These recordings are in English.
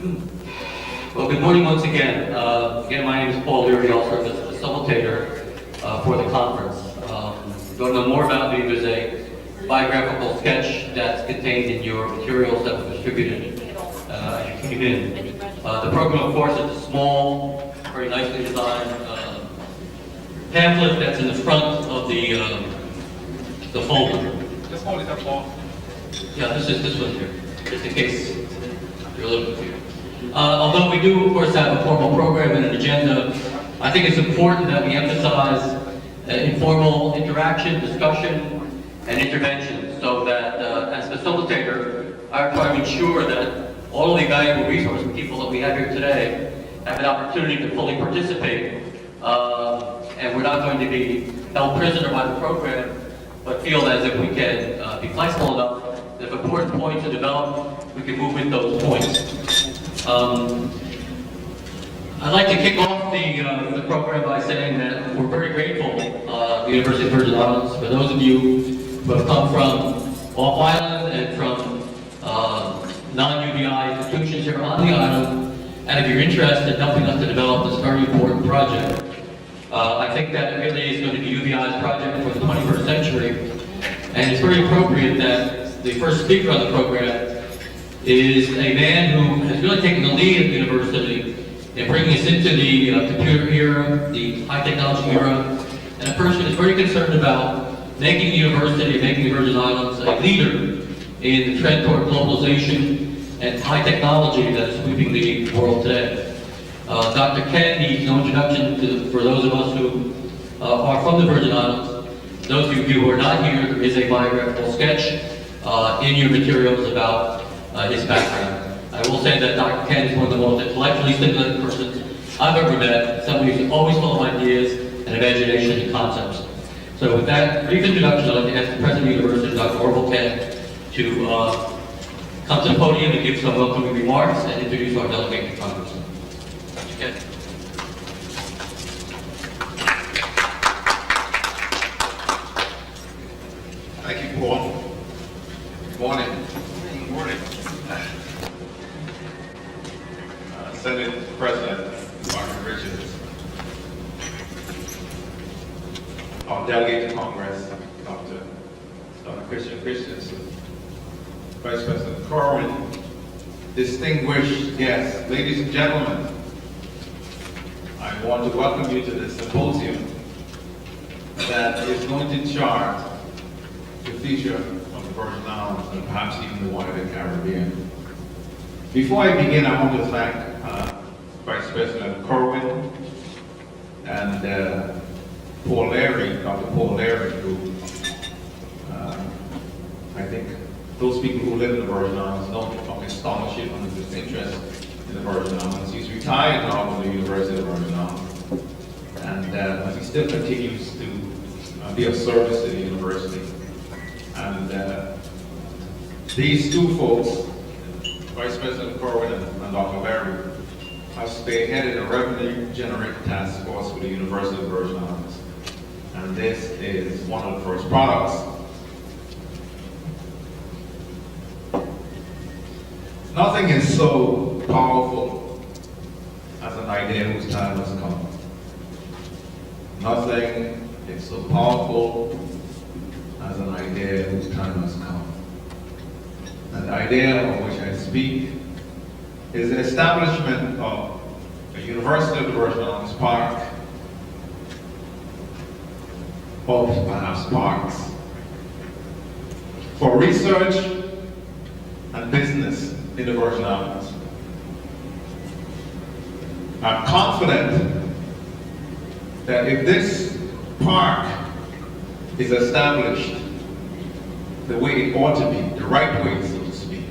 Well, good morning once again. Again, my name is Paul Leary, also the facilitator for the conference. If you want to know more about me, there's a biographical sketch that's contained in your materials that were distributed as you came in. The program, of course, is a small, very nicely designed pamphlet that's in the front of the folder. Just hold it up, Paul. Yeah, this one here, just in case you're a little confused. Although we do, of course, have a formal program and an agenda, I think it's important that we emphasize informal interaction, discussion, and intervention, so that as facilitator, I try to ensure that all of the valuable resource people that we have here today have an opportunity to fully participate, and we're not going to be held prisoner by the program, but feel as if we can be flexible enough that if important points are developed, we can move with those points. I'd like to kick off the program by saying that we're very grateful to the University of Virgin Islands for those of you who have come from off-island and from non-UVI institutions here on the island, and if you're interested in helping us to develop this very important project. I think that it really is going to be UVI's project for the 21st century, and it's very appropriate that the first speaker on the program is a man who has really taken the lead at the university in bringing us into the computer era, the high technology era, and a person who's very concerned about making the university, making the Virgin Islands a leader in the trend toward globalization and high technology that is sweeping the world today. Dr. Ken needs no introduction for those of us who are from the Virgin Islands. Those of you who are not here, there is a biographical sketch in your materials about his background. I will say that Dr. Ken is one of the most intellectually stimulating persons I've ever met, somebody who's always full of ideas and imagination and concepts. So with that brief introduction, I'd like to ask the President of the University, Dr. Orville Ken, to come to the podium and give some welcoming remarks and introduce our delegate to Congress. Dr. Ken. Thank you, Paul. Good morning. Good morning. Senate President Martin Richards, our delegate to Congress, Dr. Christensen, Vice President Corwin, distinguished guests, ladies and gentlemen, I want to welcome you to this symposium that is going to chart the future of the Virgin Islands and perhaps even the wider Caribbean. Before I begin, I want to thank Vice President Corwin and Paul Leary, Dr. Paul Leary, who I think those people who live in the Virgin Islands know of his scholarship and his interest in the Virgin Islands. He's retired now from the University of the Virgin Islands, and he still continues to be of service to the university. And these two folks, Vice President Corwin and Dr. Leary, have spearheaded a revenue-generating task force for the University of the Virgin Islands. And this is one of the first products. Nothing is so powerful as an idea whose time has come. Nothing is so powerful as an idea whose time has come. And the idea of which I speak is the establishment of a University of the Virgin Islands Park, or perhaps parks, for research and business in the Virgin Islands. I'm confident that if this park is established the way it ought to be, the right way, so to speak,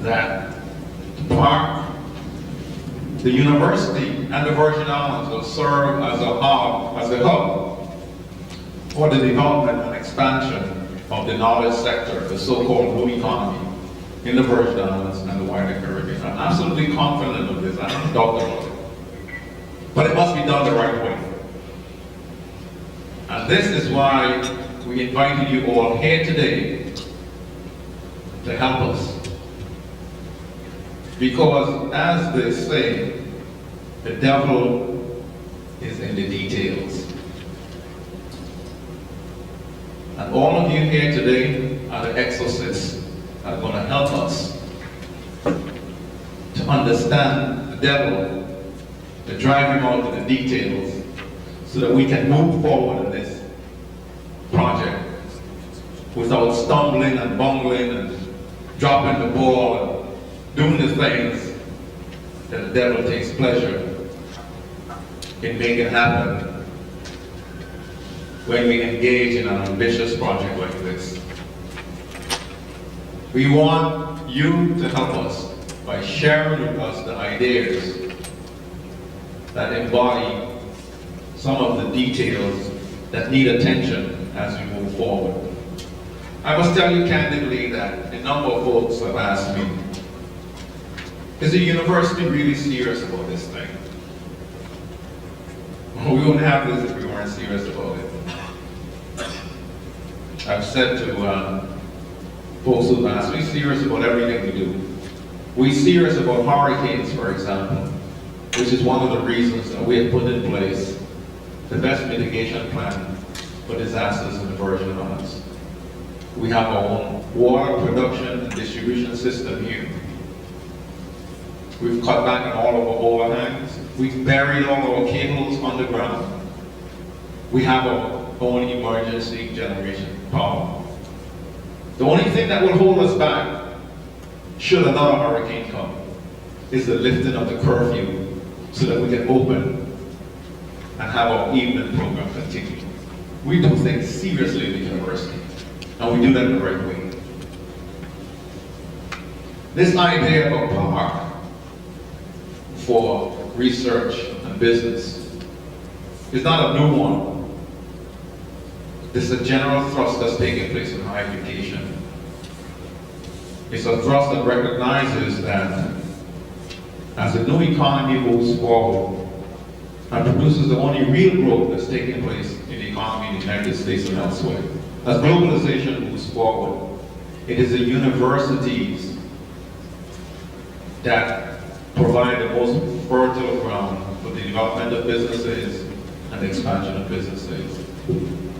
that the park, the university, and the Virgin Islands will serve as a hub for the development and expansion of the knowledge sector, the so-called blue economy, in the Virgin Islands and the wider Caribbean. I'm absolutely confident of this. I don't doubt about it. But it must be done the right way. And this is why we invited you all here today to help us. Because as they say, the devil is in the details. And all of you here today are the exorcists that are going to help us to understand the devil, to drive him out of the details, so that we can move forward in this project without stumbling and bungling and dropping the ball and doing the things that the devil takes pleasure in making happen when we engage in an ambitious project like this. We want you to help us by sharing with us the ideas that embody some of the details that need attention as we move forward. I must tell you candidly that a number of folks have asked me, is the university really serious about this thing? We wouldn't have this if we weren't serious about it. I've said to folks who've asked, we're serious about everything we do. We're serious about hurricanes, for example, which is one of the reasons that we have put in place the best mitigation plan for disasters in the Virgin Islands. We have our own water production and distribution system here. We've cut back on all of our overhangs. We've buried all our cables underground. We have our own emergency generation power. The only thing that will hold us back, should another hurricane come, is the lifting of the curfew so that we can open and have our evening program continue. We do things seriously at the university, and we do that the right way. This idea of a park for research and business is not a new one. This is a general thrust that's taking place in higher education. It's a thrust that recognizes that as the new economy moves forward and produces the only real growth that's taking place in the economy in the United States and elsewhere, as globalization moves forward, it is the universities that provide the most fertile ground for the development of businesses and the expansion of businesses.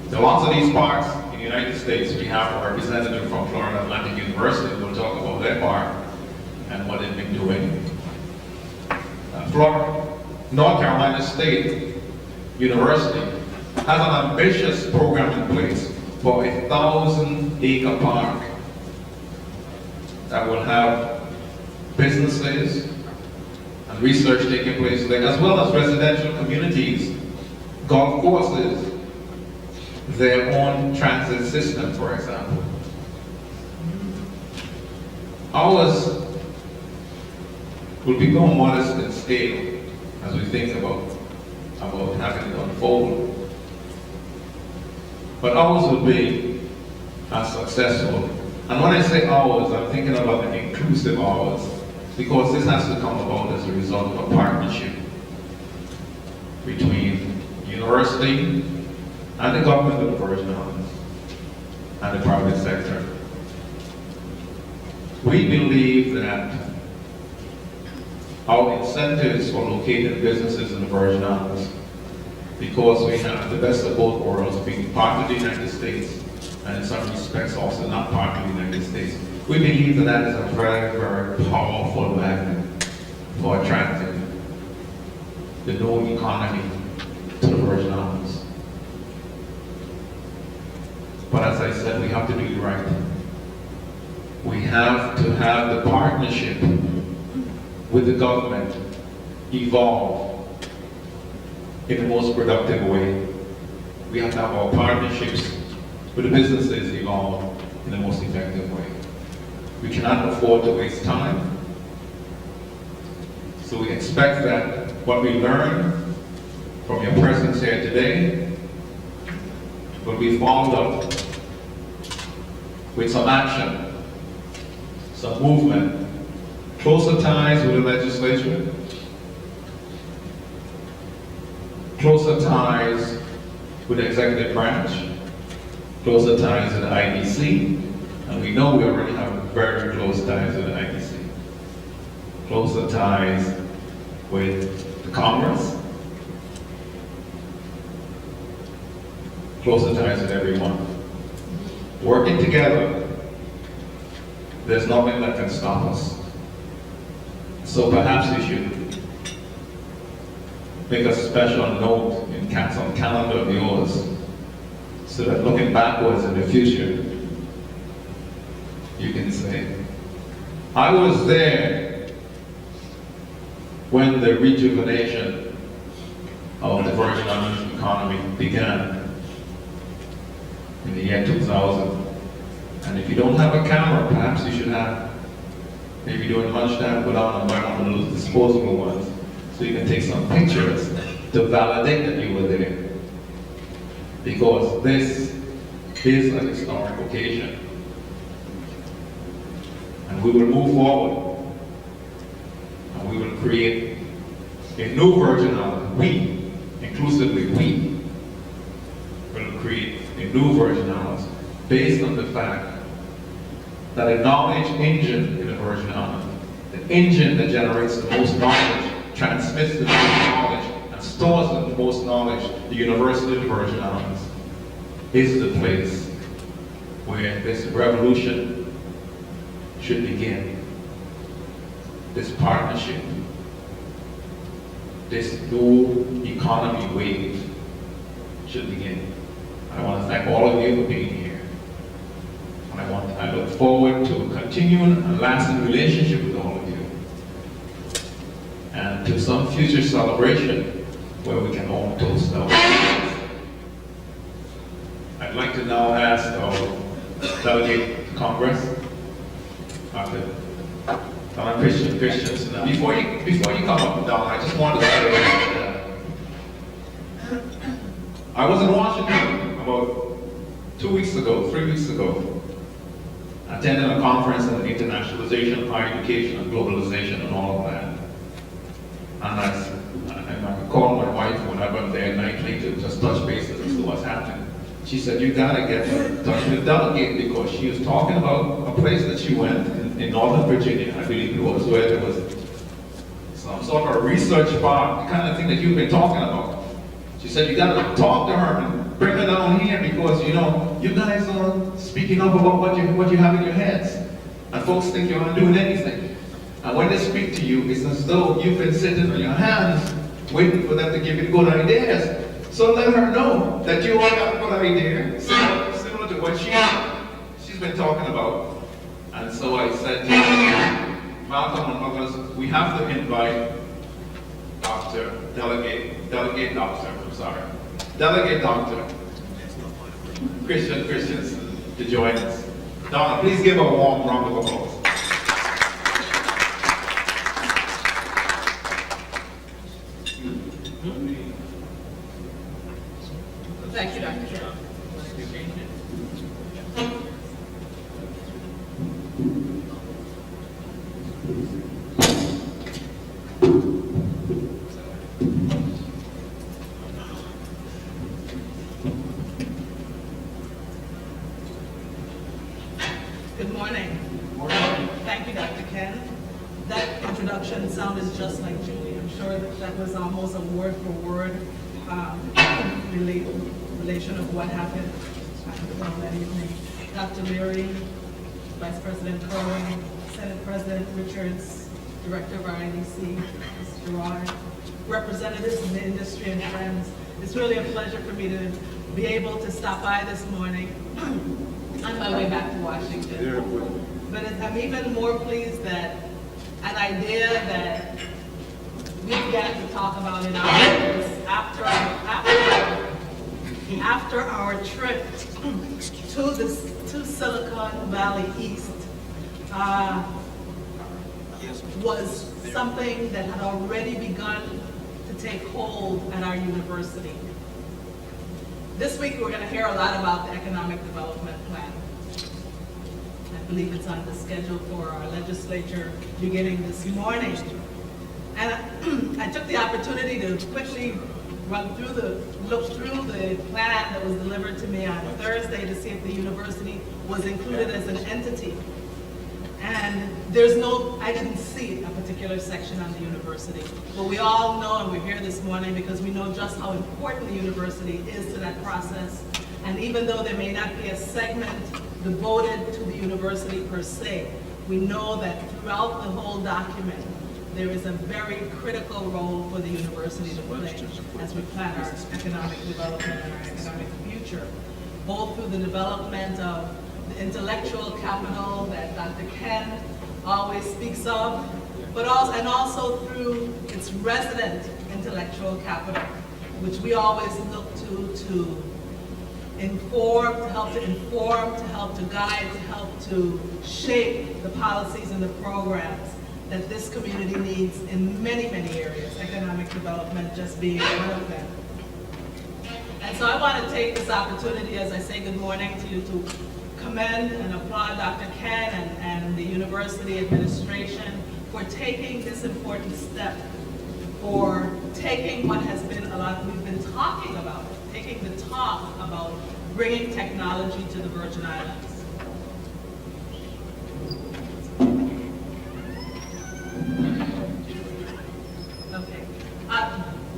So lots of these parks in the United States, we have a representative from Florida Atlantic University who will talk about their park and what they've been doing. North Carolina State University has an ambitious program in place for 1,000-acre park that will have businesses and research taking place there, as well as residential communities, golf courses, their own transit system, for example. Ours will be more modest in scale as we think about having it unfold. But ours will be as successful. And when I say ours, I'm thinking about an inclusive ours, because this has to come about as a result of a partnership between the university and the government of the Virgin Islands and the private sector. We believe that our incentives for locating businesses in the Virgin Islands, because we have the best of both worlds, being part of the United States and in some respects also not part of the United States, we believe that that is a very, very powerful magnet for attracting the new economy to the Virgin Islands. But as I said, we have to do it right. We have to have the partnership with the government evolve in the most productive way. We have to have our partnerships with the businesses evolve in the most effective way. We cannot afford to waste time. So we expect that what we learn from your presence here today will be followed up with some action, some movement, closer ties with the legislature, closer ties with the executive branch, closer ties with the IBC, and we know we already have very close ties with the IBC. closer ties with the Congress, closer ties with everyone. Working together, there's nothing that can stop us. So perhaps you should make a special note in some calendar of yours, so that looking backwards in the future, you can say, I was there when the rejuvenation of the Virgin Islands economy began in the year 2000. And if you don't have a camera, perhaps you should have, maybe during lunchtime, put on and buy one of those disposable ones, so you can take some pictures to validate that you were there. Because this is a historic occasion. And we will move forward. And we will create a new Virgin Island. We, inclusively we, will create a new Virgin Islands based on the fact that a knowledge engine in the Virgin Islands, the engine that generates the most knowledge, transmits the most knowledge, and stores the most knowledge, the University of the Virgin Islands, is the place where this revolution should begin. This partnership, this new economy wave should begin. I want to thank all of you for being here. And I look forward to a continuing and lasting relationship with all of you. And to some future celebration where we can all toast our friends. I'd like to now ask our delegate to Congress, Dr. Donna Christensen. Now, before you come up, Donna, I just wanted to say that I was in Washington about 2 weeks ago, 3 weeks ago, attending a conference on the internationalization of higher education and globalization and all of that. And I called my wife whenever I'm there nightly to just touch base as to what's happening. She said, you gotta get in touch with the delegate, because she was talking about a place that she went in Northern Virginia, I believe it was, where there was some sort of research park, the kind of thing that you've been talking about. She said, you gotta talk to her and bring her down here, because you know, you guys are speaking up about what you have in your heads. And folks think you're not doing anything. And when they speak to you, it's as though you've been sitting on your hands, waiting for them to give you good ideas. So let her know that you all got a good idea, similar to what she's been talking about. And so I said to Malcolm and others, we have to invite Delegate Dr. Christensen to join us. Donna, please give a warm round of applause. Thank you, Dr. Carroll. Good morning. Thank you, Dr. Ken. That introduction sounded just like Julie. I'm sure that was almost a word for word relation of what happened that evening. Dr. Leary, Vice President Curling, Senate President Richards, Director of our IDC, Mr. Gerard, representatives from the industry and friends. It's really a pleasure for me to be able to stop by this morning on my way back to Washington. But I'm even more pleased that an idea that we began to talk about in our office after our trip to Silicon Valley East was something that had already begun to take hold at our university. This week we're going to hear a lot about the Economic Development Plan. I believe it's on the schedule for our legislature beginning this morning. And I took the opportunity to quickly look through the plan that was delivered to me on Thursday to see if the university was included as an entity. And I didn't see a particular section on the university. But we all know, and we're here this morning because we know just how important the university is to that process. And even though there may not be a segment devoted to the university per se, we know that throughout the whole document, there is a very critical role for the university to play as we plan our economic development and our economic future, both through the development of the intellectual capital that Dr. Ken always speaks of, but also through its resident intellectual capital, which we always look to inform, to help to guide, to help to shape the policies and the programs that this community needs in many, many areas, economic development just being one of them. And so I want to take this opportunity as I say good morning to you to commend and applaud Dr. Ken and the university administration for taking this important step, for taking what has been we've been talking about, taking the talk about bringing technology to the Virgin Islands.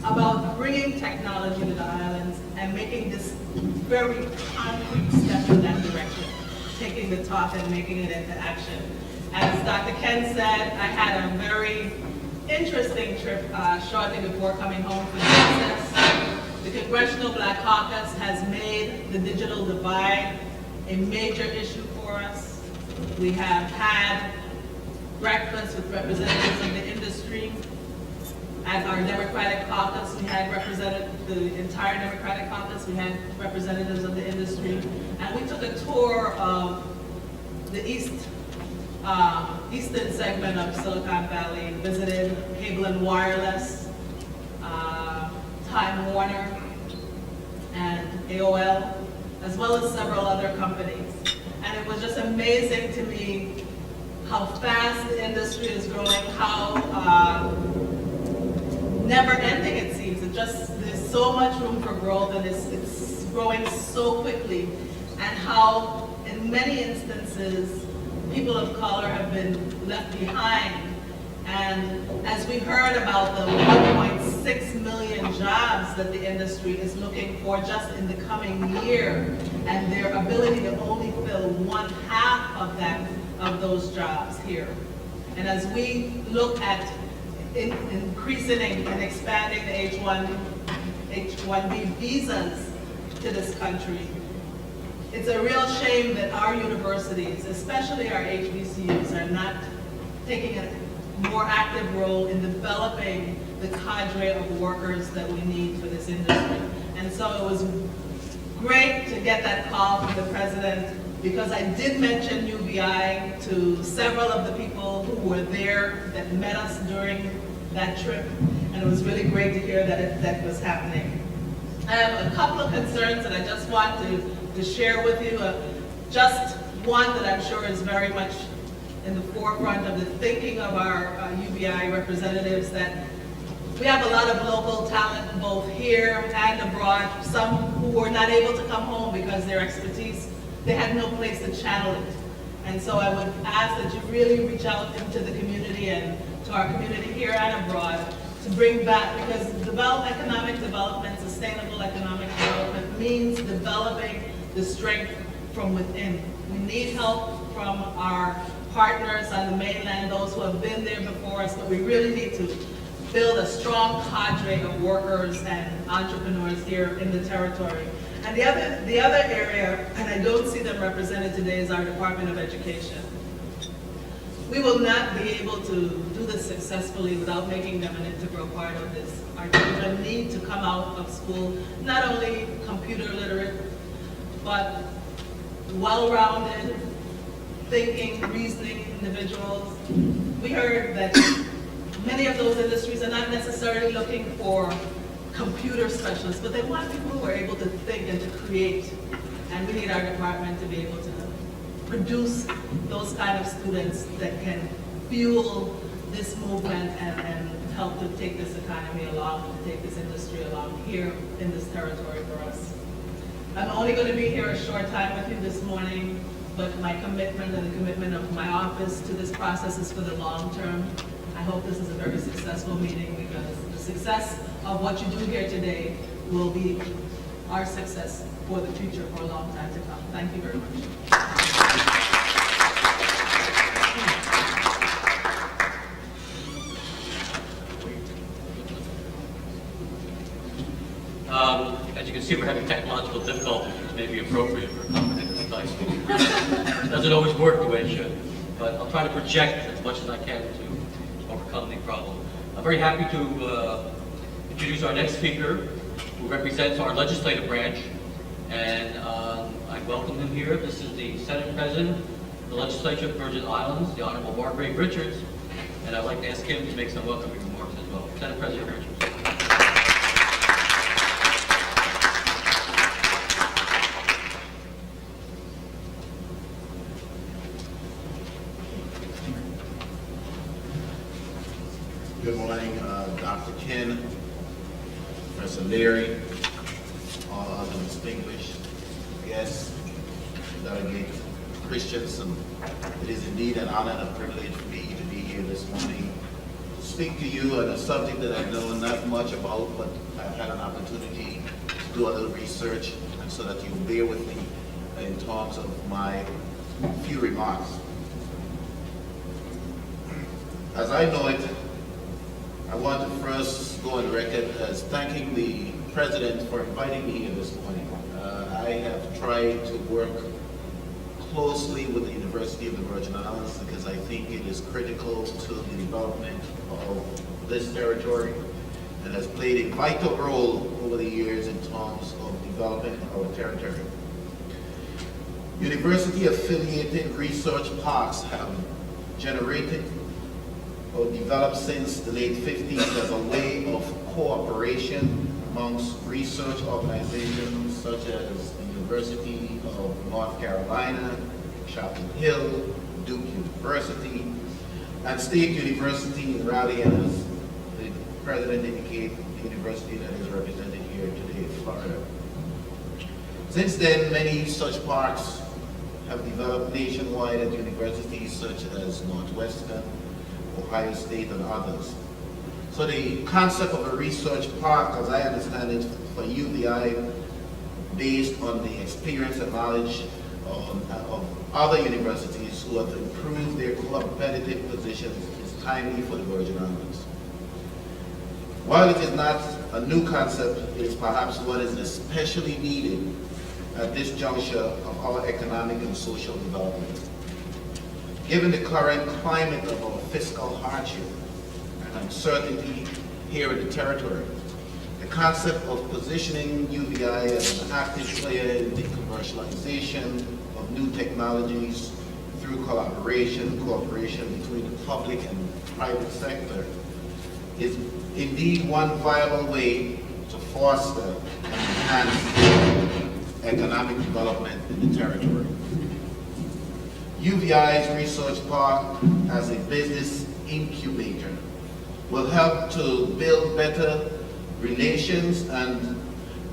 About bringing technology to the islands and making this very concrete step in that direction, taking the talk and making it into action. As Dr. Ken said, I had a very interesting trip shortly before coming home from recess. The Congressional Black Caucus has made the digital divide a major issue for us. We have had breakfast with representatives of the industry. At our Democratic caucus, we had the entire Democratic caucus, we had representatives of the industry, and we took a tour of the eastern segment of Silicon Valley, visited Cable and Wireless, Time Warner, and AOL, as well as several other companies. And it was just amazing to me how fast the industry is growing, how never-ending it seems. There's so much room for growth, and it's growing so quickly, and how in many instances people of color have been left behind. And as we heard about the 1.6 million jobs that the industry is looking for just in the coming year, and their ability to only fill 1/2 of those jobs here. And as we look at increasing and expanding the H-1B visas to this country, it's a real shame that our universities, especially our HBCUs, are not taking a more active role in developing the cadre of workers that we need for this industry. And so it was great to get that call from the president, because I did mention UBI to several of the people who were there that met us during that trip, and it was really great to hear that was happening. I have a couple of concerns that I just want to share with you. Just one that I'm sure is very much in the forefront of the thinking of our UBI representatives, that we have a lot of local talent both here and abroad, some who were not able to come home because their expertise, they had no place to channel it. And so I would ask that you really reach out into the community and to our community here and abroad to bring back, because economic development, sustainable economic development means developing the strength from within. We need help from our partners on the mainland, those who have been there before us, but we really need to build a strong cadre of workers and entrepreneurs here in the territory. And the other area, and I don't see them represented today, is our Department of Education. We will not be able to do this successfully without making them an integral part of this. Our children need to come out of school not only computer literate, but well-rounded, thinking, reasoning individuals. We heard that many of those industries are not necessarily looking for computer specialists, but they want people who are able to think and to create. And we need our department to be able to produce those kind of students that can fuel this movement and help to take this economy along, to take this industry along here in this territory for us. I'm only going to be here a short time with you this morning, but my commitment and the commitment of my office to this process is for the long term. I hope this is a very successful meeting because the success of what you do here today will be our success for the future for a long time to come. Thank you very much. As you can see, we're having technological difficulties, which may be appropriate for a company this size. It doesn't always work the way it should, but I'll try to project as much as I can to overcome the problem. I'm very happy to introduce our next speaker, who represents our legislative branch, and I welcome him here. This is the Senate President of the Legislature of the Virgin Islands, the Honorable Margaret Richards, and I'd like to ask him to make some welcoming remarks as well. Senate President Richards. Good morning, Dr. Ken, Professor Leary, all other distinguished guests, Delegate Christensen. It is indeed an honor and a privilege for me to be here this morning to speak to you on a subject that I know not much about, but I've had an opportunity to do a little research, and so that you'll bear with me in terms of my few remarks. As I know it, I want to first go on record as thanking the President for inviting me here this morning. I have tried to work closely with the University of the Virgin Islands because I think it is critical to the development of this territory and has played a vital role over the years in terms of developing our territory. University-affiliated research parks have generated or developed since the late 50s as a way of cooperation amongst research organizations such as the University of North Carolina, Chapel Hill, Duke University, and State University in Raleigh, and as the President indicated, the university that is represented here today, Florida. Since then, many such parks have developed nationwide at universities such as Northwestern, Ohio State, and others. So the concept of a research park, as I understand it, for UVI, based on the experience and knowledge of other universities who have improved their competitive positions, is timely for the Virgin Islands. While it is not a new concept, it is perhaps what is especially needed at this juncture of our economic and social development. Given the current climate of our fiscal hardship and uncertainty here in the territory, the concept of positioning UVI as an active player in the commercialization of new technologies through cooperation between the public and private sector is indeed one viable way to foster and enhance economic development in the territory. UVI's Research Park as a business incubator will help to build better relations, and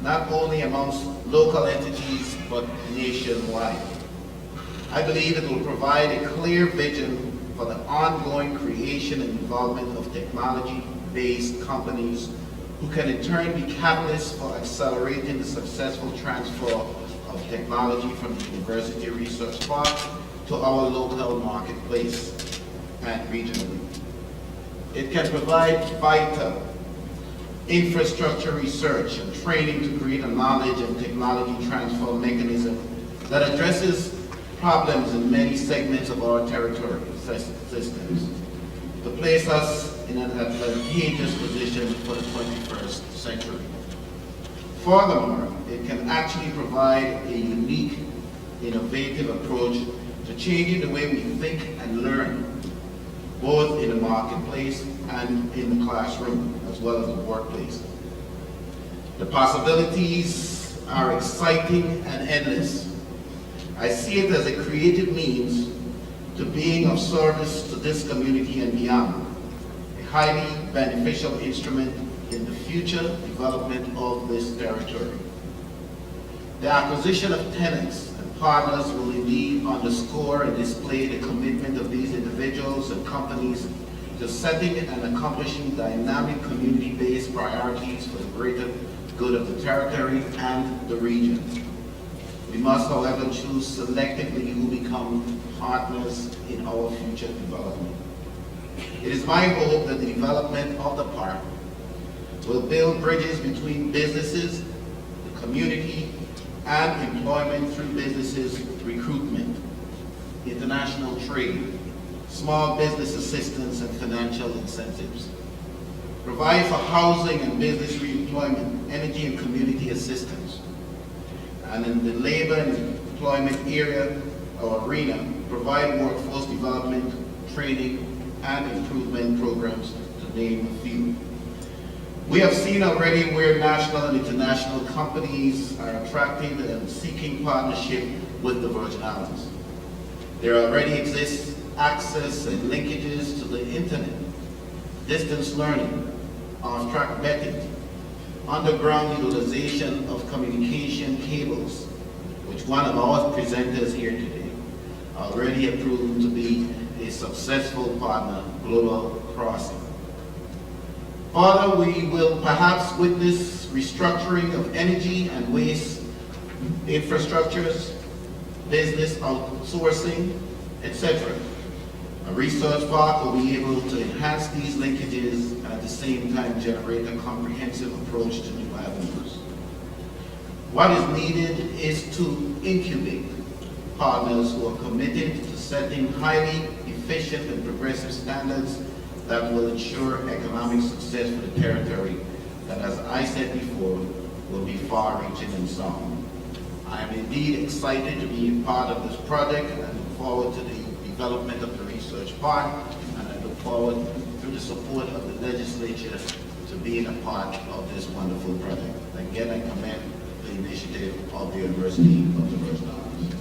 not only amongst local entities but nationwide. I believe it will provide a clear vision for the ongoing creation and development of technology-based companies who can in turn be catalysts for accelerating the successful transfer of technology from the University Research Park to our local marketplace and regionally. It can provide vital infrastructure research and training to create a knowledge and technology transfer mechanism that addresses problems in many segments of our territory systems to place us in an advantageous position for the 21st century. Furthermore, it can actually provide a unique, innovative approach to changing the way we think and learn, both in the marketplace and in the classroom, as well as the workplace. The possibilities are exciting and endless. I see it as a creative means to being of service to this community and beyond, a highly beneficial instrument in the future development of this territory. The acquisition of tenants and partners will indeed underscore underscore and display the commitment of these individuals and companies to setting and accomplishing dynamic community-based priorities for the greater good of the territory and the region. We must, however, choose selectively who become partners in our future development. It is my hope that the development of the park will build bridges between businesses, the community, and employment through businesses recruitment, international trade, small business assistance and financial incentives. Provide for housing and business reemployment, energy and community assistance. And in the labor and employment area or arena, provide workforce development, training, and improvement programs, to name a few. We have seen already where national and international companies are attracting and seeking partnership with the Virgin Islands. There already exists access and linkages to the internet, distance learning, off-track betting, underground utilization of communication cables, which one of our presenters here today already have proven to be a successful partner, Global Crossing. Further, we will perhaps witness restructuring of energy and waste infrastructures, business outsourcing, etc. A research park will be able to enhance these linkages and at the same time generate a comprehensive approach to new avenues. What is needed is to incubate partners who are committed to setting highly efficient and progressive standards that will ensure economic success for the territory that, as I said before, will be far-reaching and sound. I am indeed excited to be a part of this project, and I look forward to the development of the research park, and I look forward, through the support of the legislature, to being a part of this wonderful project. Again, I commend the initiative of the University of the Virgin Islands.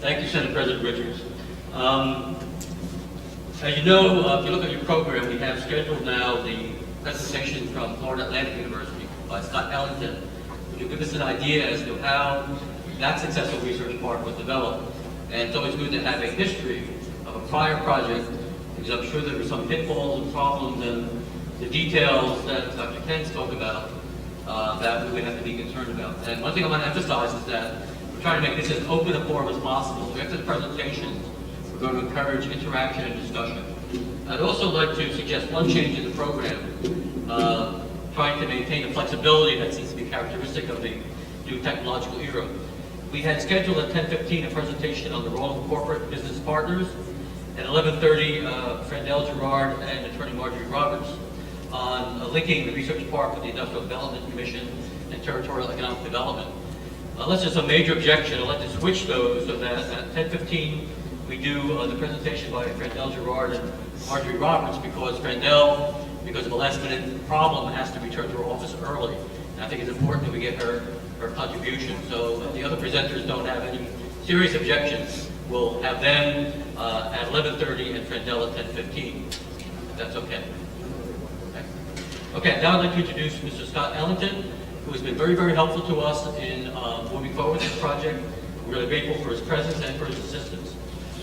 Thank you, Senate President Richards. As you know, if you look at your program, we have scheduled now the presentation from Florida Atlantic University by Scott Ellington, which will give us an idea as to how that successful research park was developed. And it's always good to have a history of a prior project, because I'm sure there were some pitfalls and problems and the details that Dr. Ken spoke about that we would have to be concerned about. And one thing I want to emphasize is that we're trying to make this as open a forum as possible. So after the presentation, we're going to encourage interaction and discussion. I'd also like to suggest one change in the program, trying to maintain the flexibility that seems to be characteristic of the new technological era. We had scheduled at 10:15 a presentation on the role of corporate business partners, at 11:30 Frandel Gerard and Attorney Marjorie Roberts on linking the research park with the Industrial Development Commission and Territorial Economic Development. Unless there's a major objection, I'd like to switch those so that at 10:15 we do the presentation by Frandel Gerard and Marjorie Roberts, because Frandel, because of a last-minute problem, has to return to her office early. And I think it's important that we get her contribution. So if the other presenters don't have any serious objections, we'll have them at 11:30 and Frandel at 10:15. If that's okay. Okay, now I'd like to introduce Mr. Scott Ellington, who has been very, very helpful to us in moving forward with this project. We're really grateful for his presence and for his assistance.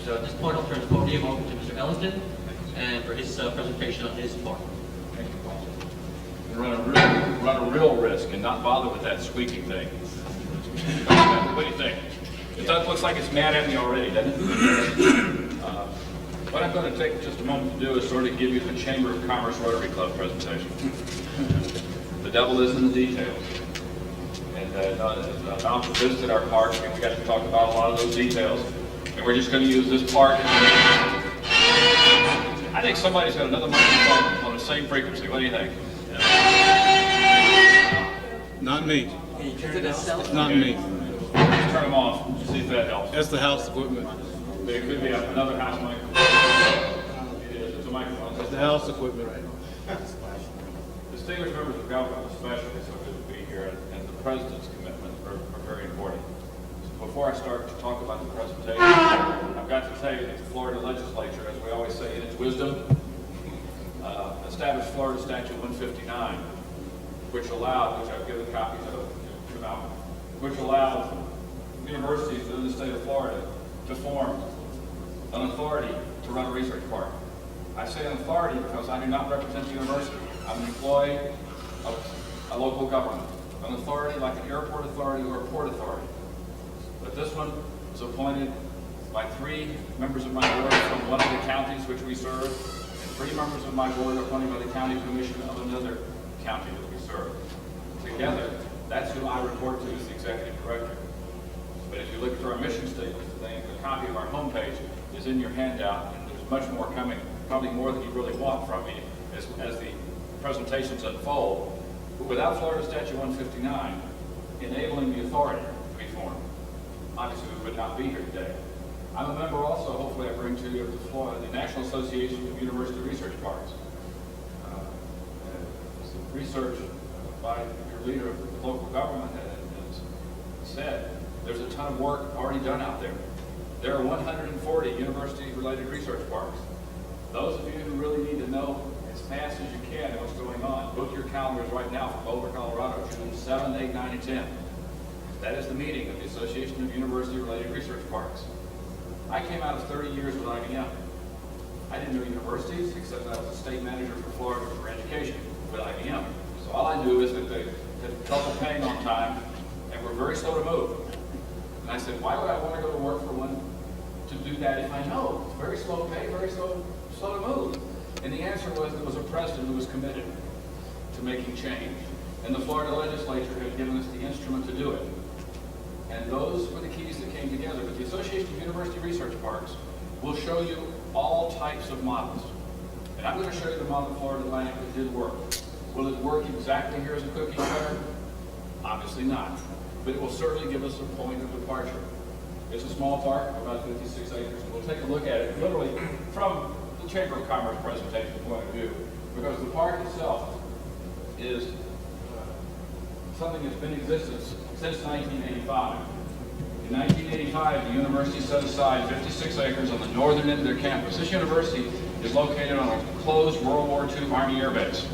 So at this point, I'll turn the podium over to Mr. Ellington and for his presentation on his part. Thank you, Paul. Run a real risk and not bother with that squeaking thing. What do you think? It looks like it's mad at me already, doesn't it? What I'm going to take just a moment to do is sort of give you the Chamber of Commerce Rotary Club presentation. The devil is in the details. And Bound to visit our park, and we got to talk about a lot of those details. And we're just going to use this park. I think somebody's got another microphone on the same frequency. What do you think? Not me. It's not me. Just turn them off. See if that helps. That's the house equipment. There could be another house microphone. It's a microphone. That's the house equipment. Distinguished members of government, especially, so good to be here, and the President's commitment are very important. Before I start to talk about the presentation, I've got to tell you that the Florida legislature, as we always say in its wisdom, established Florida Statute 159, which I've given copies of, which allowed universities within the state of Florida to form an authority to run a research park. I say an authority because I do not represent the university. I'm an employee of a local government, an authority like an airport authority or a port authority. But this one was appointed by 3 members of my board from one of the counties which we serve, and 3 members of my board appointed by the county commission of another county that we serve. Together, that's who I report to as the executive director. But if you look at our mission statement, a copy of our homepage is in your handout, and there's much more coming, probably more than you really want from me as the presentations unfold. But without Florida Statute 159 enabling the authority to be formed, obviously we would not be here today. I'm a member also, hopefully I bring to you, of the National Association of University Research Parks. Research by your leader of the local government has said there's a ton of work already done out there. There are 140 university-related research parks. Those of you who really need to know as fast as you can what's going on, book your calendars right now for Boulder, Colorado, June 7, 8, 9, and 10. That is the meeting of the Association of University-Related Research Parks. I came out of 30 years with IBM. I didn't know universities, except that I was a state manager for Florida for education with IBM. So all I knew is that they had trouble paying on time and were very slow to move. And I said, why would I want to go to work for one to do that if I know it's very slow to pay, very slow to move? And the answer was there was a president who was committed to making change. And the Florida legislature had given us the instrument to do it. And those were the keys that came together. But the Association of University Research Parks will show you all types of models. And I'm going to show you the model of Florida Atlantic that did work. Will it work exactly here as a cookie cutter? Obviously not. But it will certainly give us a point of departure. It's a small park, about 56 acres. We'll take a look at it literally from the Chamber of Commerce presentation point of view, because the park itself is something that's been in existence since 1985. In 1985, the university set aside 56 acres on the northern end of their campus. This university is located on a closed World War II Army air base.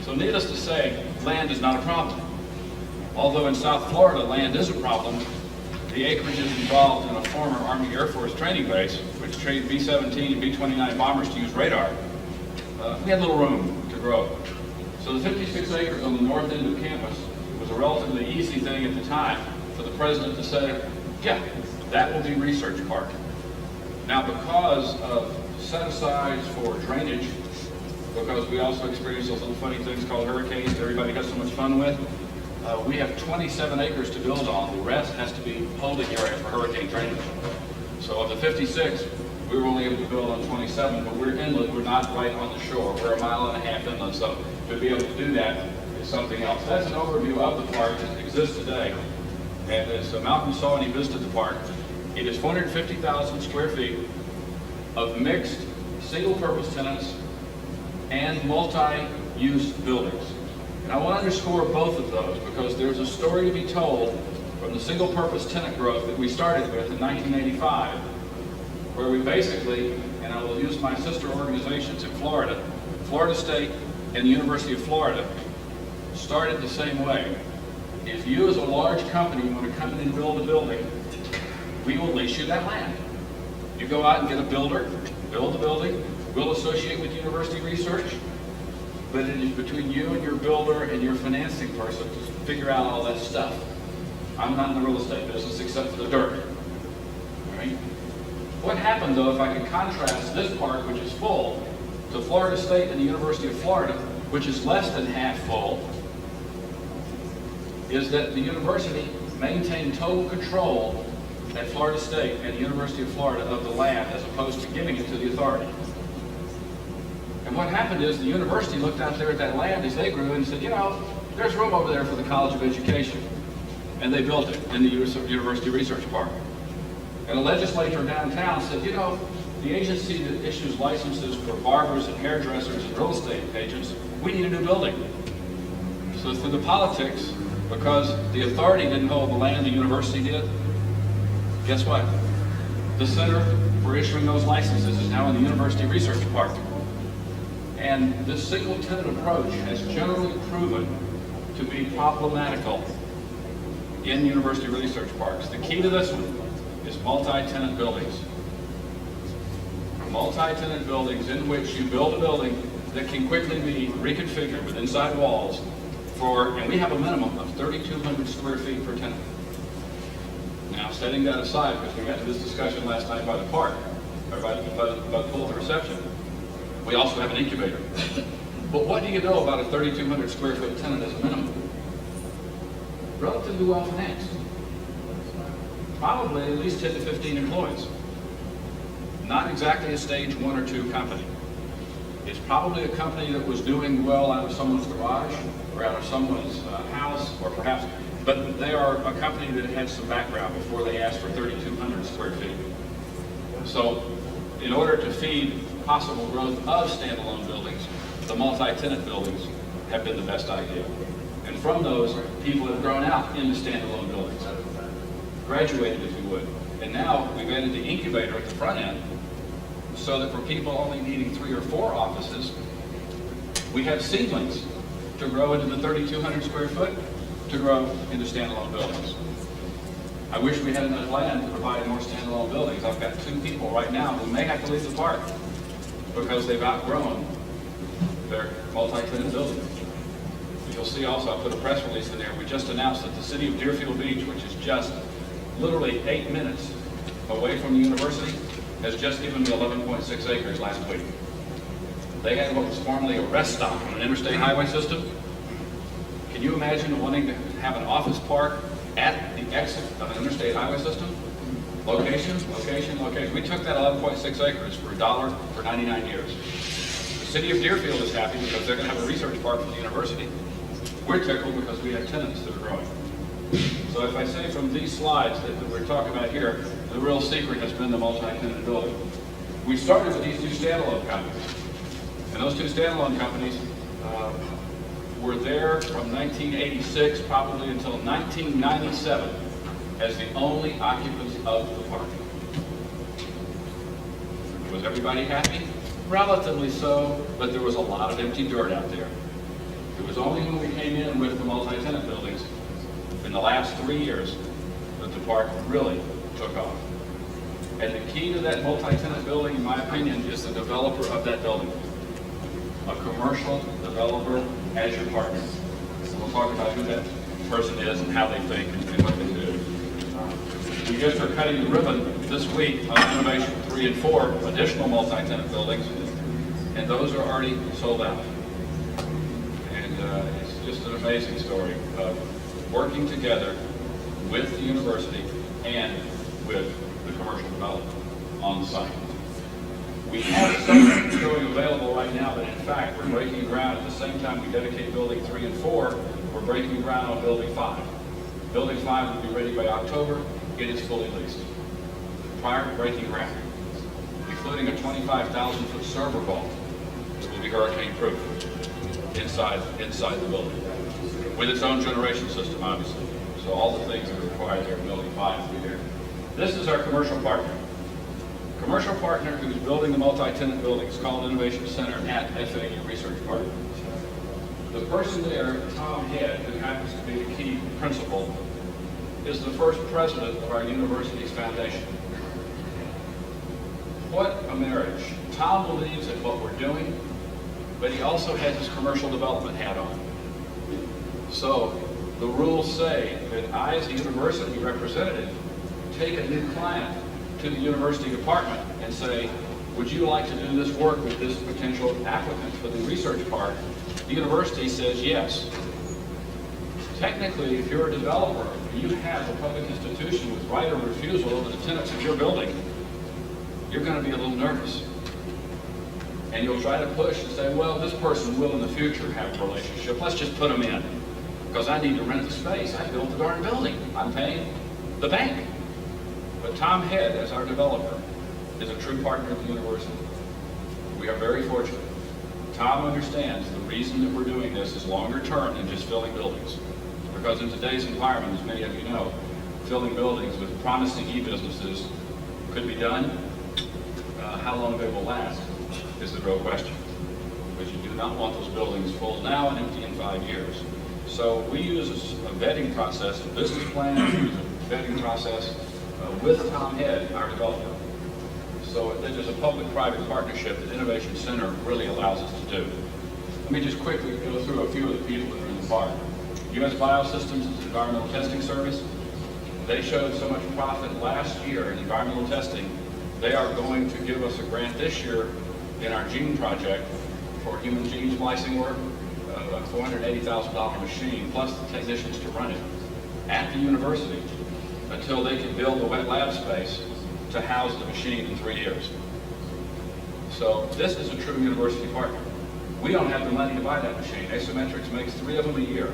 So needless to say, land is not a problem. Although in South Florida, land is a problem, the acreage is involved in a former Army Air Force training base, which trained B-17 and B-29 bombers to use radar. We had little room to grow. So the 56 acres on the north end of campus was a relatively easy thing at the time for the president to say, yeah, that will be research park. Now, because of set-asides for drainage, because we also experience those little funny things called hurricanes that everybody has so much fun with, we have 27 acres to build on. The rest has to be holding area for hurricane drainage. So of the 56, we were only able to build on 27, but we're inland, we're not right on the shore. We're a mile and a half inland, so to be able to do that is something else. That's an overview of the park as it exists today. And as Malcolm saw when he visited the park, it is 450,000 square feet of mixed single-purpose tenants and multi-use buildings. And I want to underscore both of those because there's a story to be told from the single-purpose tenant growth that we started with in 1985, where we basically, and I will use my sister organizations in Florida, Florida State and the University of Florida, started the same way. If you as a large company want to come in and build a building, we will lease you that land. You go out and get a builder, build the building, we'll associate with university research, but it is between you and your builder and your financing person to figure out all that stuff. I'm not in the real estate business except for the dirt. All right? What happened though, if I could contrast this park, which is full, to Florida State and the University of Florida, which is less than half full, is that the university maintained total control at Florida State and the University of Florida of the land as opposed to giving it to the authority. And what happened is the university looked out there at that land as they grew and said, you know, there's room over there for the College of Education. And they built it in the University Research Park. And the legislature downtown said, you know, the agency that issues licenses for barbers and hairdressers and real estate agents, we need a new building. So through the politics, because the authority didn't hold the land, the university did, guess what? The center for issuing those licenses is now in the University Research Park. And this single tenant approach has generally proven to be problematical in university research parks. The key to this one is multi-tenant buildings. Multi-tenant buildings in which you build a building that can quickly be reconfigured with inside walls and we have a minimum of 3,200 square feet per tenant. Now, setting that aside, because we got into this discussion last night by the park, or by the pool of the reception, we also have an incubator. But what do you know about a 3,200 square foot tenant as a minimum? Relatively well financed. Probably at least 10 to 15 employees. Not exactly a stage 1 or 2 company. It's probably a company that was doing well out of someone's garage or out of someone's house, or perhaps, but they are a company that had some background before they asked for 3,200 square feet. So in order to feed possible growth of standalone buildings, the multi-tenant buildings have been the best idea. And from those, people have grown out into standalone buildings, graduated if you would. And now we've added the incubator at the front end, so that for people only needing 3 or 4 offices, we have seedlings to grow into the 3,200 square foot, to grow into standalone buildings. I wish we had enough land to provide more standalone buildings. I've got 2 people right now who may have to leave the park because they've outgrown their multi-tenant building. You'll see also, I put a press release in there, we just announced that the city of Deerfield Beach, which is just literally 8 minutes away from the university, has just given me 11.6 acres last week. They had what was formerly a rest stop on an interstate highway system. Can you imagine wanting to have an office park at the exit of an interstate highway system? Location, location, location. We took that 11.6 acres for $1 for 99 years. The city of Deerfield is happy because they're going to have a research park for the university. We're tickled because we have tenants that are growing. So if I say from these slides that we're talking about here, the real secret has been the multi-tenant building. We started with these 2 standalone companies. And those 2 standalone companies were there from 1986 probably until 1997 as the only occupants of the park. Was everybody happy? Relatively so, but there was a lot of empty dirt out there. It was only when we came in with the multi-tenant buildings in the last 3 years that the park really took off. And the key to that multi-tenant building, in my opinion, is the developer of that building. A commercial developer as your partner. And we'll talk about who that person is and how they think and what they do. We just are cutting the ribbon this week on Innovation 3 and 4, additional multi-tenant buildings, and those are already sold out. And it's just an amazing story of working together with the university and with the commercial development on the site. We have something going available right now, but in fact, we're breaking ground at the same time we dedicate Building 3 and 4, we're breaking ground on Building 5. Building 5 will be ready by October. It is fully leased. Prior to breaking ground, including a 25,000-foot server vault that will be hurricane-proof inside the building, with its own generation system, obviously. So all the things that are required there in Building 5 will be there. This is our commercial partner. Commercial partner who's building the multi-tenant buildings called Innovation Center at FAU Research Park. The person there, Tom Head, who happens to be the key principal, is the first president of our university's foundation. What a marriage. Tom believes in what we're doing, but he also has his commercial development hat on. So the rules say that I, as a university representative, take a new client to the university department and say, would you like to do this work with this potential applicant for the research park? The university says yes. Technically, if you're a developer and you have a public institution with right of refusal over the tenants of your building, you're going to be a little nervous. And you'll try to push and say, well, this person will in the future have a relationship. Let's just put them in. Because I need to rent the space. I built the darn building. I'm paying the bank. But Tom Head, as our developer, is a true partner of the university. We are very fortunate. Tom understands the reason that we're doing this is longer term than just filling buildings. Because in today's environment, as many of you know, filling buildings with promising e-businesses could be done. How long they will last is the real question. Because you do not want those buildings full now and empty in 5 years. So we use a vetting process, a business plan, we use a vetting process with Tom Head, our developer. So there's a public-private partnership that Innovation Center really allows us to do. Let me just quickly go through a few of the people that are in the park. U.S. Biosystems is an environmental testing service. They showed so much profit last year in environmental testing, they are going to give us a grant this year in our gene project for human gene splicing work, a $480,000 machine, plus the technicians to run it at the university until they can build the wet lab space to house the machine in 3 years. So this is a true university partner. We don't have the money to buy that machine. Asymmetrics makes 3 of them a year.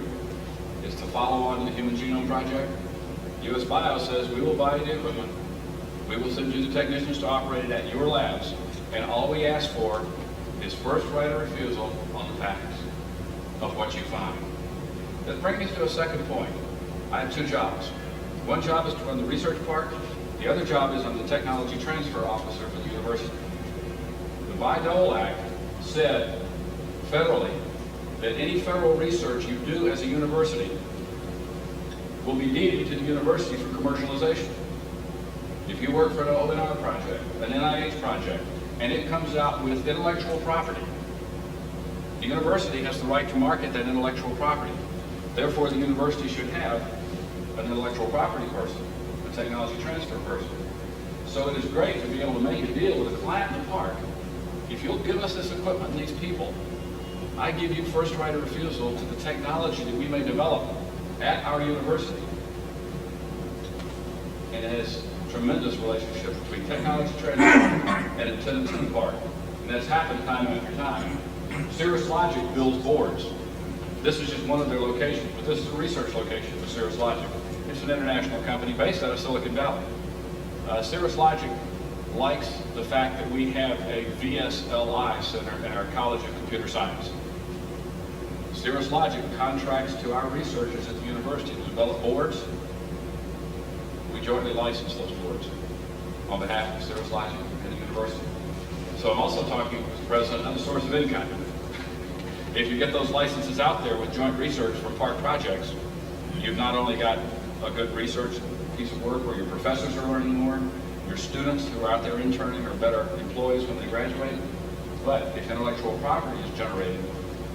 It's to follow on the Human Genome Project. US Bio says, we will buy you the equipment. We will send you the technicians to operate it at your labs. And all we ask for is first right of refusal on the patents of what you find. That brings me to a second point. I have 2 jobs. One job is to run the research park. The other job is I'm the technology transfer officer for the university. The Bayh-Dole Act said federally that any federal research you do as a university will be deeded to the university for commercialization. If you work for an ONR project, an NIH project, and it comes out with intellectual property, the university has the right to market that intellectual property. Therefore, the university should have an intellectual property person, a technology transfer person. So it is great to be able to make a deal with a client in the park. If you'll give us this equipment and these people, I give you first right of refusal to the technology that we may develop at our university. And it has a tremendous relationship between technology transfer and attendance in the park. And that's happened time after time. Cirrus Logic builds boards. This is just one of their locations, but this is a research location for Cirrus Logic. It's an international company based out of Silicon Valley. Cirrus Logic likes the fact that we have a VSLI center in our College of Computer Science. Cirrus Logic contracts to our researchers at the university to develop boards. We jointly license those boards on behalf of Cirrus Logic and the university. So I'm also talking with the president on the source of income. If you get those licenses out there with joint research for park projects, you've not only got a good research piece of work where your professors are learning more, your students who are out there interning are better employees when they graduate, but if intellectual property is generated,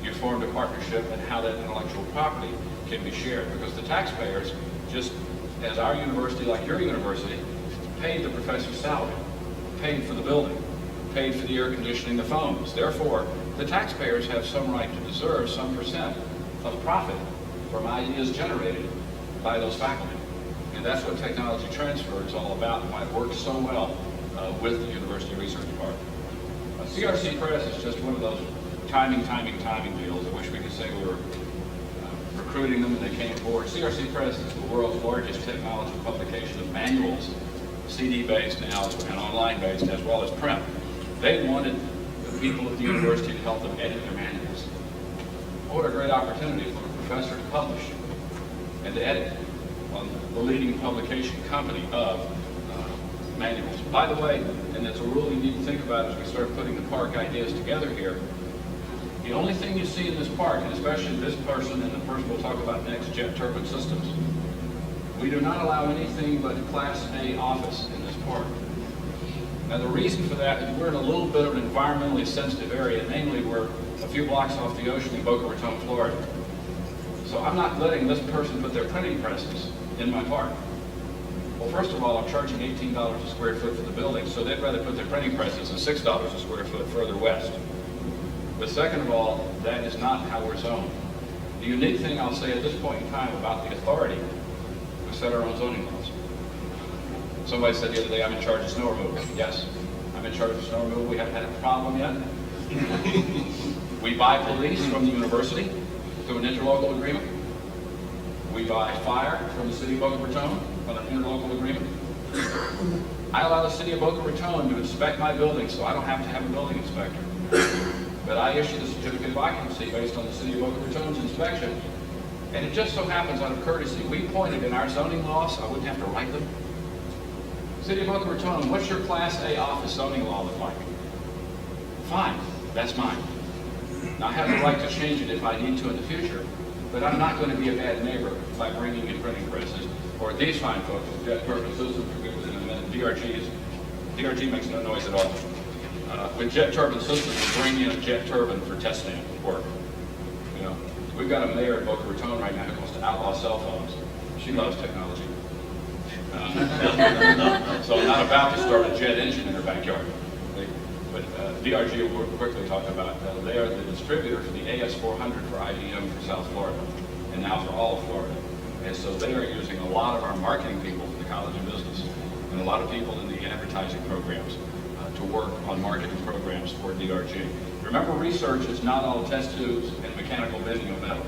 you formed a partnership and how that intellectual property can be shared, because the taxpayers, just as our university, like your university, paid the professor's salary, paid for the building, paid for the air conditioning, the phones. Therefore, the taxpayers have some right to deserve some percent of profit from ideas generated by those faculty. And that's what technology transfer is all about, and why it works so well with the University Research Park. CRC Press is just one of those timing deals. I wish we could say we were recruiting them and they came forward. CRC Press is the world's largest technology publication of manuals, CD-based now and online-based, as well as print. They wanted the people at the university to help them edit their manuals. What a great opportunity for a professor to publish and to edit on the leading publication company of manuals. By the way, and it's a rule you need to think about as we start putting the park ideas together here, the only thing you see in this park, and especially this person and the person we'll talk about next, Jet Turbine Systems, we do not allow anything but Class A office in this park. Now the reason for that is we're in a little bit of an environmentally sensitive area, namely we're a few blocks off the ocean in Boca Raton, Florida. So I'm not letting this person put their printing presses in my park. Well, first of all, I'm charging $18 a square foot for the building, so they'd rather put their printing presses at $6 a square foot further west. But second of all, that is not how we're zoned. The unique thing I'll say at this point in time about the authority, we set our own zoning laws. Somebody said the other day, I'm in charge of snow removal. Yes, I'm in charge of snow removal. We haven't had a problem yet. We buy police from the university through an interlocal agreement. We buy fire from the city of Boca Raton on an interlocal agreement. I allow the city of Boca Raton to inspect my building, so I don't have to have a building inspector. But I issue the certificate of occupancy based on the city of Boca Raton's inspection. And it just so happens, out of courtesy, we pointed in our zoning laws, so I wouldn't have to write them. City of Boca Raton, what's your Class A office zoning law look like? Fine, that's mine. Now, I have the right to change it if I need to in the future, but I'm not going to be a bad neighbor by bringing in printing presses, or these fine folks, Jet Turbine Systems, we'll get within a minute, DRG makes no noise at all. With Jet Turbine Systems, we bring in a jet turbine for test stand work. You know, we've got a mayor in Boca Raton right now who wants to outlaw cell phones. She loves technology. So I'm not about to start a jet engine in her backyard. But DRG will quickly talk about, they are the distributor for the AS400 for IBM for South Florida, and now for all of Florida. And so they are using a lot of our marketing people from the College of Business, and a lot of people in the advertising programs to work on marketing programs for DRG. Remember, research is not all test tubes and mechanical bending of metal.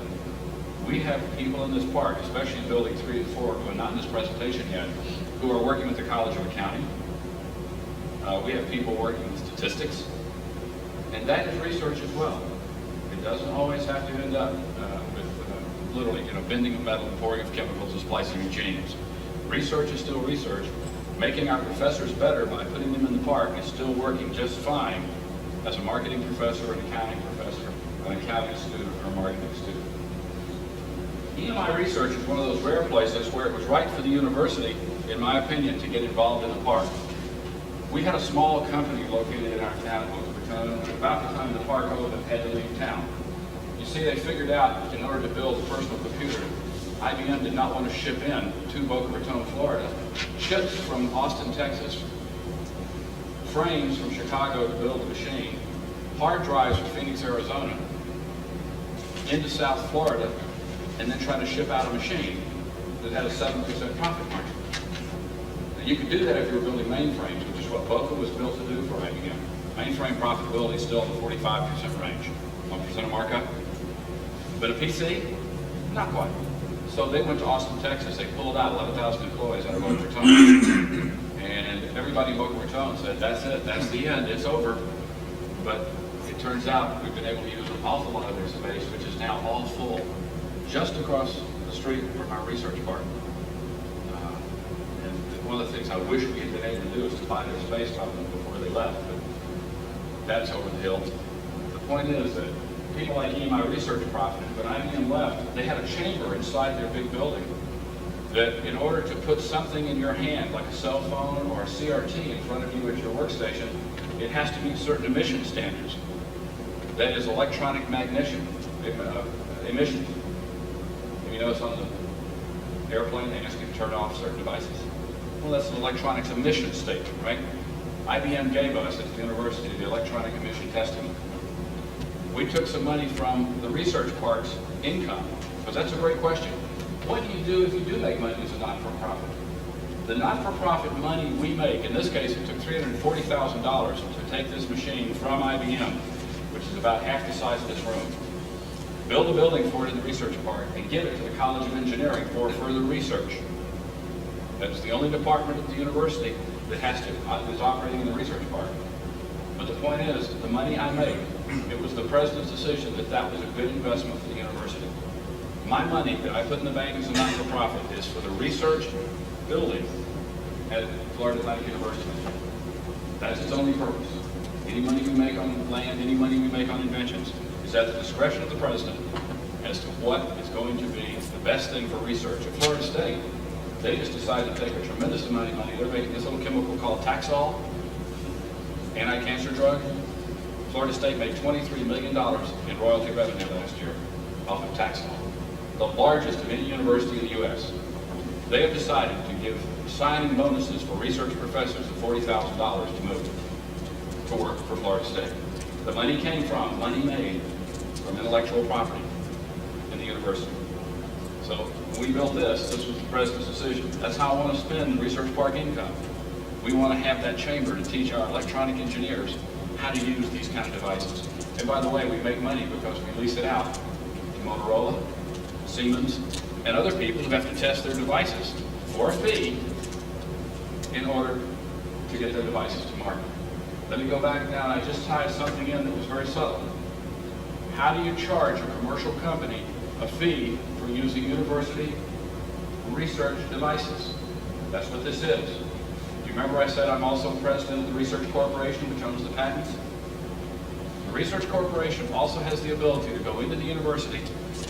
We have people in this park, especially in building 3 and 4, who are not in this presentation yet, who are working with the College of Accounting. We have people working with statistics, and that is research as well. It doesn't always have to end up with literally, bending of metal, pouring of chemicals, and splicing of genes. Research is still research. Making our professors better by putting them in the park is still working just fine as a marketing professor, an accounting professor, an accounting student, or a marketing student. EMI research is one of those rare places where it was right for the university, in my opinion, to get involved in the park. We had a small company located in our town, Boca Raton, and about the time the park opened, had to leave town. You see, they figured out in order to build a personal computer, IBM did not want to ship in to Boca Raton, Florida, chips from Austin, Texas, frames from Chicago to build a machine, hard drives from Phoenix, Arizona, into South Florida, and then try to ship out a machine that had a 7% profit margin. Now, you could do that if you were building mainframes, which is what Boca was built to do for IBM. Mainframe profitability is still in the 45% range, 1% of markup. But a PC, not quite. So they went to Austin, Texas. They pulled out 11,000 employees out of Boca Raton. And everybody in Boca Raton said, that's it, that's the end, it's over. But it turns out we've been able to use an awful lot of their space, which is now all full, just across the street from our research park. And one of the things I wish we had been able to do is to buy their space from them before they left, but that's over the hill. The point is that people like EMI Research profited. When IBM left, they had a chamber inside their big building that in order to put something in your hand, like a cell phone or a CRT in front of you at your workstation, it has to meet certain emission standards. That is electronic emission. You notice on the airplane, they ask you to turn off certain devices. Well, that's an electronics emission statement, right? IBM gave us at the university the electronic emission testing. We took some money from the research park's income, because that's a great question. What do you do if you do make money as a not-for-profit? The not-for-profit money we make, in this case it took $340,000 to take this machine from IBM, which is about half the size of this room, build a building for it in the research park, and give it to the College of Engineering for further research. That's the only department at the university that is operating in the research park. But the point is, the money I make, it was the president's decision that that was a good investment for the university. My money that I put in the bank as a not-for-profit is for the research building at Florida Atlantic University. That is its only purpose. Any money we make on land, any money we make on inventions, is at the discretion of the president as to what is going to be the best thing for research. At Florida State, they just decided to take a tremendous amount of money. They're making this little chemical called Taxol, anti-cancer drug. Florida State made $23 million in royalty revenue last year off of Taxol, the largest of any university in the U.S. They have decided to give signing bonuses for research professors of $40,000 to move to work for Florida State. The money money made from intellectual property in the university. So when we built this was the president's decision. That's how I want to spend research park income. We want to have that chamber to teach our electronic engineers how to use these kind of devices. And by the way, we make money because we lease it out to Motorola, Siemens, and other people who have to test their devices for a fee in order to get their devices to market. Let me go back now, and I just tied something in that was very subtle. How do you charge a commercial company a fee for using university research devices? That's what this is. Do you remember I said I'm also president of the Research Corporation, which owns the patents? The Research Corporation also has the ability to go into the university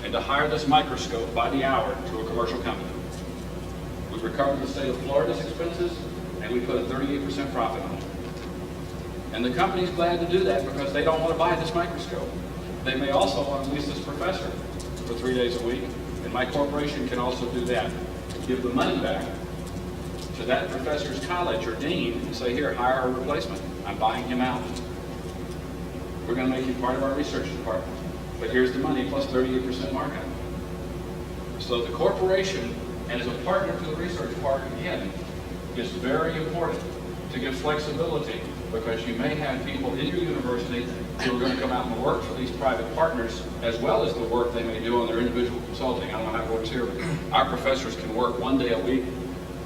and to hire this microscope by the hour to a commercial company. We recovered the state of Florida's expenses, and we put a 38% profit on it. And the company's glad to do that because they don't want to buy this microscope. They may also want to lease this professor for 3 days a week, and my corporation can also do that. Give the money back to that professor's college or dean and say, here, hire a replacement. I'm buying him out. We're going to make you part of our research department. But here's the money plus 38% markup. So the corporation, and as a partner to the research park, again, is very important to give flexibility, because you may have people in your university who are going to come out and work for these private partners, as well as the work they may do on their individual consulting. I don't know how it works here, but our professors can work 1 day a week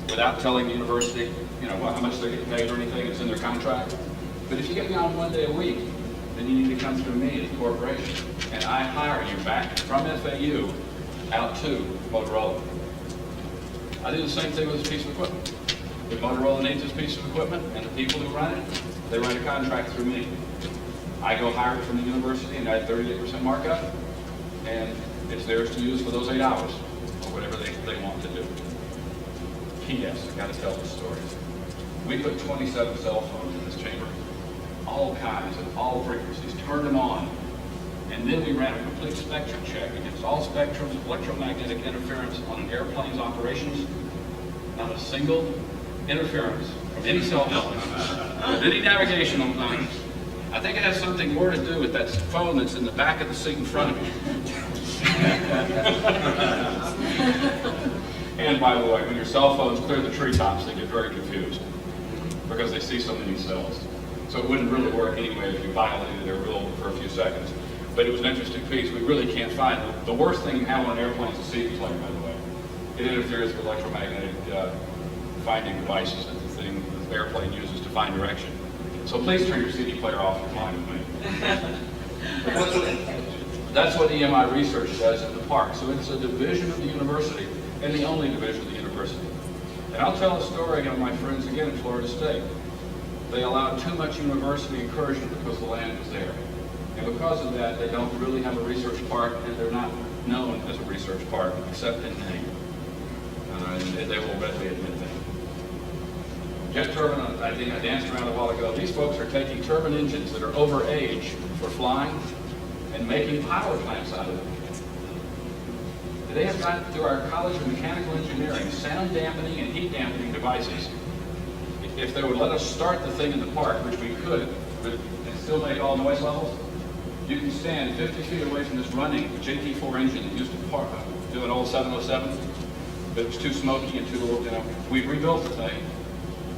without telling the university, how much they're getting paid or anything. It's in their contract. But if you get me on 1 day a week, then you need to come through me, the corporation, and I hire you back from FAU out to Motorola. I do the same thing with this piece of equipment. If Motorola needs this piece of equipment and the people who run it, they write a contract through me. I go hire it from the university and I add 38% markup, and it's theirs to use for those 8 hours or whatever they want to do. P.S. I've got to tell this story. We put 27 cell phones in this chamber, all kinds of all frequencies, turned them on, and then we ran a complete spectrum check against all spectrums of electromagnetic interference on an airplane's operations. Not a single interference from any cell phone, with any navigation on planes. I think it has something more to do with that phone that's in the back of the seat in front of you. And by the way, when your cell phones clear the treetops, they get very confused because they see so many cells. So it wouldn't really work anyway if you violated their rule for a few seconds. But it was an interesting piece. We really can't find it. The worst thing you have on airplanes is a CD player, by the way. It interferes with electromagnetic finding devices that the airplane uses to find direction. So please turn your CD player off if you're flying with me. That's what EMI research does at the park. So it's a division of the university, and the only division of the university. And I'll tell a story of my friends again in Florida State. They allowed too much university incursion because the land was there. And because of that, they don't really have a research park, and they're not known as a research park, except in name. And they will readily admit that. Jet turbine, I think I danced around a while ago. These folks are taking turbine engines that are over age for flying and making power plants out of them. They have gotten through our College of Mechanical Engineering sound dampening and heat dampening devices. If they would let us start the thing in the park, which we could, and still make all noise levels, you can stand 50 feet away from this running JT4 engine that used to do an old 707, but it was too smoky and too little, We rebuilt the thing.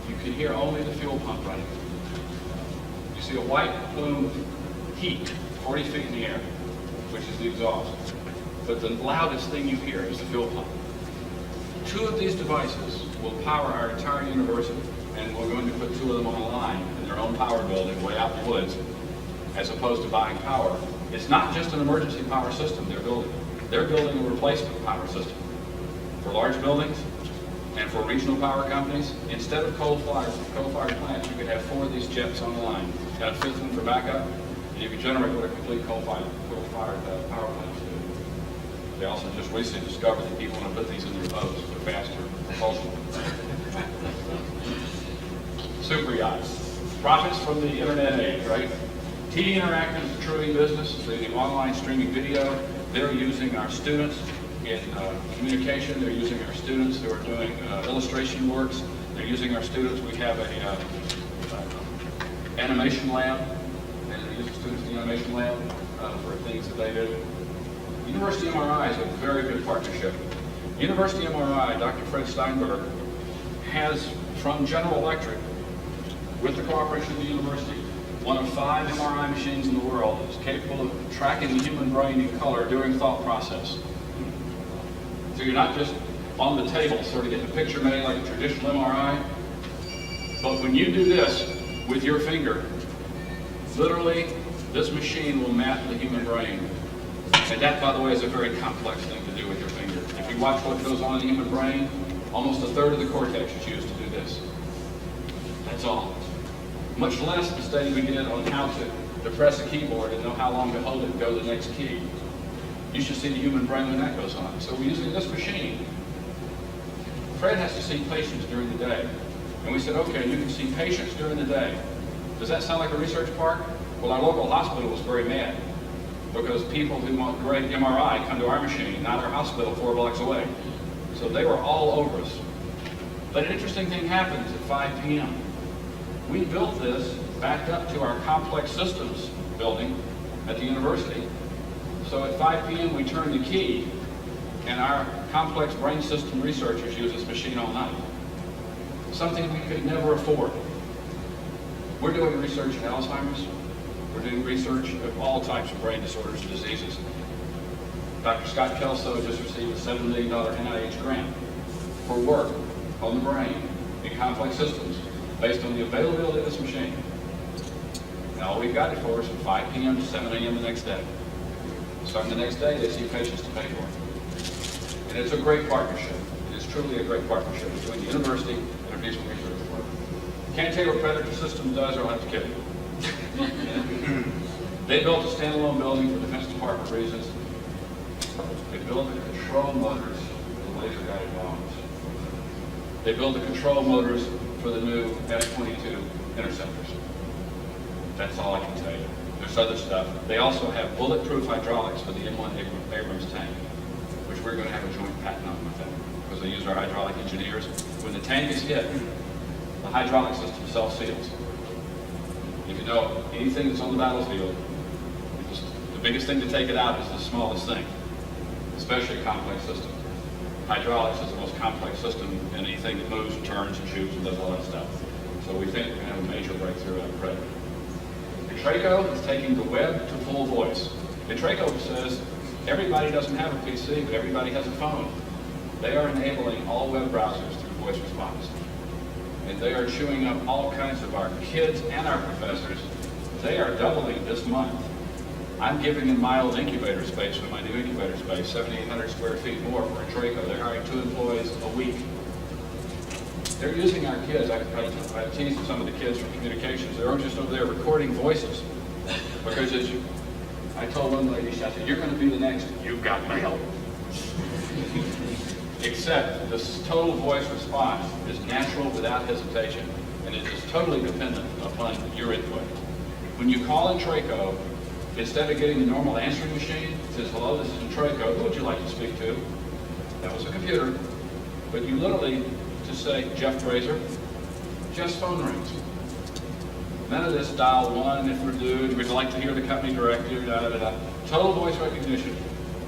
You can hear only the fuel pump running. You see a white plume of heat 40 feet in the air, which is the exhaust. But the loudest thing you hear is the fuel pump. 2 of these devices will power our entire university, and we're going to put 2 of them on a line in their own power building way out in the woods, as opposed to buying power. It's not just an emergency power system they're building. They're building a replacement power system for large buildings and for regional power companies. Instead of coal-fired plants, you could have 4 of these jets on the line, and a 5th one for backup, and you could generate what a complete coal-fired power plants do. They also just recently discovered that people want to put these in their boats for faster propulsion. Super yachts. Profits from the internet age, right? TD Interactive is a truly business. They do online streaming video. They're using our students in communication. They're using our students who are doing illustration works. They're using our students. We have a animation lab, and they're using students in the animation lab for things that they do. University MRI is a very good partnership. University MRI, Dr. Fred Steinberg, has from General Electric, with the cooperation of the university, one of 5 MRI machines in the world that is capable of tracking the human brain in color during thought process. So you're not just on the table sort of getting a picture made like a traditional MRI, but when you do this with your finger, literally this machine will map the human brain. And that, by the way, is a very complex thing to do with your finger. If you watch what goes on in the human brain, almost 1/3 of the cortex is used to do this. That's all. Much less the study we did on how to depress a keyboard and know how long to hold it and go to the next key. You should see the human brain when that goes on. So we're using this machine. Fred has to see patients during the day. And we said, okay, you can see patients during the day. Does that sound like a research park? Well, our local hospital was very mad because people who want great MRI come to our machine, not our hospital 4 blocks away. So they were all over us. But an interesting thing happens at 5 p.m. We built this backed up to our complex systems building at the university. So at 5 p.m. we turn the key and our complex brain system researchers use this machine all night. Something we could never afford. We're doing research in Alzheimer's. We're doing research of all types of brain disorders and diseases. Dr. Scott Kelso just received a $7 million NIH grant for work on the brain in complex systems based on the availability of this machine. And all we've got it for is from 5 p.m. to 7 a.m. the next day. Starting the next day, they see patients to pay for. And it's a great partnership. It is truly a great partnership between the university and a piece of research work. Can't tell you what Predator Systems does, or I'll have to kill you. They built a standalone building for Defense Department reasons. They built the control motors for the laser-guided bombs. They built the control motors for the new F-22 interceptors. That's all I can tell you. There's other stuff. They also have bulletproof hydraulics for the M1 Abrams tank, which we're going to have a joint patent on with them, because they use our hydraulic engineers. When the tank is hit, the hydraulic system self-seals. If you know anything that's on the battlefield, the biggest thing to take it out is the smallest thing, especially a complex system. Hydraulics is the most complex system in anything that moves and turns and shoots and does all that stuff. So we think we're going to have a major breakthrough out of Predator. Traco is taking the web to full voice. And Traco says everybody doesn't have a PC, but everybody has a phone. They are enabling all web browsers through voice response. And they are chewing up all kinds of our kids and our professors. They are doubling this month. I'm giving them mild incubator space for my new incubator space, 7,800 square feet more for a Traco. They're hiring 2 employees a week. They're using our kids. I teased some of the kids from communications. They're just over there recording voices. Because I told one lady, I said, you're going to be the next, you've got mail. Except this total voice response is natural without hesitation. And it is totally dependent upon your input. When you call in Traco, instead of getting the normal answering machine, it says, hello, this is in Traco, who would you like to speak to? That was a computer. But you literally just say, Jeff Fraser, Jeff's phone rings. None of this dial 1 if we're due, we'd like to hear the company director, da da da. Total voice recognition,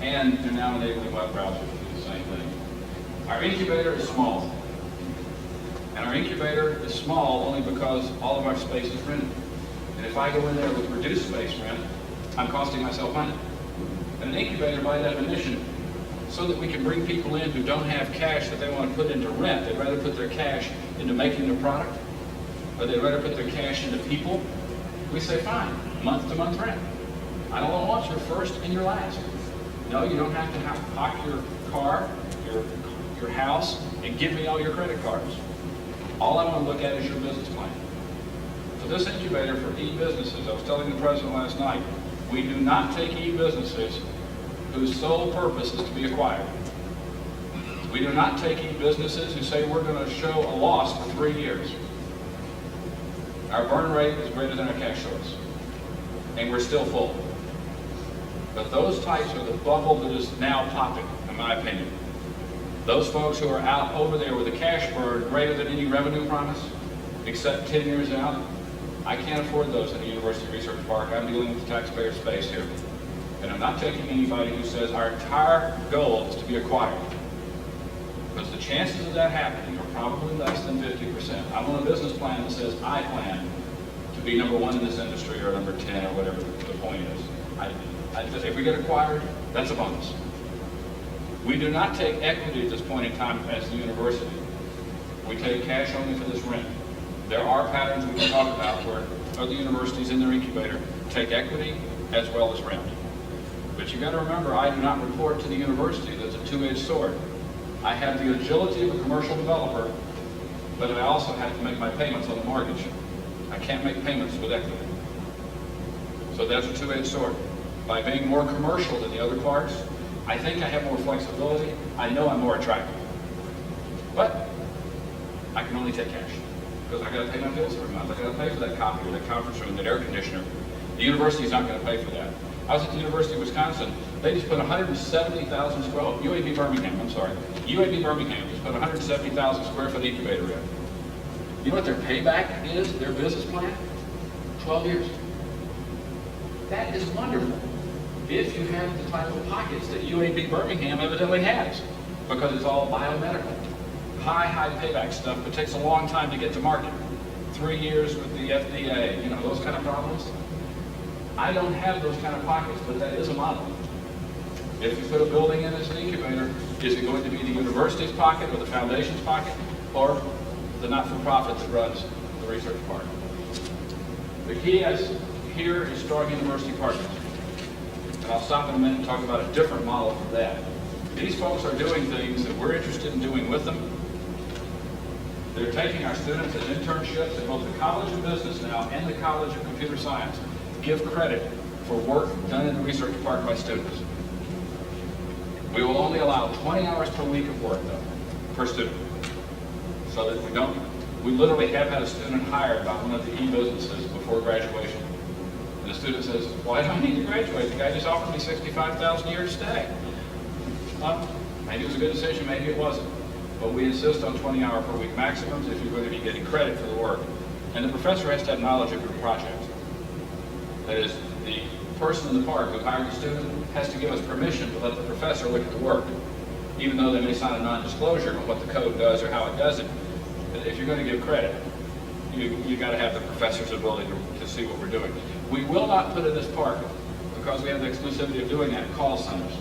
and they're now enabling web browsers to do the same thing. Our incubator is small. And our incubator is small only because all of our space is rented. And if I go in there with reduced space rent, I'm costing myself money. And an incubator, by definition, so that we can bring people in who don't have cash that they want to put into rent. They'd rather put their cash into making their product, or they'd rather put their cash into people. We say, fine, month-to-month rent. I don't want your first and your last. No, you don't have to hawk your car, your house, and give me all your credit cards. All I want to look at is your business plan. So this incubator for e-businesses, I was telling the president last night, we do not take e-businesses whose sole purpose is to be acquired. We do not take e-businesses who say we're going to show a loss for 3 years. Our burn rate is greater than our cash source, and we're still full. But those types are the bubble that is now popping, in my opinion. Those folks who are out over there with a cash burn greater than any revenue promise, except 10 years out, I can't afford those in a university research park. I'm dealing with the taxpayer space here. And I'm not taking anybody who says our entire goal is to be acquired. Because the chances of that happening are probably less than 50%. I want a business plan that says I plan to be number 1 in this industry or number 10 or whatever the point is. If we get acquired, that's a bonus. We do not take equity at this point in time as the university. We take cash only for this rent. There are patterns we can talk about where other universities in their incubator take equity as well as rent. But you got to remember, I do not report to the university. That's a two-edged sword. I have the agility of a commercial developer, but I also have to make my payments on the mortgage. I can't make payments with equity. So that's a two-edged sword. By being more commercial than the other parts, I think I have more flexibility. I know I'm more attractive. But I can only take cash because I got to pay my bills every month. I got to pay for that copy or that conference room, that air conditioner. The university's not going to pay for that. I was at the University of Wisconsin. They just put 170,000 square, UAB Birmingham, I'm sorry. UAB Birmingham just put 170,000 square foot incubator in. You know what their payback is, their business plan? 12 years. That is wonderful. If you have the type of pockets that UAB Birmingham evidently has, because it's all biomedical. High payback stuff, but takes a long time to get to market. 3 years with the FDA, you know, those kind of problems. I don't have those kind of pockets, but that is a model. If you put a building in as an incubator, is it going to be the university's pocket or the foundation's pocket, or the not-for-profit that runs the research part? The key here is strong university partners. And I'll stop in a minute and talk about a different model for that. These folks are doing things that we're interested in doing with them. They're taking our students as internships at both the College of Business now and the College of Computer Science. Give credit for work done in the research park by students. We will only allow 20 hours per week of work, though, per student. So that we literally have had a student hired by one of the e-businesses before graduation. And the student says, why do I need to graduate? The guy just offered me $65,000 a year to stay. Maybe it was a good decision, maybe it wasn't. But we insist on 20-hour per week maximums if you're going to be getting credit for the work. And the professor has to have knowledge of your project. That is, the person in the park who hired the student has to give us permission to let the professor look at the work, even though they may sign a non-disclosure on what the code does or how it does it. But if you're going to give credit, you got to have the professor's ability to see what we're doing. We will not put in this park, because we have the exclusivity of doing that, call centers.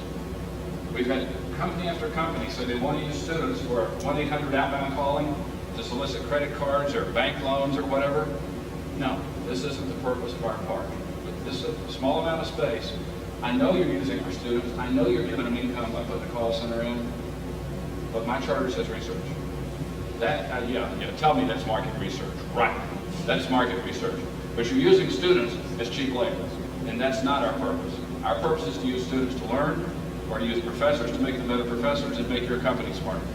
We've had company after company say they want to use students for 1-800 outbound calling to solicit credit cards or bank loans or whatever. No, this isn't the purpose of our park. This is a small amount of space. I know you're using our students. I know you're giving them income by putting a call center in, but my charter says research. That, tell me that's market research. Right, that's market research. But you're using students as cheap labor, and that's not our purpose. Our purpose is to use students to learn, or to use professors to make them better professors and make your company smarter.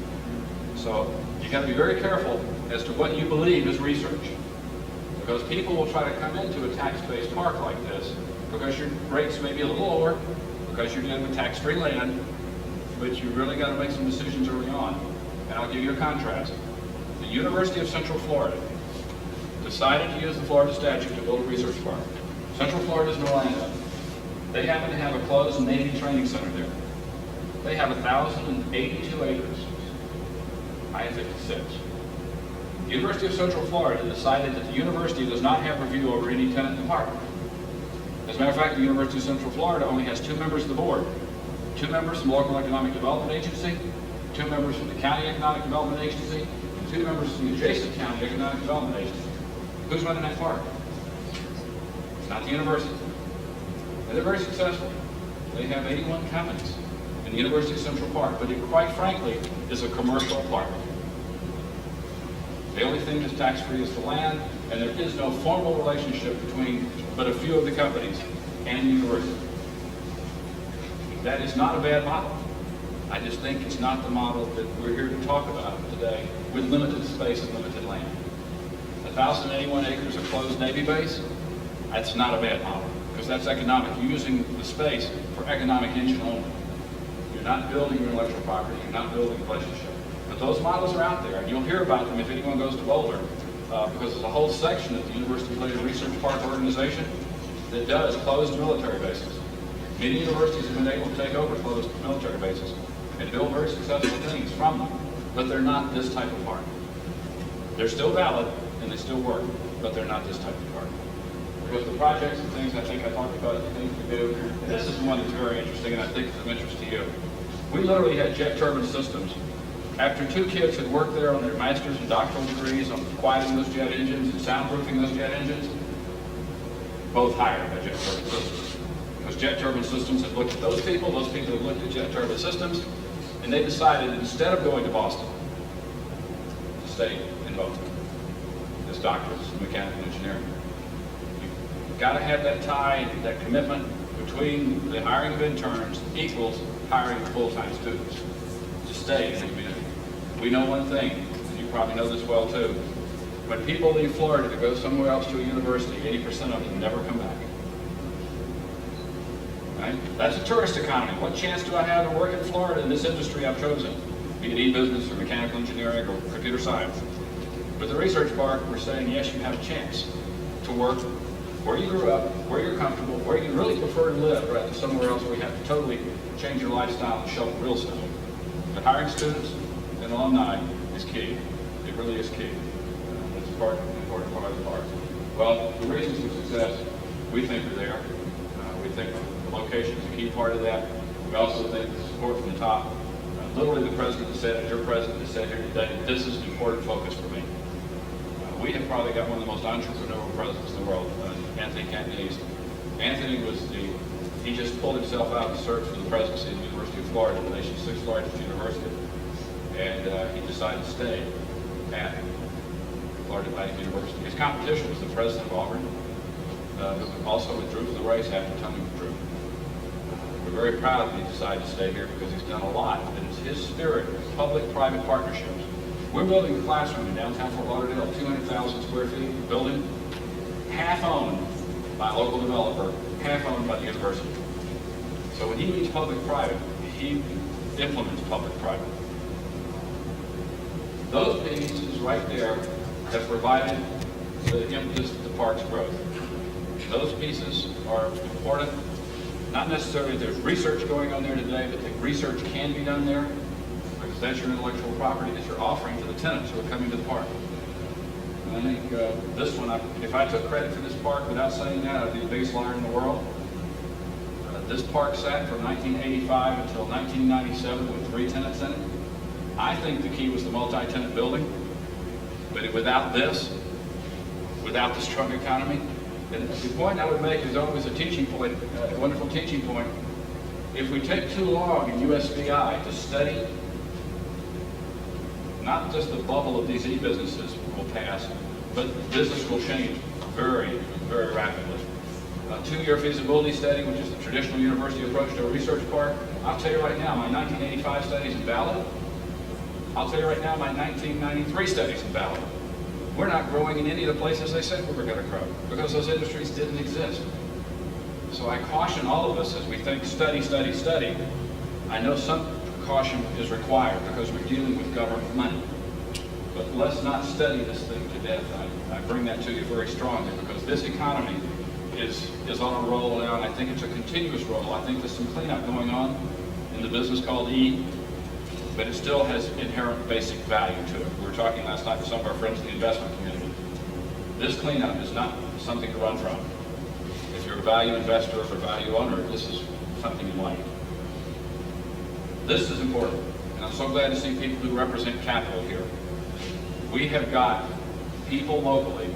So you got to be very careful as to what you believe is research. Because people will try to come into a tax-based park like this because your rates may be a little lower, because you're dealing with tax-free land, but you really got to make some decisions early on. And I'll give you a contrast. The University of Central Florida decided to use the Florida statute to build a research park. Central Florida is in Orlando. They happen to have a closed Navy training center there. They have 1,082 acres. I have 56. The University of Central Florida decided that the university does not have review over any tenant in the park. As a matter of fact, the University of Central Florida only has 2 members of the board. 2 members from the Local Economic Development Agency, 2 members from the County Economic Development Agency, and 2 members from the adjacent County Economic Development Agency. Who's running that park? It's not the university. And they're very successful. They have 81 companies in the University of Central Park, but it, quite frankly, is a commercial park. The only thing that's tax-free is the land, and there is no formal relationship between but a few of the companies and the university. That is not a bad model. I just think it's not the model that we're here to talk about today with limited space and limited land. 1,081 acres of closed Navy base, that's not a bad model, because that's economic. You're using the space for economic engine only. You're not building your intellectual property, you're not building a relationship. But those models are out there, and you'll hear about them if anyone goes to Boulder, because there's a whole section of the University-related Research Park organization that does closed military bases. Many universities have been able to take over closed military bases and build very successful things from them, but they're not this type of park. They're still valid, and they still work, but they're not this type of park. Because the projects and things I think I talked about, the things we do, and this is one that's very interesting, and I think is of interest to you. We literally had jet turbine systems. After 2 kids had worked there on their master's and doctoral degrees on quieting those jet engines and soundproofing those jet engines, both hired by jet turbine systems. Because jet turbine systems had looked at those people had looked at jet turbine systems, and they decided that instead of going to Boston, to stay in Boulder as doctors in mechanical engineering. You've got to have that tie, that commitment between the hiring of interns equals hiring full-time students to stay in the community. We know one thing, and you probably know this well too. When people leave Florida to go somewhere else to a university, 80% of them never come back. Right? That's a tourist economy. What chance do I have to work in Florida in this industry I've chosen? Be it e-business or mechanical engineering or computer science. With the research park, we're saying, yes, you have a chance to work where you grew up, where you're comfortable, where you really prefer to live, rather than somewhere else where you have to totally change your lifestyle and shovel real estate. But hiring students and alumni is key. It really is key. That's an important part of the park. Well, the reasons for success, we think are there. We think the location is a key part of that. We also think the support from the top. Literally, the president has said, and your president has said here today, this is an important focus for me. We have probably got one of the most entrepreneurial presidents in the world, Anthony Cantonese. Anthony he just pulled himself out of the search for the presidency of the University of Florida, the nation's 6th largest university. And he decided to stay at Florida Atlantic University. His competition was the president of Auburn, who also withdrew from the race after Tony withdrew. We're very proud that he decided to stay here because he's done a lot. And it's his spirit of public-private partnerships. We're building a classroom in downtown Fort Lauderdale, 200,000 square feet building, half owned by a local developer, half owned by the university. So when he means public-private, he implements public-private. Those pieces right there have provided the impetus to the park's growth. Those pieces are important. Not necessarily there's research going on there today, but the research can be done there because that's your intellectual property that you're offering to the tenants who are coming to the park. And I think this one, if I took credit for this park without saying that, I'd be the biggest liar in the world. This park sat from 1985 until 1997 with 3 tenants in it. I think the key was the multi-tenant building, but without this strong economy, and the point I would make is always a teaching point, a wonderful teaching point. If we take too long in USVI to study, not just the bubble of these e-businesses will pass, but business will change very, very rapidly. A 2-year feasibility study, which is the traditional university approach to a research park, I'll tell you right now, my 1985 study is invalid. I'll tell you right now, my 1993 study is invalid. We're not growing in any of the places they said we were going to grow because those industries didn't exist. So I caution all of us as we think study, study, study. I know some caution is required because we're dealing with government money. But let's not study this thing to death. I bring that to you very strongly because this economy is on a roll now, and I think it's a continuous roll. I think there's some cleanup going on in the business called E, but it still has inherent basic value to it. We were talking last night with some of our friends in the investment community. This cleanup is not something to run from. If you're a value investor or a value owner, this is something you like. This is important, and I'm so glad to see people who represent capital here. We have got people locally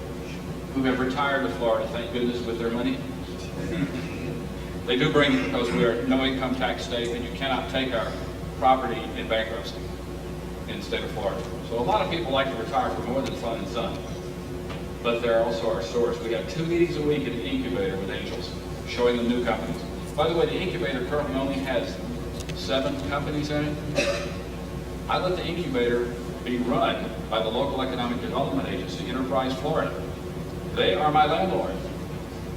who have retired to Florida, thank goodness, with their money. They do bring it because we are no income tax state, and you cannot take our property in bankruptcy in the state of Florida. So a lot of people like to retire for more than fun and sun, but they're also our source. We have 2 meetings a week in the incubator with angels, showing them new companies. By the way, the incubator currently only has 7 companies in it. I let the incubator be run by the local economic development agency, Enterprise Florida. They are my landlord.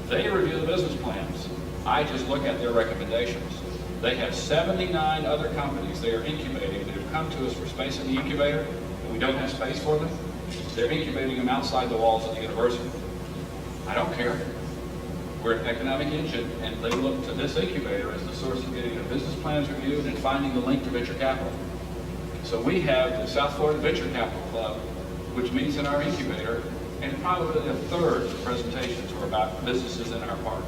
They review the business plans. I just look at their recommendations. They have 79 other companies they are incubating that have come to us for space in the incubator, and we don't have space for them. They're incubating them outside the walls of the university. I don't care. We're an economic engine, and they look to this incubator as the source of getting their business plans reviewed and finding the link to venture capital. So we have the South Florida Venture Capital Club, which meets in our incubator, and probably a third of the presentations are about businesses in our park.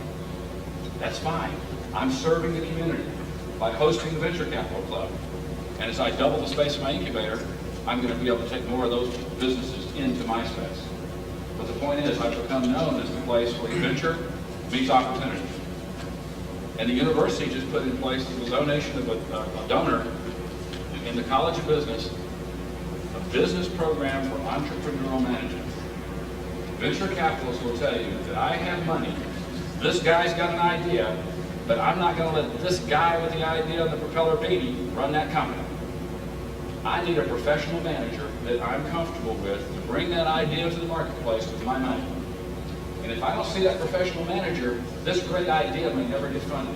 That's fine. I'm serving the community by hosting the Venture Capital Club. And as I double the space of my incubator, I'm going to be able to take more of those businesses into my space. But the point is, I've become known as the place where venture meets opportunity. And the university just put in place the donation of a donor in the College of Business, a business program for entrepreneurial management. Venture capitalists will tell you that I have money, this guy's got an idea, But I'm not going to let this guy with the idea of the propeller baby run that company. I need a professional manager that I'm comfortable with to bring that idea to the marketplace with my money. And if I don't see that professional manager, this great idea may never get funded.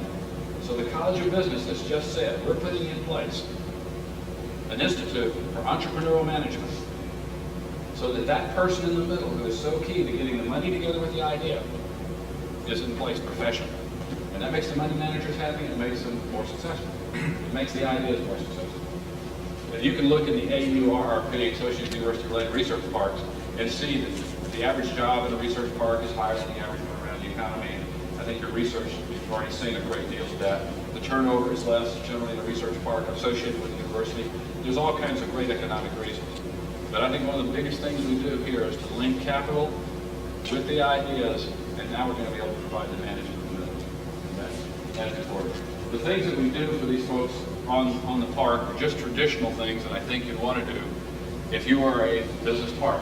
So the College of Business has just said, we're putting in place an institute for entrepreneurial management so that that person in the middle who is so key to getting the money together with the idea is in place professionally. And that makes the money managers happy, and it makes them more successful. It makes the ideas more successful. And you can look in the AURRP, Associated University Related Research Parks, and see that the average job in a research park is higher than the average one around the economy. I think your research, you've already seen a great deal of that. The turnover is less generally in a research park associated with the university. There's all kinds of great economic reasons. But I think one of the biggest things we do here is to link capital with the ideas, and now we're going to be able to provide the management for it. The things that we do for these folks on the park are just traditional things that I think you'd want to do if you are a business park.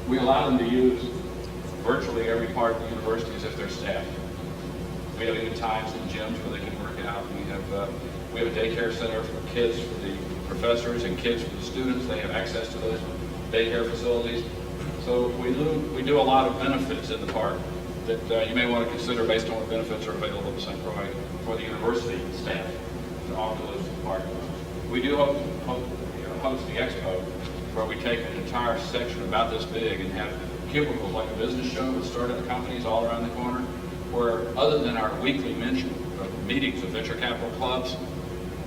We allow them to use virtually every part of the university as if they're staff. We have even times in gyms where they can work out. We have a daycare center for kids, for the professors, and kids for the students. They have access to those daycare facilities. So we do a lot of benefits in the park that you may want to consider based on what benefits are available at St. Croix for the university staff to offer those to the park. We do host the expo, where we take an entire section about this big and have cubicles like a business show with startup companies all around the corner, where other than our weekly meetings of venture capital clubs,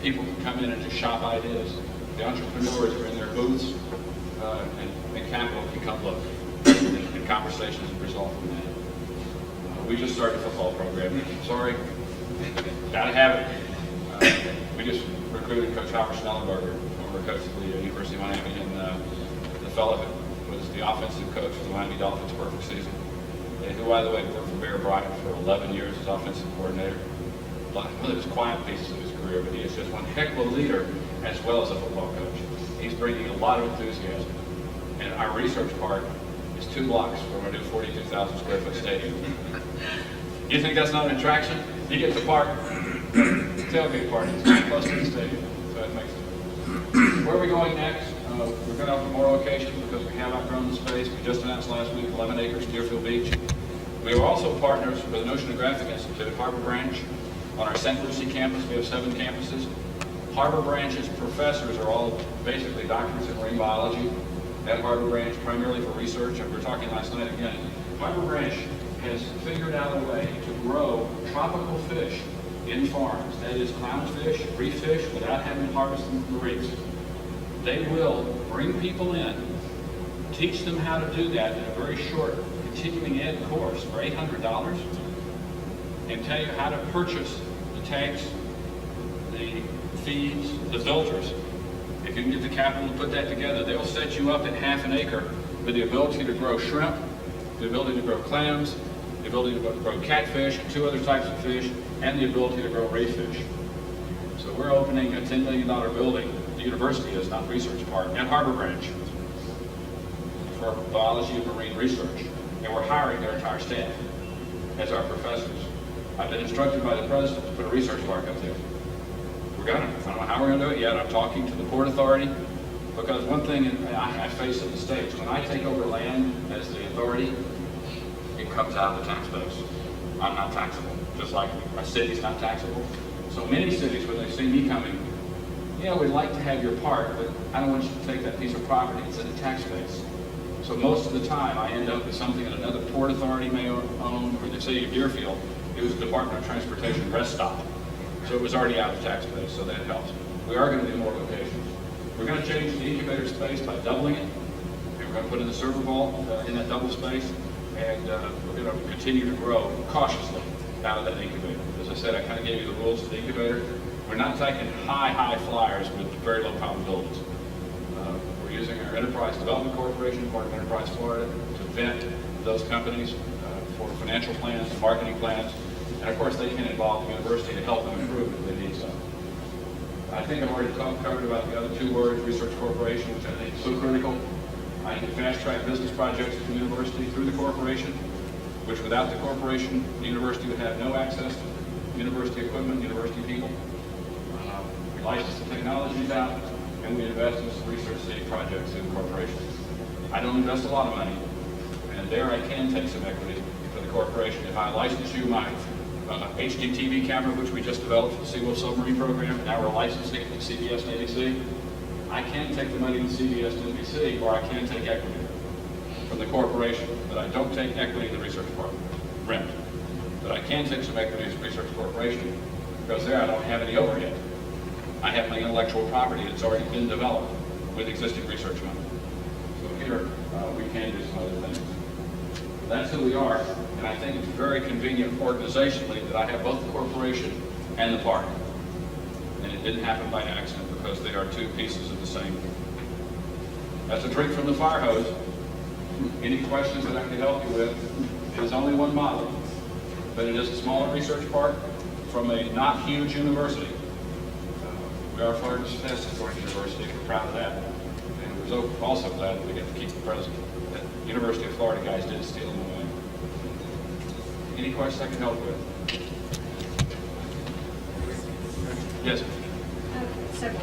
people can come in and just shop ideas. The entrepreneurs are in their booths, and capital can come look, and conversations result from that. We just started a football program. Sorry, gotta have it. We just recruited Coach Howard Schnellenberger, former coach of the University of Miami, and the fellow who was the offensive coach for the Miami Dolphins' perfect season. Who, by the way, worked for Bear Bryant for 11 years as offensive coordinator. One of his quiet pieces of his career, but he is just one heck of a leader as well as a football coach. He's bringing a lot of enthusiasm. And our research park is 2 blocks from our new 42,000 square foot stadium. You think that's not an attraction? You get to park, tailgate parties, close to the stadium. So it makes it. Where are we going next? We're going to open more locations because we have outgrown the space. We just announced last week 11 acres, Deerfield Beach. We are also partners with the Oceanographic Institute at Harbor Branch. On our St. Lucie campus, we have 7 campuses. Harbor Branch's professors are all basically doctors in marine biology at Harbor Branch, primarily for research. And we were talking last night again. Harbor Branch has figured out a way to grow tropical fish in farms. That is clownfish, reef fish, without having to harvest them from the reefs. They will bring people in, teach them how to do that in a very short continuing ed course for $800, and tell you how to purchase the tanks, the feeds, the filters. If you can get the capital to put that together, they'll set you up in half an acre with the ability to grow shrimp, the ability to grow clams, the ability to grow catfish, 2 other types of fish, and the ability to grow ray fish. So we're opening a $10 million building. The university is, not research park, at Harbor Branch for biology and marine research. And we're hiring their entire staff as our professors. I've been instructed by the president to put a research park up there. We're gonna. I don't know how we're gonna do it yet. I'm talking to the Port Authority, because one thing I face in the States, when I take over land as the authority, it comes out of the tax base. I'm not taxable, just like a city's not taxable. So many cities, when they see me coming, yeah, we'd like to have your park, but I don't want you to take that piece of property. It's in the tax base. So most of the time, I end up with something that another Port Authority may own, or the city of Deerfield. It was the Department of Transportation rest stop. So it was already out of the tax base, so that helps. We are going to do more locations. We're going to change the incubator space by doubling it. And we're going to put in the server vault in that double space. And we're going to continue to grow cautiously out of that incubator. As I said, I kind of gave you the rules to the incubator. We're not taking high flyers with very low probabilities. We're using our Enterprise Development Corporation, part of Enterprise Florida, to vet those companies for financial plans, marketing plans, and of course they can involve the university to help them improve if they need some. I think I've already covered about the other 2 words, Research Corporation, which I think is so critical. I can fast track business projects at the university through the corporation. which without the corporation, the university would have no access to university equipment, university people. We license the technologies out, and we invest in some research city projects in the corporation. I don't invest a lot of money, and there I can take some equity for the corporation. If I license you my HD TV camera, which we just developed for the Seawolf Submarine Program, and now we're licensing it to CBS and NBC, I can take the money to CBS and NBC, or I can take equity from the corporation, but I don't take equity in the research department, rent. But I can take some equity in the research corporation, because there I don't have any overhead. I have my intellectual property that's already been developed with existing research money. So here, we can do some other things. That's who we are, and I think it's very convenient organizationally that I have both the corporation and the park. And it didn't happen by accident, because they are two pieces of the same. That's a drink from the fire hose. Any questions that I can help you with? It is only one model, but it is a smaller research park from a not huge university. We are Florida's fastest growing university. We're proud of that. And we're also glad that we get to keep the president. The University of Florida guys did steal him away. Any questions I can help with? Yes. Several.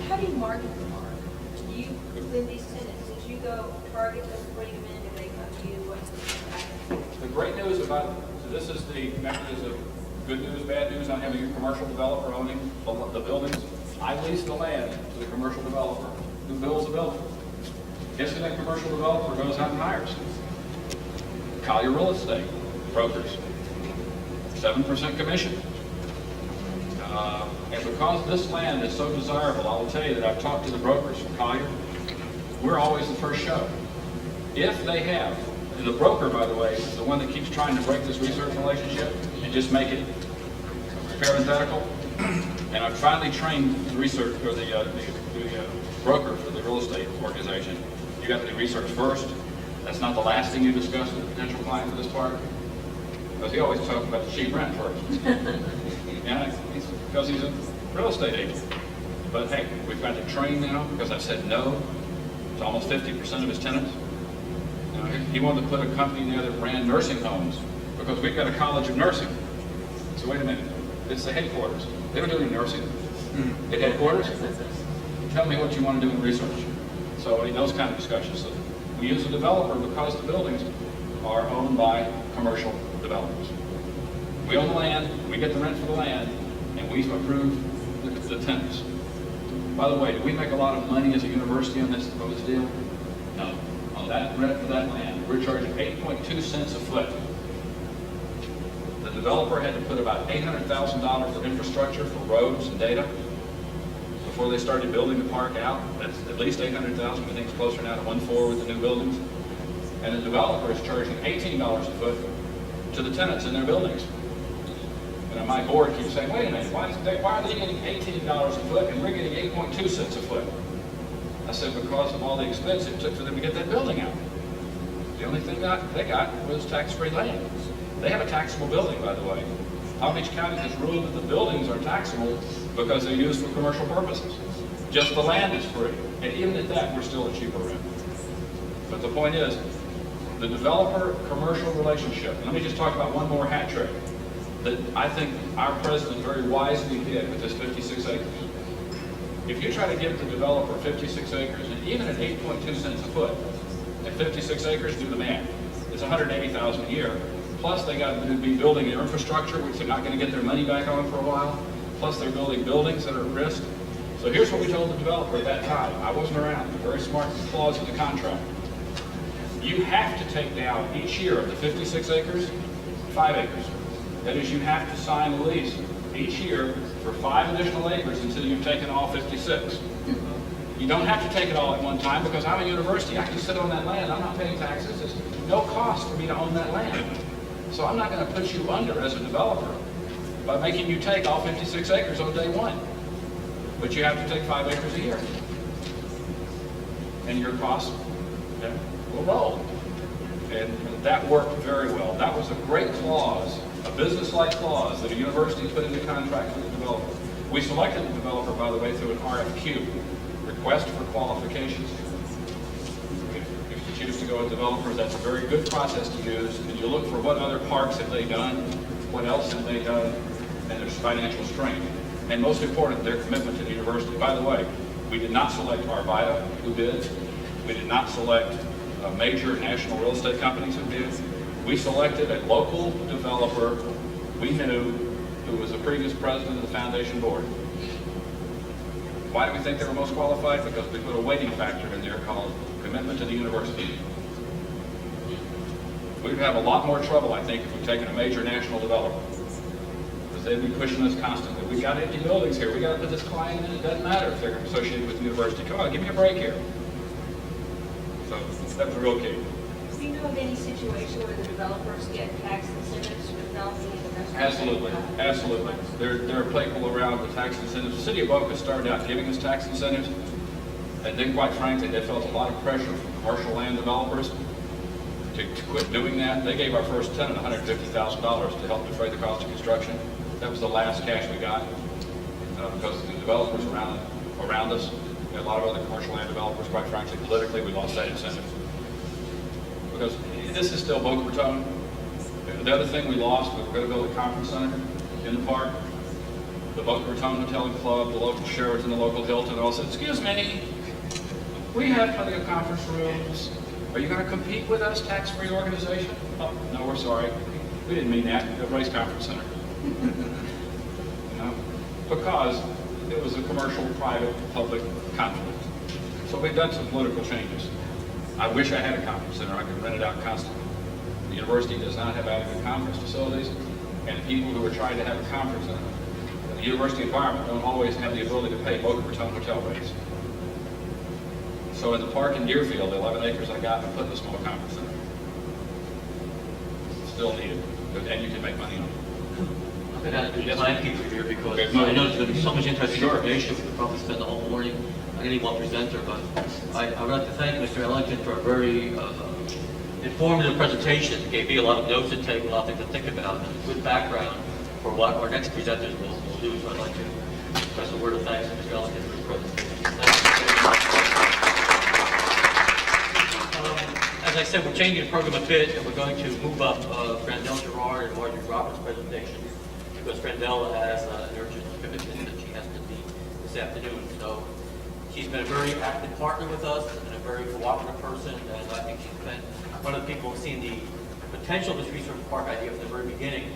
How do you market the park? Do you, within these tenants, did you go target them, bring them in, do they come to you? What's The great news about, so this is the mechanism, good news, bad news on having a commercial developer owning the buildings. I lease the land to the commercial developer who builds the building. Guess who that commercial developer goes out and hires? Collier Real Estate brokers. 7% commission. And because this land is so desirable, I will tell you that I've talked to the brokers from Collier. We're always the first show. If they have, and the broker, by the way, is the one that keeps trying to break this research relationship and just make it parenthetical. And I've finally trained the research, or the broker for the real estate organization. You got to do research first. That's not the last thing you discuss with a potential client for this park. Because he always talks about the cheap rent first. And because he's a real estate agent. But hey, we've got to train now, because I've said no to almost 50% of his tenants. He wanted to put a company there that ran nursing homes, because we've got a college of nursing. So wait a minute, it's the headquarters. They don't do any nursing at headquarters. Tell me what you want to do in research. So in those kind of discussions, so we use a developer because the buildings are owned by commercial developers. We own the land, we get the rent for the land, and we approve the tenants. By the way, do we make a lot of money as a university on this proposed deal? No. On that rent for that land, we're charging 8.2 cents a foot. The developer had to put about $800,000 for infrastructure, for roads and data, before they started building the park out. That's at least $800,000. We think it's closer now to 1.4 with the new buildings. And the developer is charging $18 a foot to the tenants in their buildings. And my board keeps saying, wait a minute, why are they getting $18 a foot and we're getting 8.2 cents a foot? I said, because of all the expense it took for them to get that building out. The only thing that they got was tax-free land. They have a taxable building, by the way. Palm Beach County has ruled that the buildings are taxable because they're used for commercial purposes. Just the land is free. And even at that, we're still a cheaper rent. But the point is, the developer-commercial relationship. And let me just talk about one more hat trick that I think our president very wisely did with this 56 acres. If you try to give the developer 56 acres, and even at 8.2 cents a foot, at 56 acres, do the math, it's $180,000 a year. Plus they got to be building their infrastructure, which they're not going to get their money back on for a while. Plus they're building buildings that are at risk. So here's what we told the developer at that time. I wasn't around. A very smart clause in the contract. You have to take down each year of the 56 acres, 5 acres. That is, you have to sign a lease each year for 5 additional acres until you've taken all 56. You don't have to take it all at one time, because I'm a university. I can sit on that land. I'm not paying taxes. There's no cost for me to own that land. So I'm not going to put you under as a developer by making you take all 56 acres on day one. But you have to take 5 acres a year. And your costs will roll. And that worked very well. That was a great clause, a business-like clause that a university put in the contract with the developer. We selected the developer, by the way, through an RFQ, request for qualifications. If the choose to go with developers, that's a very good process to use. And you look for what other parks have they done, what else have they done, and there's financial strength. And most important, their commitment to the university. By the way, we did not select Arvida, who bid. We did not select major national real estate companies who bid. We selected a local developer we knew who was a previous president of the foundation board. Why do we think they were most qualified? Because we put a weighting factor in there called commitment to the university. We'd have a lot more trouble, I think, if we'd taken a major national developer. Because they'd be pushing us constantly. We got empty buildings here. We got to put this client in. It doesn't matter if they're associated with the university. Come on, give me a break here. So that was real key. Do you know of any situation where the developers get tax incentives for developing an industrial? Absolutely, absolutely. There are people around the tax incentives. The city of Boca started out giving us tax incentives, and then quite frankly, they felt a lot of pressure from commercial land developers to quit doing that. They gave our first tenant $150,000 to help defray the cost of construction. That was the last cash we got because the developers around us, a lot of other commercial land developers, quite frankly, politically, we lost that incentive. Because this is still Boca Raton. The other thing we lost, we were going to build a conference center in the park. The Boca Raton Hotel and Club, the local Sheraton, the local Hilton all said, excuse me, we have plenty of conference rooms. Are you going to compete with us, tax-free organization? Oh, no, we're sorry. We didn't mean that. The Race Conference Center. Because it was a commercial, private, public conflict. So we've done some political changes. I wish I had a conference center. I could rent it out constantly. The university does not have adequate conference facilities, and the people who are trying to have a conference center, the university environment, don't always have the ability to pay Boca Raton hotel rates. So in the park in Deerfield, the 11 acres I got, I put in a small conference center. Still needed, and you can make money on it. I'm going to ask you to timekeeper here because I know there's going to be so much interesting information. We could probably spend the whole morning on any one presenter, but I would like to thank Mr. Ellington for a very informative presentation. It gave me a lot of notes to take, a lot of things to think about, and a good background for what our next presenters will do. So I'd like to express a word of thanks to Mr. Ellington for his presentation. As I said, we're changing the program a bit, and we're going to move up Brandel Gerard and Marjorie Roberts' presentation because Brandel has an urgent commitment that she has to be this afternoon. So she's been a very active partner with us and a very cooperative person, and I think she's been one of the people who've seen the potential of this research park idea from the very beginning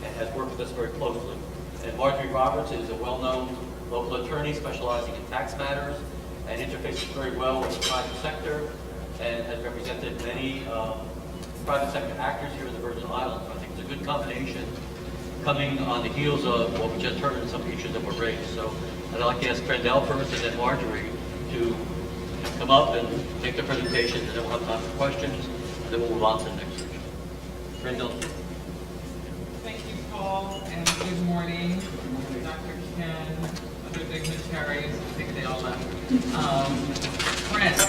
and has worked with us very closely. And Marjorie Roberts is a well-known local attorney specializing in tax matters and interfaces very well with the private sector and has represented many private sector actors here in the Virgin Islands. So I think it's a good combination coming on the heels of what we just heard and some issues that were raised. So I'd like to ask Brandel first and then Marjorie to come up and make the presentation, and then we'll have time for questions, and then we'll move on to the next section. Brandel. Thank you, Paul, and good morning, Dr. Ken, other dignitaries. I think they all left. Friends,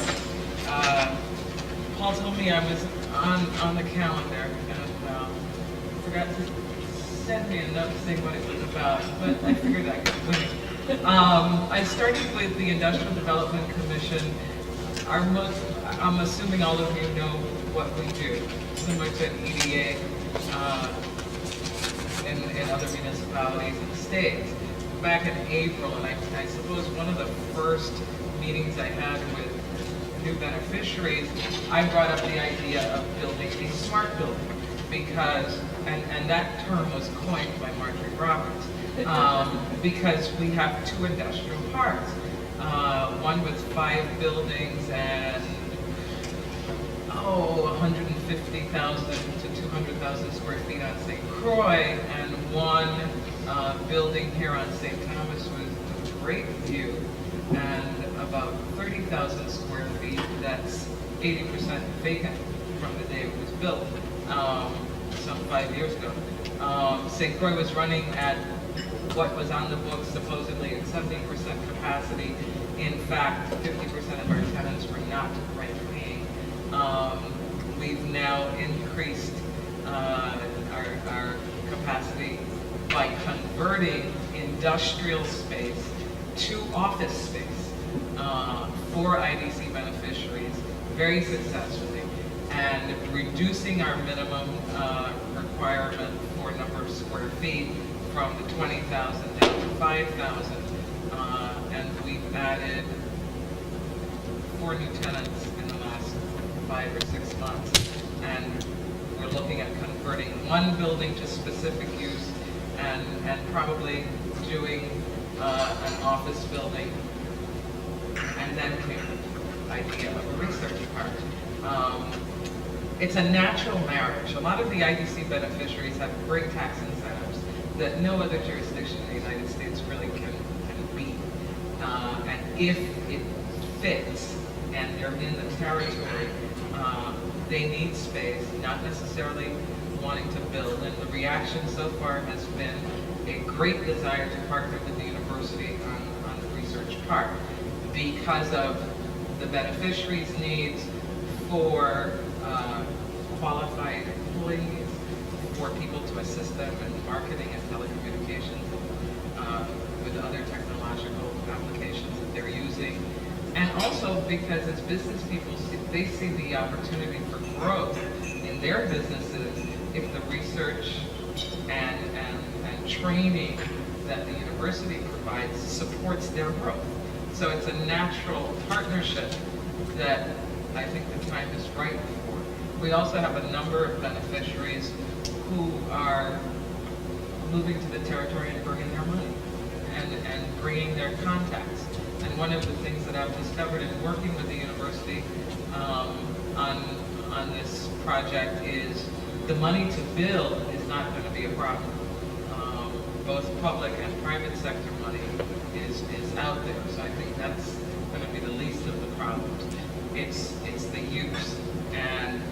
Paul told me I was on the calendar, and forgot to send me a note saying what it was about, but I figured I could wait. I started with the Industrial Development Commission. I'm assuming all of you know what we do, similar to an EDA in other municipalities and states. Back in April, and I suppose one of the first meetings I had with new beneficiaries, I brought up the idea of building a smart building because, and that term was coined by Marjorie Roberts, because we have two industrial parks, one with 5 buildings and 150,000 to 200,000 square feet on St. Croix, and one building here on St. Thomas with a great view and about 30,000 square feet that's 80% vacant from the day it was built, some 5 years ago. St. Croix was running at what was on the books supposedly at 70% capacity. In fact, 50% of our tenants were not rent paying. We've now increased our capacity by converting industrial space to office space for IDC beneficiaries very successfully. and reducing our minimum requirement for number of square feet from the 20,000 down to 5,000. And we've added 4 new tenants in the last 5 or 6 months. And we're looking at converting one building to specific use and probably doing an office building. And then came the idea of a research park. It's a natural marriage. A lot of the IDC beneficiaries have great tax incentives that no other jurisdiction in the United States really can beat. And if it fits and they're in the territory, they need space, not necessarily wanting to build. And the reaction so far has been a great desire to partner with the university on the research park because of the beneficiaries' needs for qualified employees, for people to assist them in marketing and telecommunications, with other technological applications that they're using. And also because as business people, they see the opportunity for growth in their businesses if the research and training that the university provides supports their growth. So it's a natural partnership that I think the time is right for. We also have a number of beneficiaries who are moving to the territory and bringing their money and bringing their contacts. And one of the things that I've discovered in working with the university on this project is the money to build is not going to be a problem. Both public and private sector money is out there, so I think that's going to be the least of the problems. It's the use, and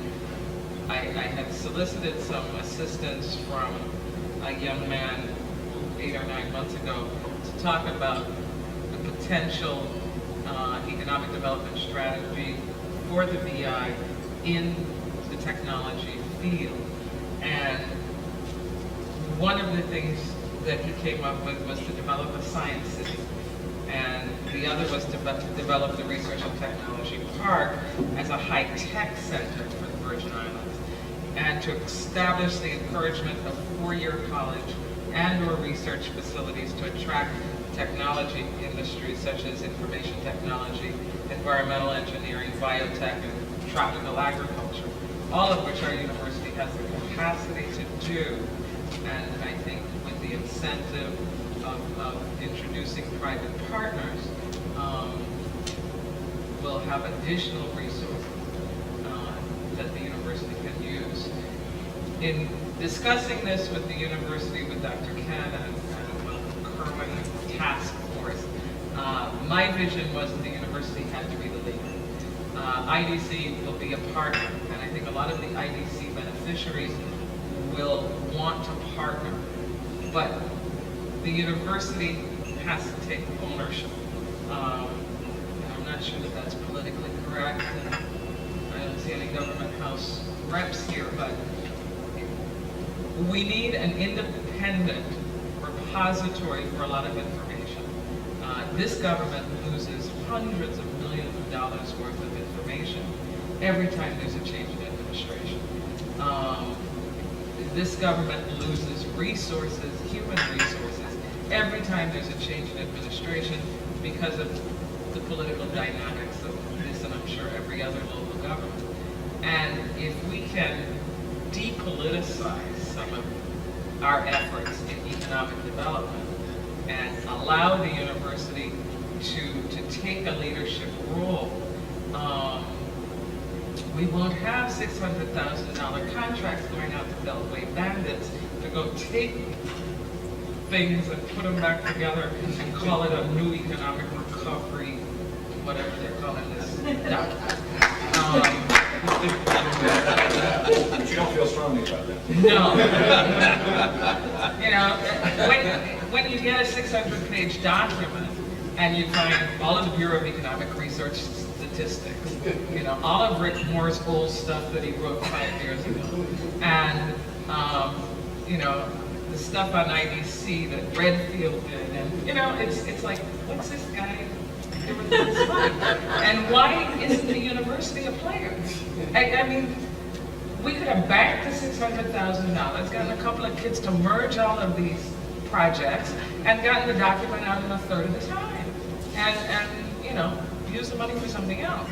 I had solicited some assistance from a young man 8 or 9 months ago to talk about the potential economic development strategy for the VI in the technology field. And one of the things that he came up with was to develop a science city. And the other was to develop the Research and Technology Park as a high-tech center for the Virgin Islands, and to establish the encouragement of 4-year college and/or research facilities to attract technology industries such as information technology, environmental engineering, biotech, and tropical agriculture, all of which our university has the capacity to do. And I think with the incentive of introducing private partners, we'll have additional resources that the university can use. In discussing this with the university, with Dr. Ken and the Kerwin task force, my vision was that the university had to be the leader. IDC will be a partner, and I think a lot of the IDC beneficiaries will want to partner, but the university has to take ownership. I'm not sure that that's politically correct, and I don't see any government house reps here, but we need an independent repository for a lot of information. This government loses hundreds of millions of dollars worth of information every time there's a change in administration. This government loses resources, human resources, every time there's a change in administration because of the political dynamics of this, and I'm sure every other local government. And if we can depoliticize some of our efforts in economic development and allow the university to take a leadership role, we won't have $600,000 contracts going out to Beltway bandits to go take things and put them back together and call it a new economic recovery, whatever they're calling this. But you don't feel strongly about that. No. You know, when you get a 600-page document and you find all of the Bureau of Economic Research statistics, you know, all of Rick Moore's old stuff that he wrote 5 years ago, and you know, the stuff on IDC that Redfield did, and you know, it's like, what's this guy doing this? And why isn't the university a player? I mean, we could have banked the $600,000, gotten a couple of kids to merge all of these projects, and gotten the document out in a third of the time. And you know, use the money for something else.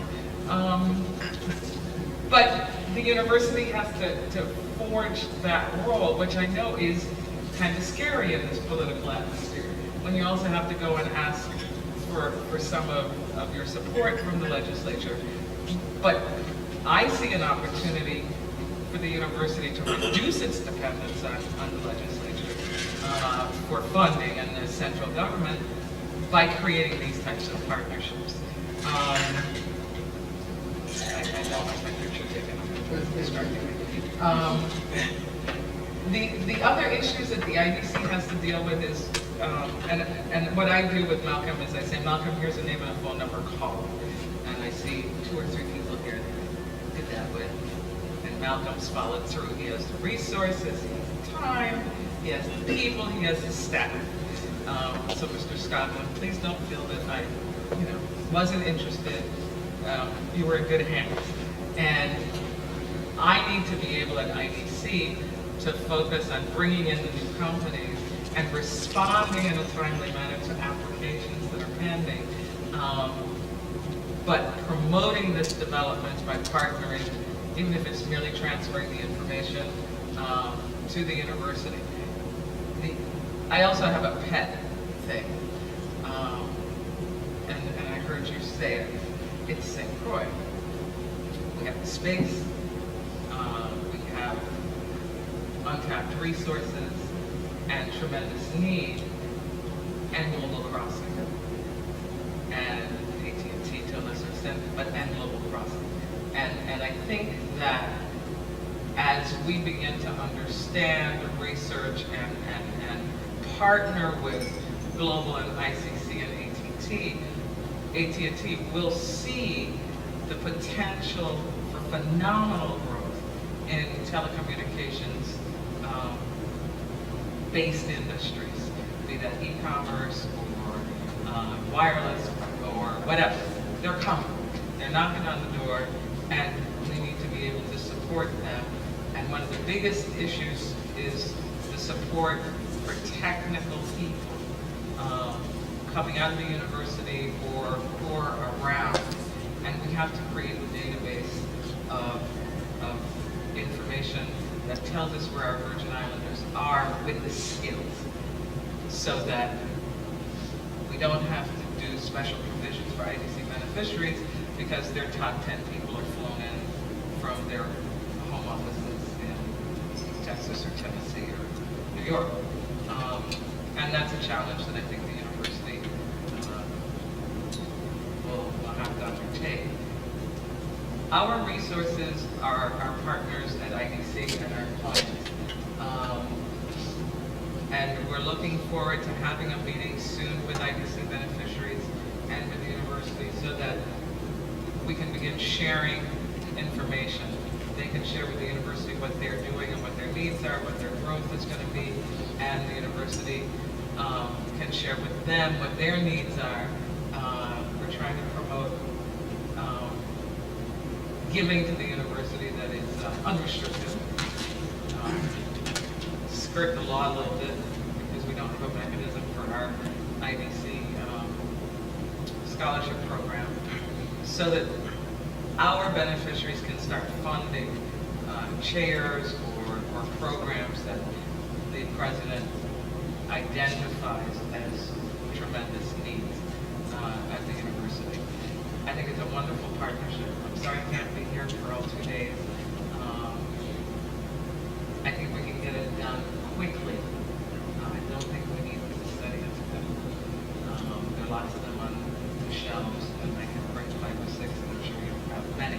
But the university has to forge that role, which I know is kind of scary in this political atmosphere, when you also have to go and ask for some of your support from the legislature. But I see an opportunity for the university to reduce its dependence on the legislature for funding and the central government by creating these types of partnerships. I don't like my picture taken. It's distracting me. The other issues that the IDC has to deal with is, and what I do with Malcolm is I say, Malcolm, here's a name and a phone number, call. And I see 2 or 3 people here that did that with. And Malcolm's followed through. He has the resources, he has the time, he has the people, he has the staff. So Mr. Scotland, please don't feel that I, wasn't interested. You were in good hands. And I need to be able at IDC to focus on bringing in the new companies and responding in a timely manner to applications that are pending. But promoting this development by partnering, even if it's merely transferring the information to the university. I also have a pet thing, and I heard you say it. It's St. Croix. We have the space, we have untapped resources and tremendous need, and global crossing, and AT&T to a lesser extent, and global crossing. And I think that as we begin to understand, research, and partner with Global and ICC and AT&T will see the potential for phenomenal growth in telecommunications based industries, be that e-commerce or wireless or whatever. They're coming. They're knocking on the door, and we need to be able to support them. And one of the biggest issues is the support for technical people coming out of the university or around. And we have to create a database of information that tells us where our Virgin Islanders are with the skills, so that we don't have to do special provisions for IDC beneficiaries because their top 10 people are flown in from their home offices in Texas or Tennessee or New York. And that's a challenge that I think the university will have to undertake. Our resources are our partners at IDC and our clients. And we're looking forward to having a meeting soon with IDC beneficiaries and with the university so that we can begin sharing information. They can share with the university what they're doing and what their needs are, what their growth is going to be, and the university can share with them what their needs are. We're trying to promote giving to the university that is unrestricted. Skirt the law a little bit because we don't have a mechanism for our IDC scholarship program, so that our beneficiaries can start funding chairs or programs that the president identifies as tremendous needs at the university. I think it's a wonderful partnership. I'm sorry I can't be here for all 2 days. I think we can get it done quickly. I don't think we need to study it. There are lots of them on the shelves, and I can bring 5 or 6, and I'm sure you have many.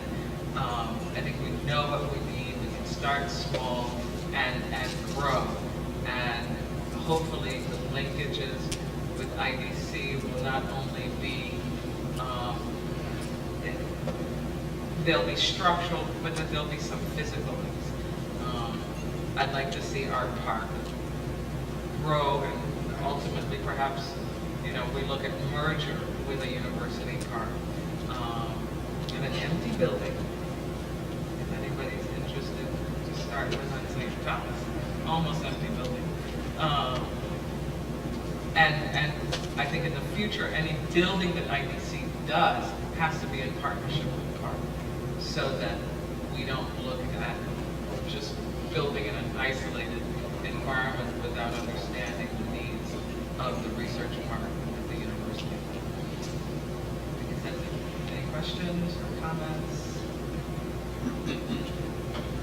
I think we know what we need. We can start small and grow. And hopefully the linkages with IDC will not only be, they'll be structural, but that there'll be some physical links. I'd like to see RTPark grow, and ultimately perhaps, we look at merger with a university park in an empty building. If anybody's interested, And I think in the future, any building that IDC does has to be in partnership with the park, so that we don't look at just building in an isolated environment without understanding the needs of the research park at the university. I guess that's it. Any questions or comments?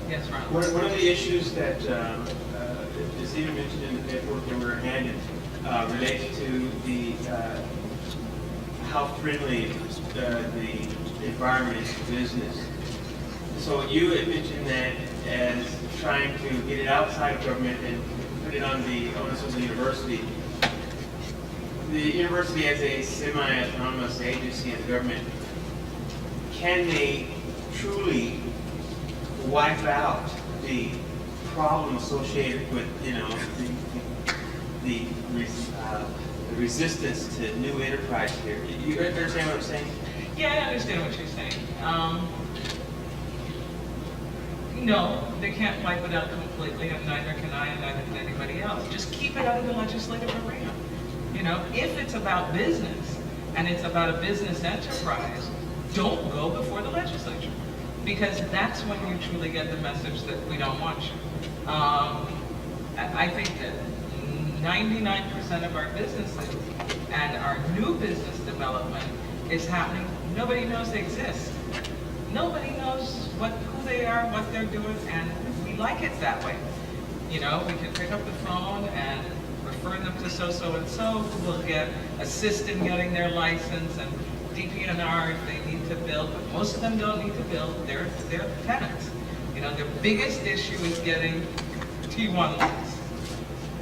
Yes, Ron? One of the issues that is even mentioned in the paperwork that we were handed relates to the how friendly the environment is to business. So you had mentioned that as trying to get it outside of government and put it on the onus of the university. The university as a semi-autonomous agency of the government, can they truly wipe out the problem associated with, you know, the resistance to new enterprise here? You understand what I'm saying? Yeah, I understand what you're saying. No, they can't wipe it out completely, and neither can I, and neither can anybody else. Just keep it out of the legislative arena. You know, if it's about business, and it's about a business enterprise, don't go before the legislature, because that's when you truly get the message that we don't want you. I think that 99% of our businesses and our new business development is happening. Nobody knows they exist. Nobody knows who they are, what they're doing, and we like it that way. You know, we can pick up the phone and refer them to so and so who will assist in getting their license, and DPNR if they need to build, but most of them don't need to build. They're tenants. You know, their biggest issue is getting T1 license.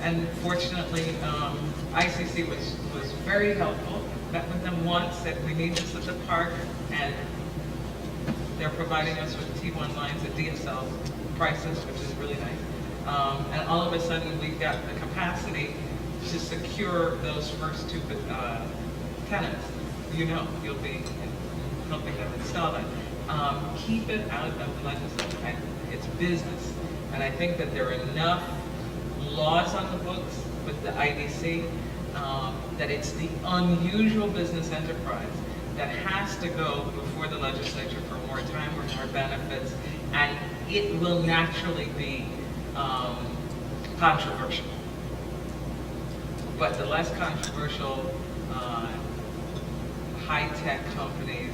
And fortunately, ICC was very helpful. Met with them once, said we need this at the park, and they're providing us with T1 lines at DSL prices, which is really nice. And all of a sudden, we've got the capacity to secure those first two tenants. You know, you'll be helping them install it. Keep it out of the legislature. It's business. And I think that there are enough laws on the books with the IDC that it's the unusual business enterprise that has to go before the legislature for more time or more benefits, and it will naturally be controversial. But the less controversial high-tech companies,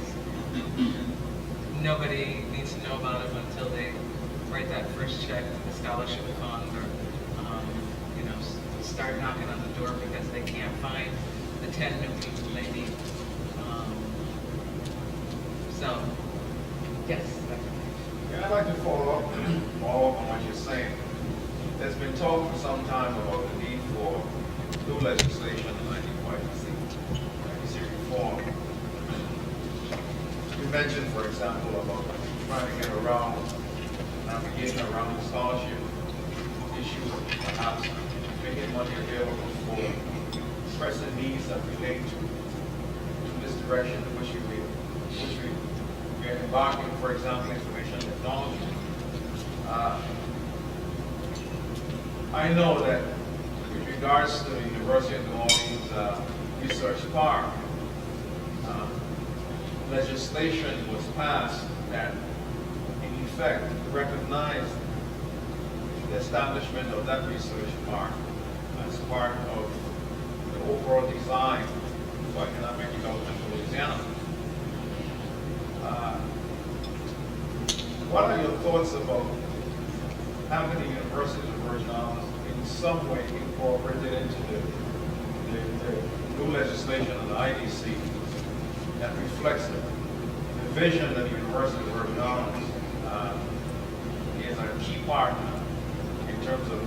nobody needs to know about them until they write that first check to the scholarship fund, or you know, start knocking on the door because they can't find the 10 new people they need. So, yes. Yeah, I'd like to follow up on what you're saying. There's been talk for some time about the need for new legislation in IDC reform. You mentioned, for example, about trying to get around navigation around the scholarship issue, perhaps making money available for pressing needs that relate to this direction in which we're embarking, for example, information technology. I know that with regards to the University of New Orleans Research Park, legislation was passed that, in effect, recognized the establishment of that research park as part of the overall design for economic development in Louisiana. What are your thoughts about having the University of the Virgin Islands in some way incorporated into the new legislation of the IDC that reflects the vision that the University of the Virgin Islands is a key partner in terms of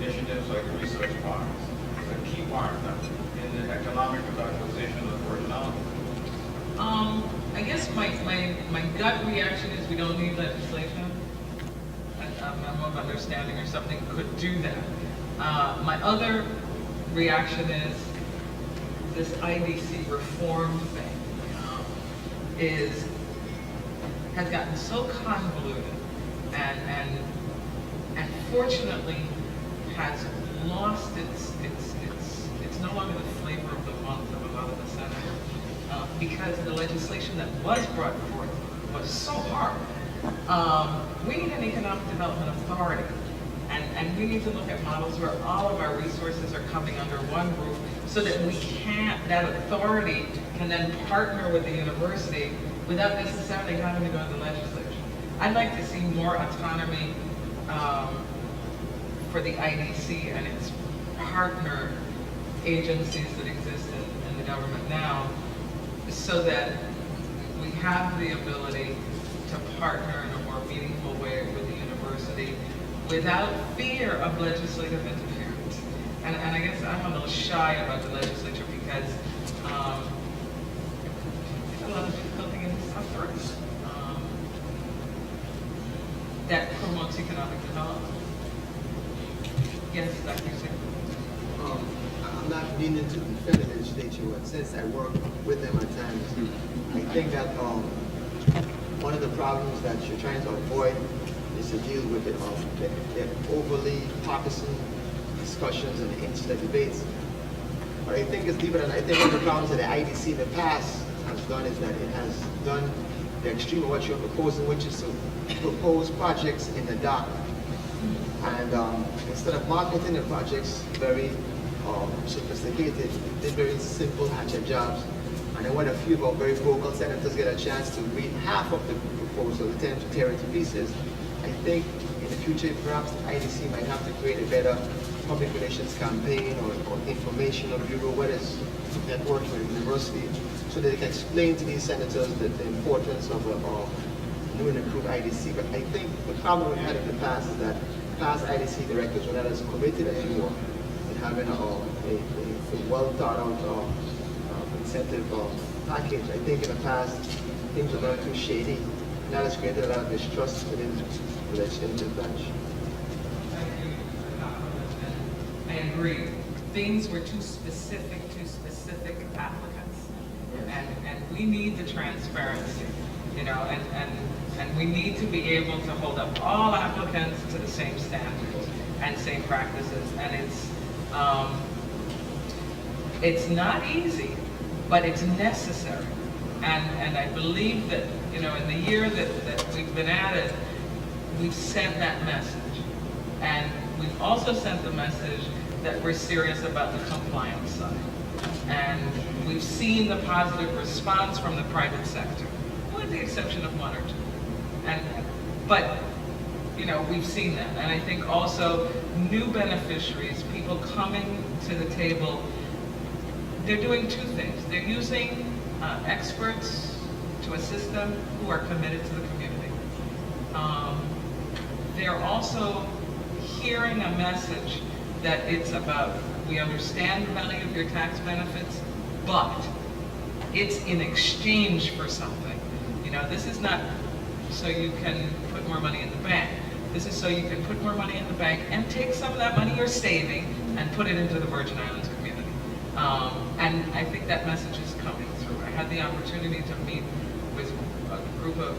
initiatives like the research parks? It's a key partner in the economic revitalization of the Virgin Islands. I guess my gut reaction is we don't need legislation. A memo of understanding or something could do that. My other reaction is this IDC reform thing has gotten so convoluted and fortunately has lost its it's no longer the flavor of the month of a lot of the senators, because the legislation that was brought forth was so hard. We need an economic development authority, and we need to look at models where all of our resources are coming under one roof, so that that authority can then partner with the university without necessarily having to go to the legislature. I'd like to see more autonomy for the IDC and its partner agencies that exist in the government now, so that we have the ability to partner in a more meaningful way with the university without fear of legislative interference. And I guess I'm a little shy about the legislature because there's a lot of difficulty in this authority that promotes economic development. Yes, Dr. Singh. I'm not meaning to defend the legislature, but since I work with them at times, I think that one of the problems that you're trying to avoid is to deal with the overly partisan discussions and instant debates. But I think it's deeper than I think one of the problems that the IDC in the past has done is that it has done the extreme of what you're proposing, which is to propose projects in the dark. And instead of marketing the projects very sophisticated, did very simple hatchet jobs. And then when a few of our very vocal senators get a chance to read half of the proposal, they tend to tear it to pieces. I think in the future, perhaps the IDC might have to create a better public relations campaign or informational bureau, whether it's networking with the university, so that they can explain to these senators the importance of a new and improved IDC. But I think the problem we had in the past is that past IDC directors were not as committed anymore in having a well thought out incentive package. I think in the past, things were done too shady, and that has created a lot of distrust within the legislative branch. I agree. Things were too specific applicants. And we need the transparency, you know, and we need to be able to hold up all applicants to the same standards and same practices. And it's not easy, but it's necessary. And I believe that, you know, in the year that we've been at it, we've sent that message. And we've also sent the message that we're serious about the compliance side. And we've seen the positive response from the private sector, with the exception of one or two. But you know, we've seen that. And I think also new beneficiaries, people coming to the table, they're doing two things. They're using experts to assist them who are committed to the community. They're also hearing a message that it's about, we understand the value of your tax benefits, but it's in exchange for something. You know, this is not so you can put more money in the bank. This is so you can put more money in the bank and take some of that money you're saving and put it into the Virgin Islands community. And I think that message is coming through. I had the opportunity to meet with a group of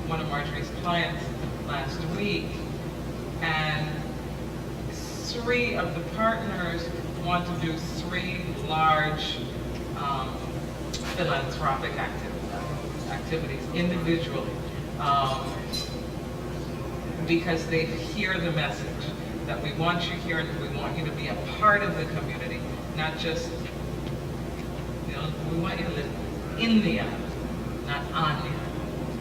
one of Marjorie's clients last week, and 3 of the partners want to do 3 large philanthropic activities individually, because they hear the message that we want you here and we want you to be a part of the community, not just, you know, we want you to live in the island, not on the island.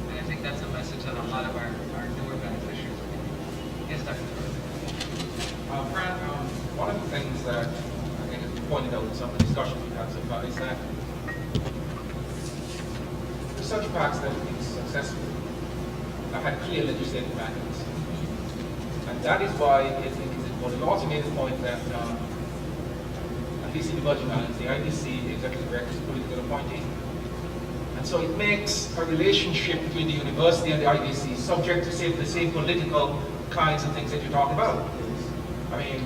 And I think that's a message that a lot of our newer beneficiaries are getting. Yes, Dr. Fran, one of the things that I think has been pointed out in some of the discussions we've had so far is that research parks that have been successful have had clear legislative mandates. And that is why it is important. You also made the point that at least in the Virgin Islands, the IDC, the executive director, is a political appointee. And so it makes a relationship between the university and the IDC subject to the same political kinds of things that you talk about. I mean,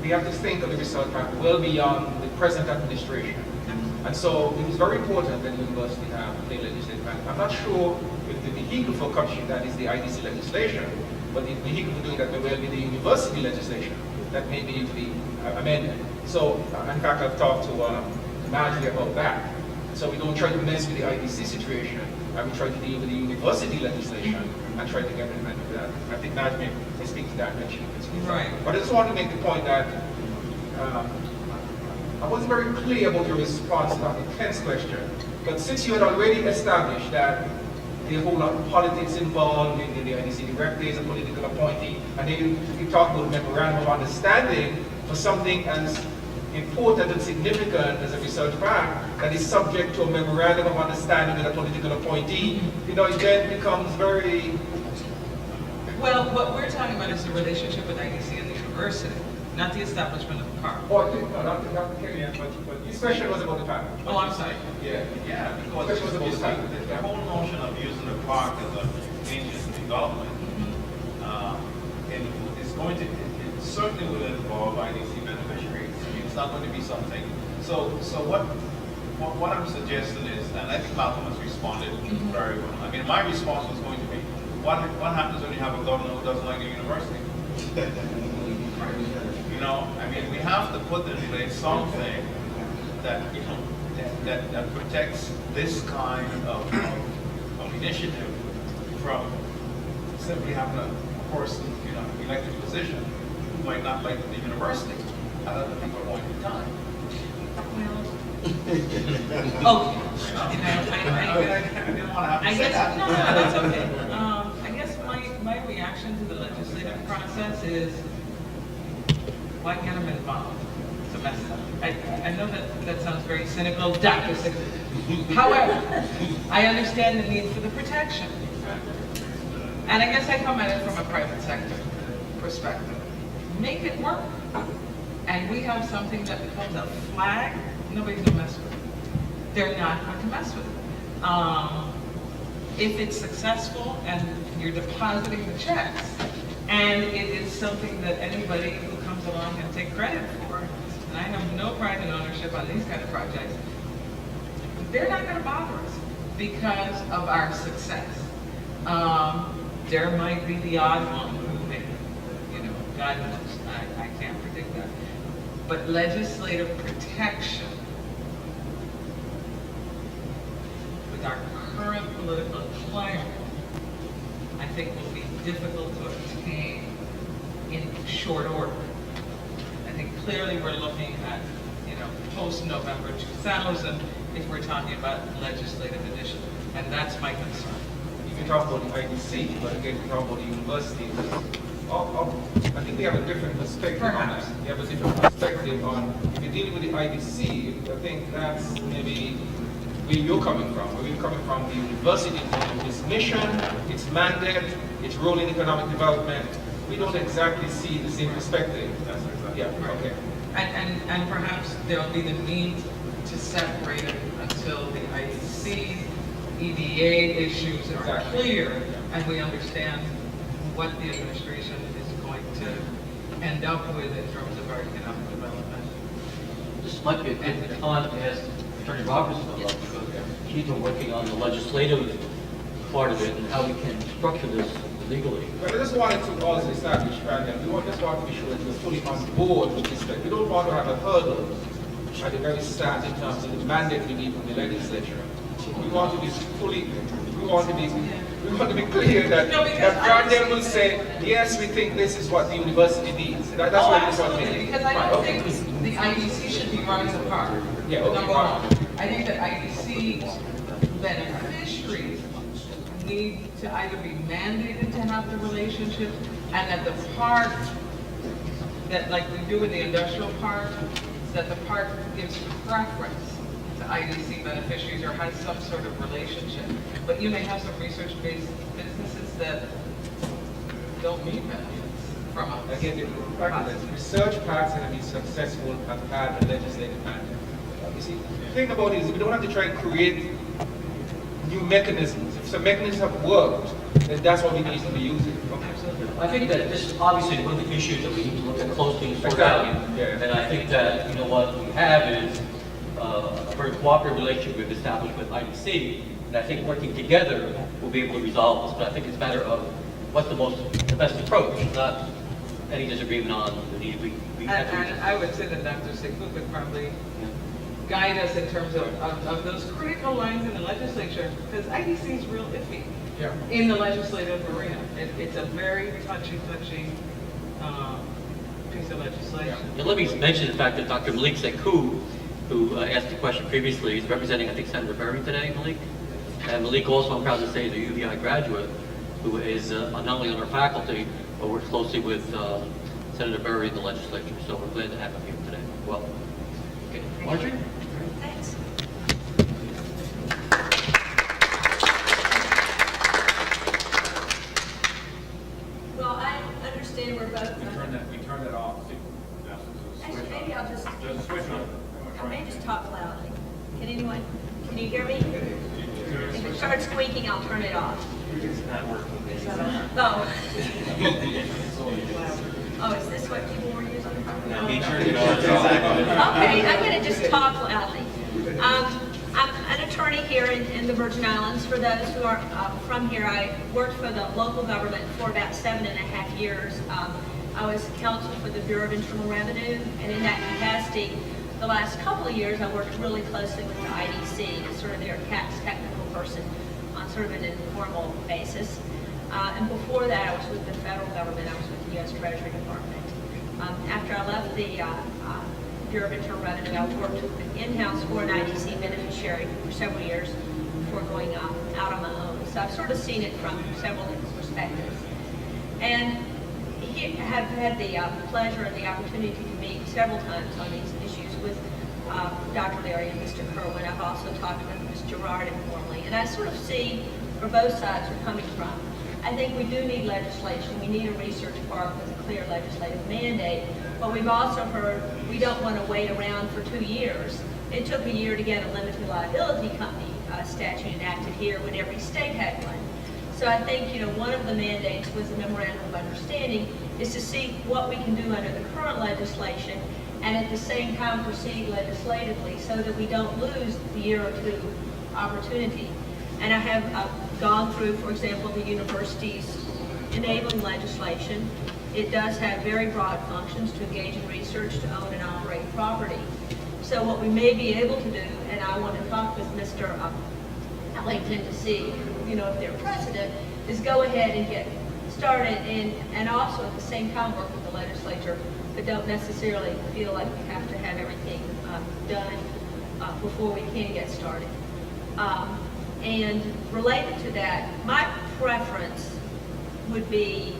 we have to think of the research park well beyond the present administration. And so it is very important that the university have a legislative mandate. I'm not sure if the vehicle for accomplishing that is the IDC legislation, but the vehicle for doing that may well be the university legislation. that may need to be amended. So, in fact, I've talked to Marjorie about that. So we don't try to mess with the IDC situation, and we try to deal with the university legislation and try to get an amendment to that. I think Marjorie may speak to that when she speaks. Right. But I just want to make the point that I wasn't very clear about your response to the 10th question. But since you had already established that there's a whole lot of politics involved in the IDC director is a political appointee, and then you talked about memorandum of understanding for something as important and significant as a research park that is subject to a memorandum of understanding with a political appointee, you know, it then becomes very... Well, what we're talking about is the relationship with IDC and the university, not the establishment of the park. Oh, no, not the Kenyan, but this question was about the park. Oh, I'm sorry. Yeah, because Question was about the park. the whole notion of using the park as an engine of development, and it's going to, it certainly will involve IDC beneficiaries. I mean, it's not going to be something. So what I'm suggesting is, and I think Malcolm has responded very well. I mean, my response was going to be, what happens when you have a governor who doesn't like a university? You know, I mean, we have to put in place something that, you know, that protects this kind of initiative from simply having a person, you know, elected position who might not like the university at other people point in time. Okay. I didn't want to have to I say guess, that. no, that's okay. I guess my reaction to the legislative process is, why get them involved? It's a mess up. I know that sounds very cynical, Dr. Cynical. However, I understand the need for the protection. And I guess I come at it from a private sector perspective. Make it work. And we have something that becomes a flag, nobody's gonna mess with it. They're not going to mess with it. If it's successful and you're depositing the checks, and it is something that anybody who comes along can take credit for, and I have no pride in ownership on these kind of projects, they're not going to bother us because of our success. There might be the odd one who may, you know, God knows, I can't predict that. But legislative protection with our current political climate, I think will be difficult to obtain in short order. I think clearly we're looking at, you know, post-November 2000 if we're talking about legislative initiative, and that's my concern. You can talk about the IDC, but again, you talk about the university. I think we have a different perspective on that. We have a different perspective on, if you're dealing with the IDC, I think that's maybe where you're coming from. Where you're coming from, the university, its mission, its mandate, its role in economic development. We don't exactly see the same perspective. That's exactly. Yeah, okay. And perhaps there'll be the need to separate it until the IDC, EDA issues are clear, and we understand what the administration is going to end up with in terms of our economic development. This might be a good time to ask Attorney Robertson about, because she's been working on the legislative part of it and how we can structure this legally. But I just wanted to also establish, and we just want to be sure that we're fully on board with this. We don't want to have a hurdle at the very start in terms of the mandate we need from the legislature. We want to be fully, we want to be clear that, No, because that Gardner will say, yes, we think this is what the university needs. That's what we want to Absolutely, make. because I Right, don't okay. think the IDC should be running the park. Yeah, okay, Number fine. one. I think that IDC beneficiaries need to either be mandated to have the relationship, and that the park, that like we do in the industrial park, that the park gives preference to IDC beneficiaries or has some sort of relationship. But you may have some research-based businesses that don't need benefits from us. Again, the fact that research parks that have been successful have had a legislative mandate. You see, the thing about it is we don't have to try and create new mechanisms. If some mechanisms have worked, then that's what we need to be using. I think that this is obviously one of the issues that we need to look at closely and sort out. Exactly, yeah. And I think that, you know, what we have is a very cooperative relationship we've established with IDC, and I think working together we'll be able to resolve this. But I think it's a matter of what's the best approach, not any disagreement on the need, we have to. And I would say that Dr. Sekou could probably guide us in terms of those critical lines in the legislature, because IDC is real iffy in the legislative arena. It's a very touchy piece of legislation. And let me mention the fact that Dr. Malik Sekou, who asked the question previously, is representing, I think, Senator Berry today, Malik. And Malik also, I'm proud to say, is a UVI graduate who is not only on our faculty, but works closely with Senator Berry in the legislature. So we're glad to have him here today. Welcome. Okay. Marjorie? Thanks. Well, I understand we're both. We turn that off. Actually, maybe I'll just. Just switch on. I may just talk loudly. Can you hear me? If it starts squeaking, I'll turn it off. Oh. Oh, is this what people were using? No, he turned it off. Okay, I'm going to just talk loudly. I'm an attorney here in the Virgin Islands. For those who are from here, I worked for the local government for about 7.5 years. I was counsel for the Bureau of Internal Revenue, and in that capacity, the last couple of years, I worked really closely with the IDC as sort of their tax technical person on sort of an informal basis. And before that, I was with the federal government. I was with the U.S. Treasury Department. After I left the Bureau of Internal Revenue, I worked in-house for an IDC beneficiary for several years before going out on my own. So I've sort of seen it from several different perspectives. And have had the pleasure and the opportunity to meet several times on these issues with Dr. Leary and Mr. Kerwin. I've also talked with Ms. Gerard informally. And I sort of see where both sides are coming from. I think we do need legislation. We need a research park with a clear legislative mandate. But we've also heard we don't want to wait around for 2 years. It took a year to get a limited liability company statute enacted here when every state had one. So I think, one of the mandates with the memorandum of understanding is to see what we can do under the current legislation and at the same time proceed legislatively so that we don't lose the year or two opportunity. And I have gone through, for example, the university's enabling legislation. It does have very broad functions to engage in research, to own and operate property. So what we may be able to do, and I want to talk with Mr. Ellington to see, if they're president, is go ahead and get started and also at the same time work with the legislature, but don't necessarily feel like we have to have everything done before we can get started. And related to that, my preference would be,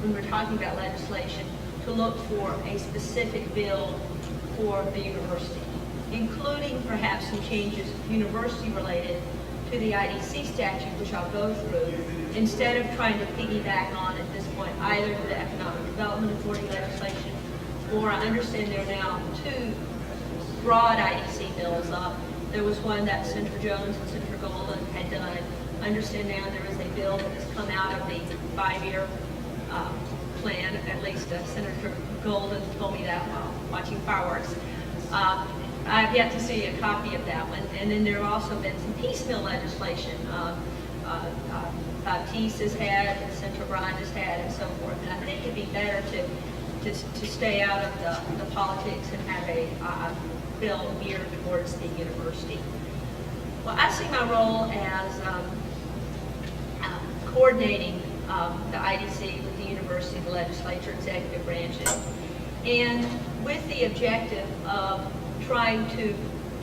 when we're talking about legislation, to look for a specific bill for the university, including perhaps some changes university-related to the IDC statute, which I'll go through, instead of trying to piggyback on at this point either the Economic Development Authority legislation, or I understand there are now 2 broad IDC bills. There was one that Senator Jones and Senator Golden had done. I understand now there is a bill that has come out of the 5-year plan, at least Senator Golden told me that while watching fireworks. I've yet to see a copy of that one. And then there have also been some piecemeal legislation. Baptiste has had, and Senator Bryan has had, and so forth. And I think it'd be better to stay out of the politics and have a bill geared towards the university. Well, I see my role as coordinating the IDC with the university, the legislature, executive branches, and with the objective of trying to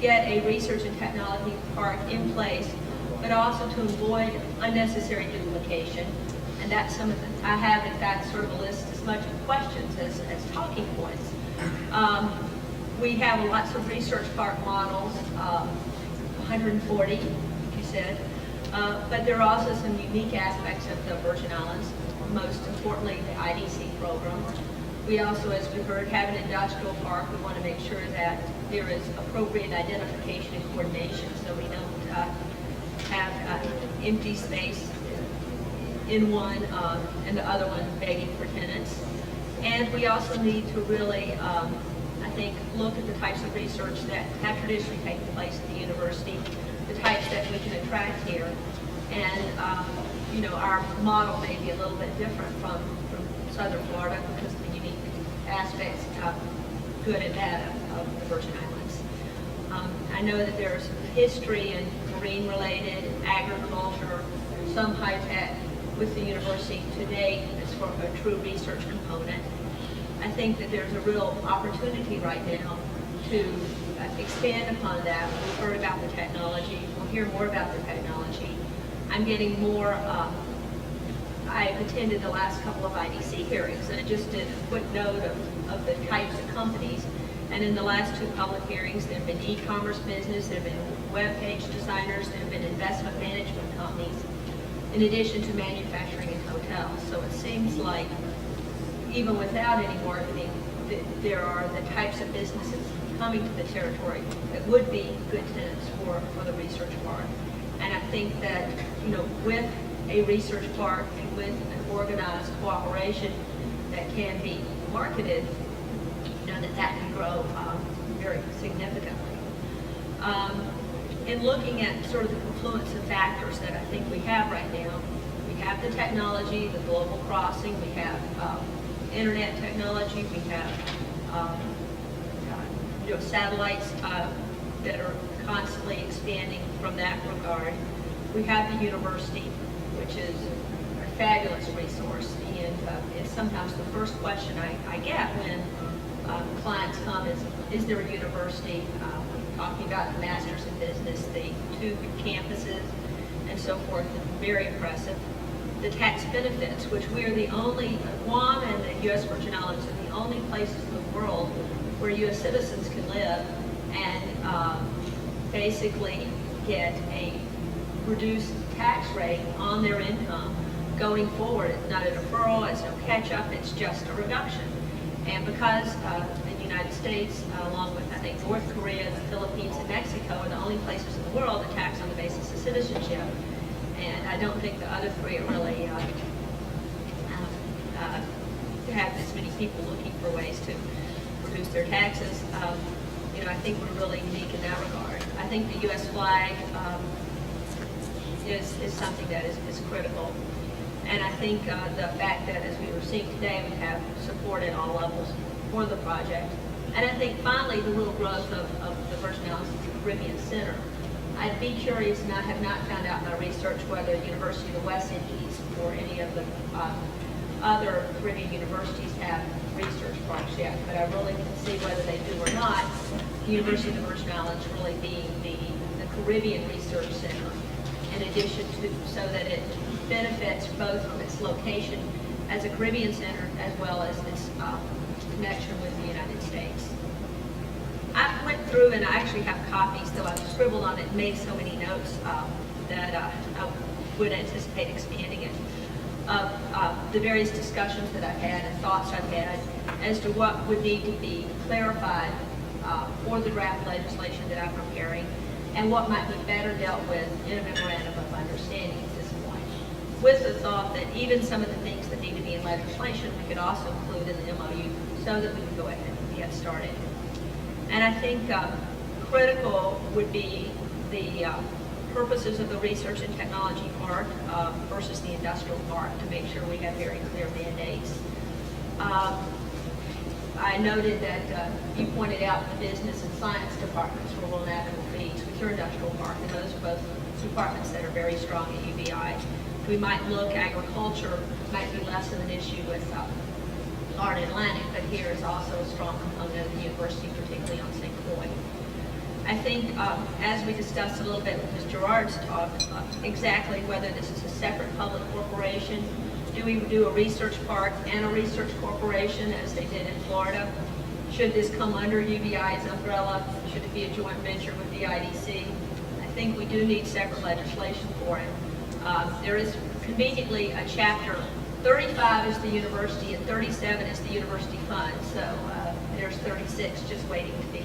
get a research and technology park in place, but also to avoid unnecessary duplication. And that's some of the, I have in fact sort of a list as much of questions as talking points. We have lots of research park models, 140, you said, but there are also some unique aspects of the Virgin Islands, most importantly the IDC program. We also, as we heard, have an industrial park. We want to make sure that there is appropriate identification and coordination so we don't have empty space in one and the other one begging for tenants. And we also need to really, I think, look at the types of research that have traditionally taken place at the university, the types that we can attract here. And, our model may be a little bit different from southern Florida because of the unique aspects, good and bad, of the Virgin Islands. I know that there's history and marine-related, agriculture, some high-tech with the university to date as for a true research component. I think that there's a real opportunity right now to expand upon that. We've heard about the technology. We'll hear more about the technology. I'm getting more, I've attended the last couple of IDC hearings, and I just did a quick note of the types of companies. And in the last 2 public hearings, there have been e-commerce business, there have been web page designers, there have been investment management companies, in addition to manufacturing and hotels. So it seems like even without any marketing, there are the types of businesses coming to the territory that would be good tenants for the research park. And I think that, with a research park and with an organized cooperation that can be marketed, that can grow very significantly. In looking at sort of the confluence of factors that I think we have right now, we have the technology, the global crossing, we have internet technology, we have satellites that are constantly expanding from that regard. We have the university, which is a fabulous resource, and it's sometimes the first question I get when clients come is there a university? Talking about the Masters in Business, the 2 campuses, and so forth, very impressive. The tax benefits, which we are the only, Guam and the U.S. Virgin Islands are the only places in the world where U.S. citizens can live and basically get a reduced tax rate on their income going forward. It's not a deferral, it's no catch-up, it's just a reduction. And because the United States, along with, I think, North Korea, the Philippines, and Mexico are the only places in the world that tax on the basis of citizenship, and I don't think the other 3 are really have as many people looking for ways to reduce their taxes. I think we're really unique in that regard. I think the U.S. flag is something that is critical. And I think the fact that, as we were seeing today, we have support at all levels for the project. And I think finally the little growth of the Virgin Islands Caribbean Center. I'd be curious, and I have not found out in my research whether the University of the West Indies or any of the other Caribbean universities have research parks yet, but I really can see whether they do or not. The University of the Virgin Islands really being the Caribbean Research Center, in addition to, so that it benefits both from its location as a Caribbean center as well as its connection with the United States. I went through, and I actually have copies, though I've scribbled on it, made so many notes that I would anticipate expanding it, of the various discussions that I've had and thoughts I've had as to what would need to be clarified for the draft legislation that I'm preparing, and what might be better dealt with in a memorandum of understanding at this point, with the thought that even some of the things that need to be in legislation, we could also include in the MOU so that we can go ahead and get started. And I think critical would be the purposes of the research and technology park versus the industrial park, to make sure we have very clear mandates. I noted that you pointed out the business and science departments for rural natural feeds with your industrial park, and those are both departments that are very strong at UVI. We might look, agriculture might be less of an issue with Florida Atlantic, but here is also a strong component of the university, particularly on St. Croix. I think, as we discussed a little bit with Ms. Gerard's talk, exactly whether this is a separate public corporation. Do we do a research park and a research corporation, as they did in Florida? Should this come under UVI's umbrella? Should it be a joint venture with the IDC? I think we do need separate legislation for it. There is conveniently a chapter, 35 is the university and 37 is the university fund, so there's 36 just waiting to be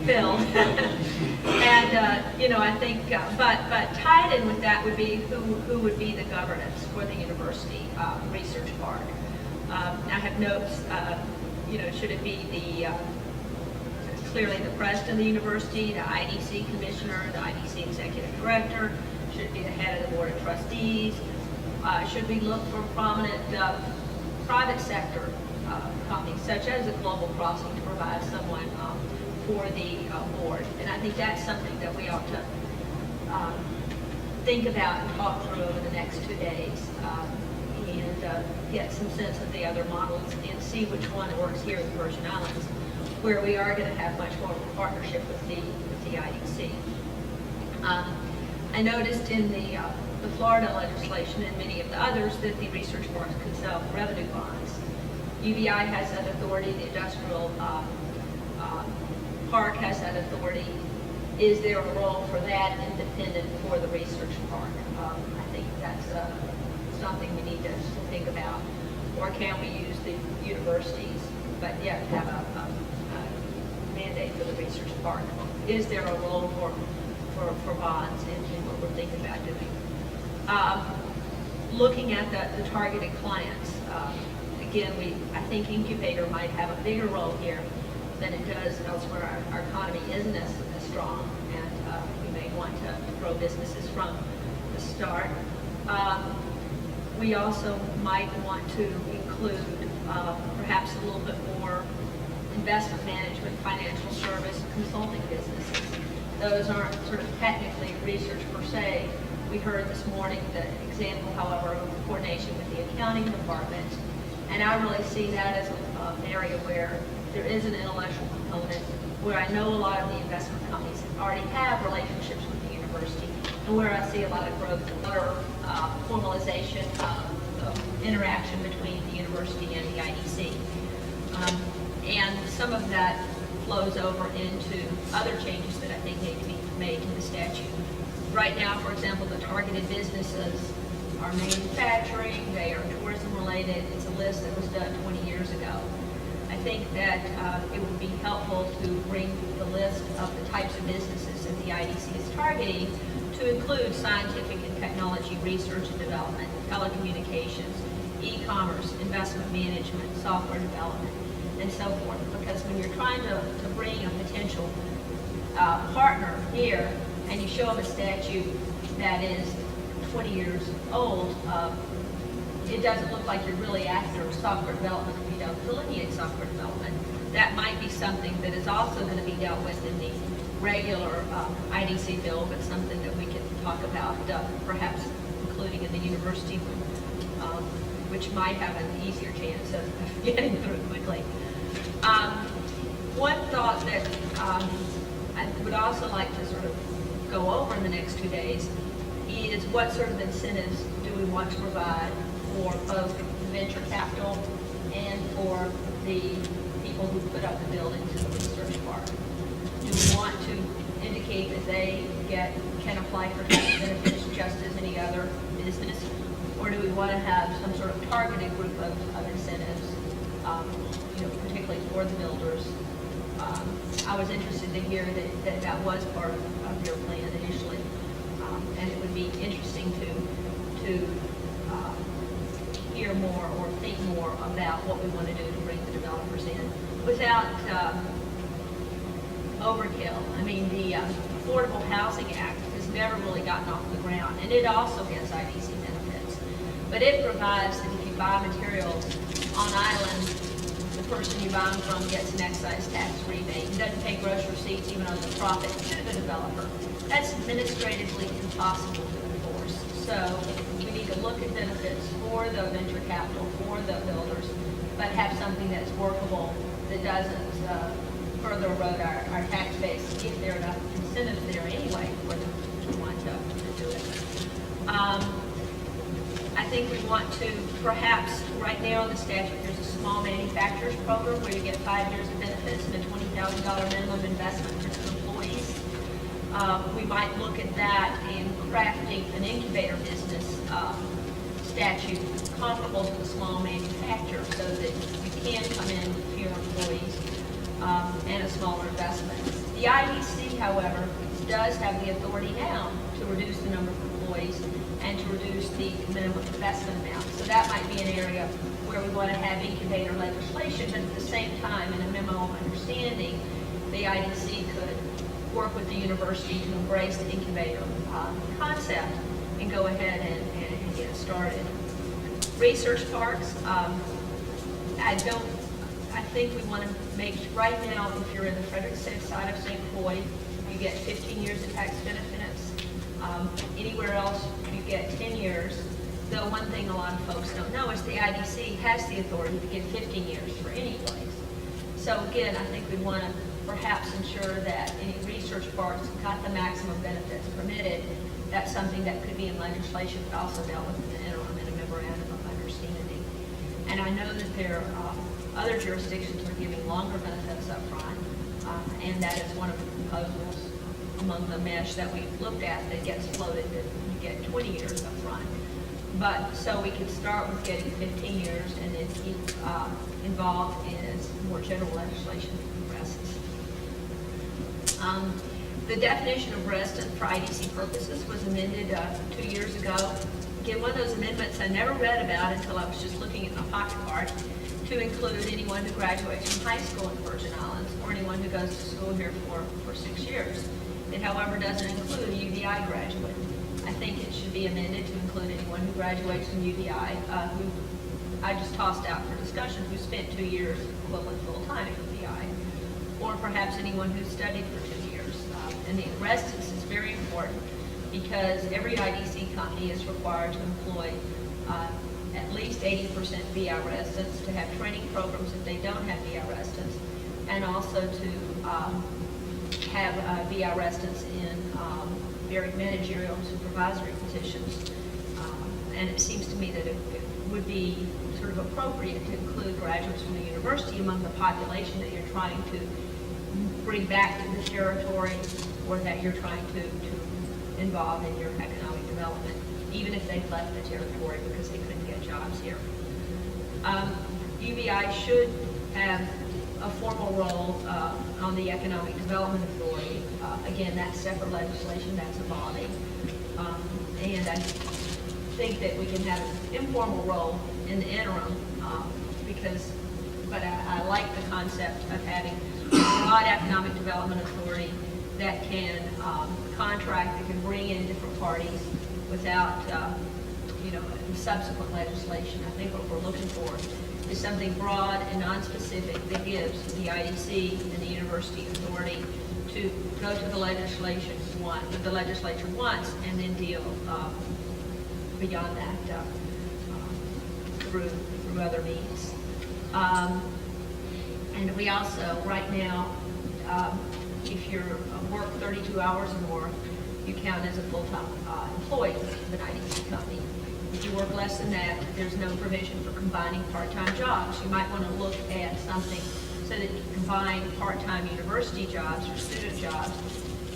filled. And I think, but tied in with that would be who would be the governance for the university research park. I have notes, should it be clearly the president of the university, the IDC commissioner, the IDC executive director? Should it be the head of the board of trustees? Should we look for prominent private sector companies, such as a Global Crossing, to provide someone for the board. And I think that's something that we ought to think about and talk through over the next 2 days, and get some sense of the other models and see which one works here in the Virgin Islands, where we are going to have much more of a partnership with the IDC. I noticed in the Florida legislation and many of the others that the research boards could sell revenue bonds. UVI has that authority, the industrial park has that authority. Is there a role for that independent for the research park? I think that's something we need to think about. Or can we use the universities, but yet have a mandate for the research park? Is there a role for bonds in what we're thinking about doing? Looking at the targeted clients, again, I think incubator might have a bigger role here than it does elsewhere. Our economy isn't as strong, and we may want to grow businesses from the start. We also might want to include perhaps a little bit more investment management, financial service, consulting businesses. Those aren't sort of technically research per se. We heard this morning the example, however, of coordination with the accounting department. And I really see that as an area where there is an intellectual component, where I know a lot of the investment companies already have relationships with the university, and where I see a lot of growth or formalization of interaction between the university and the IDC. And some of that flows over into other changes that I think need to be made to the statute. Right now, for example, the targeted businesses are manufacturing, they are tourism related. It's a list that was done 20 years ago. I think that it would be helpful to bring the list of the types of businesses that the IDC is targeting to include scientific and technology research and development, telecommunications, e-commerce, investment management, software development, and so forth. Because when you're trying to bring a potential partner here and you show them a statute that is 20 years old, it doesn't look like you're really after software development if you don't delineate software development. That might be something that is also going to be dealt with in the regular IDC bill, but something that we can talk about, perhaps including in the university one, which might have an easier chance of getting through quickly. One thought that I would also like to sort of go over in the next 2 days is what sort of incentives do we want to provide for both venture capital and for the people who put up the buildings in the research park? Do we want to indicate that they can apply for tax benefits just as any other business? Or do we want to have some sort of targeted group of incentives, particularly for the builders? I was interested to hear that was part of your plan initially. And it would be interesting to hear more or think more about what we want to do to bring the developers in without overkill. I mean, the Affordable Housing Act has never really gotten off the ground, and it also has IDC benefits. But it provides that if you buy materials on island, the person you buy them from gets an excise tax rebate. It doesn't pay gross receipts even on the profit to the developer. That's administratively impossible to enforce. So we need to look at benefits for the venture capital, for the builders, but have something that's workable, that doesn't further erode our tax base if there are enough incentives there anyway for them to want to do it. I think we want to perhaps, right now in the statute, there's a small manufacturers program where you get 5 years of benefits and a $20,000 minimum investment for employees. We might look at that in crafting an incubator business statute comparable to the small manufacturer so that you can come in with fewer employees and a smaller investment. The IDC, however, does have the authority now to reduce the number of employees and to reduce the minimum investment amount. So that might be an area where we want to have incubator legislation, but at the same time, in a memo of understanding, the IDC could work with the university to embrace the incubator concept and go ahead and get it started. Research parks, I think we want to make, right now, if you're in the Frederick side of St. Croix, you get 15 years of tax benefits. Anywhere else, you get 10 years. Though one thing a lot of folks don't know is the IDC has the authority to give 15 years for any place. So again, I think we want to perhaps ensure that any research parks got the maximum benefits permitted. That's something that could be in legislation, but also dealt with in the interim in a memorandum of understanding. And I know that there are other jurisdictions are giving longer benefits up front, and that is one of the proposals among the mesh that we've looked at that gets floated, that you get 20 years up front. But so we could start with getting 15 years and then keep involved as more general legislation progresses. The definition of resident for IDC purposes was amended 2 years ago. Again, one of those amendments I never read about until I was just looking at my pocket card, to include anyone who graduates from high school in the Virgin Islands or anyone who goes to school here for 6 years. It, however, doesn't include a UVI graduate. I think it should be amended to include anyone who graduates from UVI, who I just tossed out for discussion, who spent 2 years equivalent full-time at UVI, or perhaps anyone who studied for 2 years. And the residence is very important because every IDC company is required to employ at least 80% VI residents, to have training programs if they don't have VI residents, and also to have VI residents in very managerial and supervisory positions. And it seems to me that it would be sort of appropriate to include graduates from the university among the population that you're trying to bring back to the territory, or that you're trying to involve in your economic development, even if they've left the territory because they couldn't get jobs here. UVI should have a formal role on the Economic Development Authority. Again, that's separate legislation, that's evolving. And I think that we can have an informal role in the interim, but I like the concept of having a broad Economic Development Authority that can contract, that can bring in different parties without, subsequent legislation. I think what we're looking for is something broad and non-specific that gives the IDC and the university authority to go to the legislature once, and then deal beyond that through other means. And we also, right now, if you work 32 hours or more, you count as a full-time employee of an IDC company. If you work less than that, there's no provision for combining part-time jobs. You might want to look at something so that you combine part-time university jobs or student jobs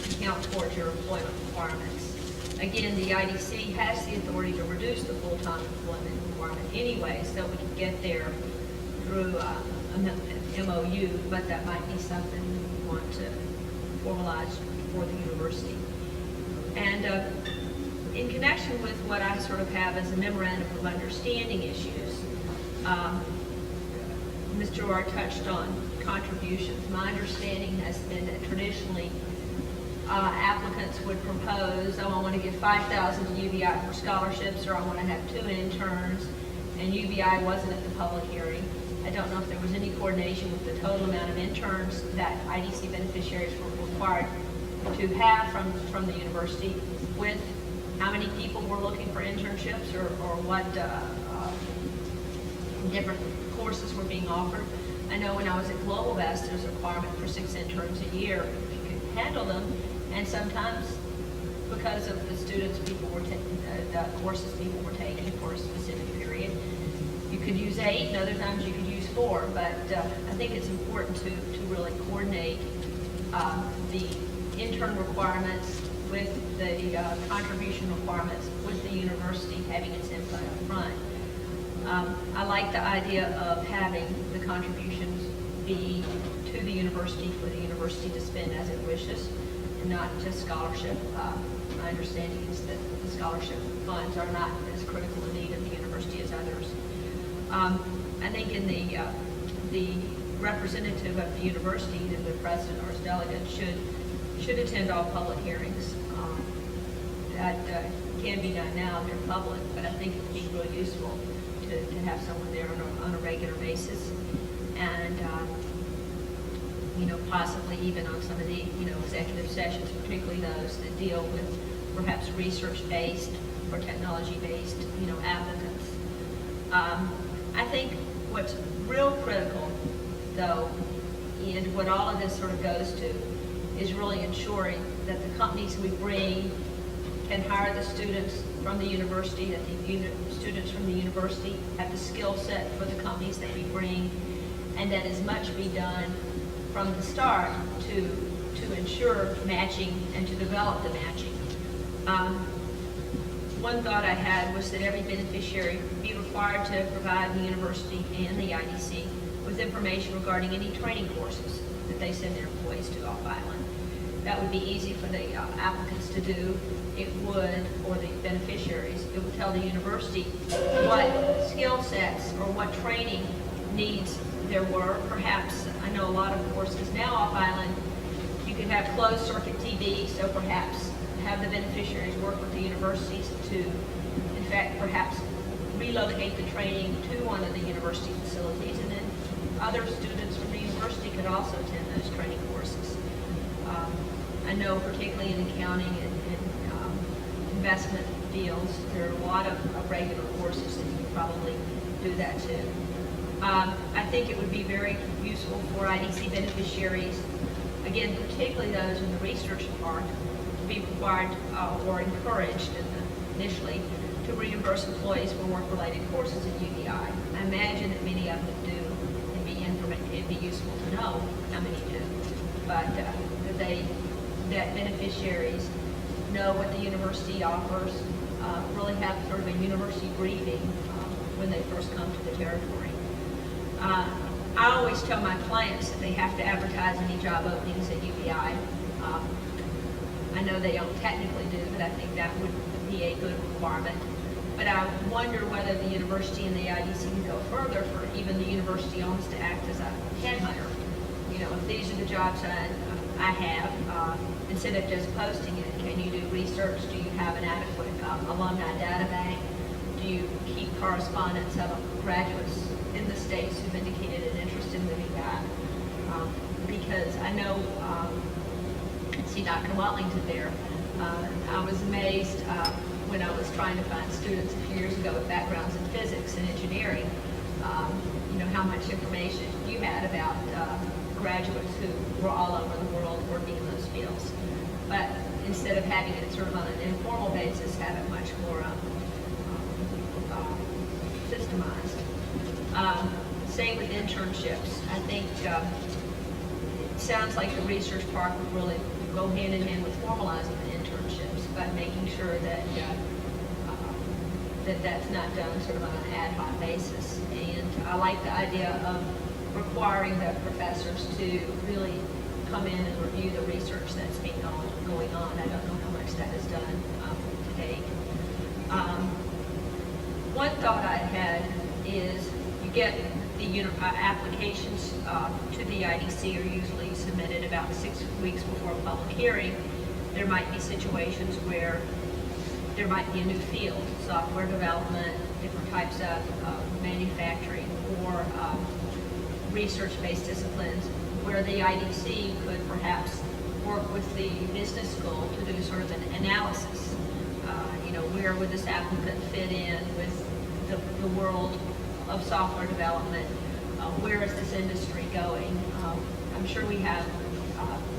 to count towards your employment requirements. Again, the IDC has the authority to reduce the full-time employment requirement anyway, so we can get there through an MOU, but that might be something we want to formalize for the university. And in connection with what I sort of have as a memorandum of understanding issues, Mr. Orr touched on contributions. My understanding has been that traditionally applicants would propose, I want to give $5,000 to UVI for scholarships, or I want to have 2 interns, and UVI wasn't at the public hearing. I don't know if there was any coordination with the total amount of interns that IDC beneficiaries were required to have from the university, with how many people were looking for internships, or what different courses were being offered. I know when I was at Global Vest, there's a requirement for 6 interns a year if you could handle them, and sometimes because of the students people were taking, the courses people were taking for a specific period, you could use 8, and other times you could use 4. But I think it's important to really coordinate the intern requirements with the contribution requirements, with the university having its input up front. I like the idea of having the contributions be to the university for the university to spend as it wishes, and not just scholarship. My understanding is that the scholarship funds are not as critical a need of the university as others. I think in the representative of the university, either the president or his delegate, should attend all public hearings. That can be done now, they're public, but I think it would be really useful to to have someone there on a regular basis. And, possibly even on some of the, executive sessions, particularly those that deal with perhaps research-based or technology-based, applicants. I think what's real critical, though, and what all of this sort of goes to, is really ensuring that the companies we bring can hire the students from the university, that the students from the university have the skill set for the companies that we bring, and that as much be done from the start to ensure matching and to develop the matching. One thought I had was that every beneficiary be required to provide the university and the IDC with information regarding any training courses that they send their employees to off island. That would be easy for the applicants to do. It would, or the beneficiaries, it would tell the university what skill sets or what training needs there were. Perhaps, I know a lot of courses now off island, you could have closed circuit TV, so perhaps have the beneficiaries work with the universities to, in fact, perhaps relocate the training to one of the university facilities, and then other students from the university could also attend those training courses. I know particularly in accounting and investment fields, there are a lot of regular courses that you could probably do that too. I think it would be very useful for IDC beneficiaries, again, particularly those in the research part, to be required or encouraged initially to reimburse employees for work-related courses at UBI. I imagine that many of them do. It'd be useful to know how many do, but that beneficiaries know what the university offers, really have sort of a university briefing when they first come to the territory. I always tell my clients that they have to advertise any job openings at UBI. I know they don't technically do, but I think that would be a good requirement. But I wonder whether the university and the IDC can go further for even the university almost to act as a headhunter. If these are the jobs I have, instead of just posting it, can you do research? Do you have an adequate alumni data bank? Do you keep correspondence of graduates in the States who've indicated an interest in moving back? Because I know, see Dr. Watlington there, I was amazed when I was trying to find students a few years ago with backgrounds in physics and engineering, how much information you had about graduates who were all over the world working in those fields. But instead of having it sort of on an informal basis, have it much more systemized. Same with internships. I think it sounds like the research park would really go hand in hand with formalizing the internships, but making sure that that's not done sort of on an ad hoc basis. And I like the idea of requiring the professors to really come in and review the research that's been going on. I don't know how much that is done to date. One thought I had is you get the applications to the IDC are usually submitted about 6 weeks before a public hearing. There might be situations where there might be a new field, software development, different types of manufacturing, or research-based disciplines, where the IDC could perhaps work with the business school to do sort of an analysis. Where would this applicant fit in with the world of software development? Where is this industry going? I'm sure we have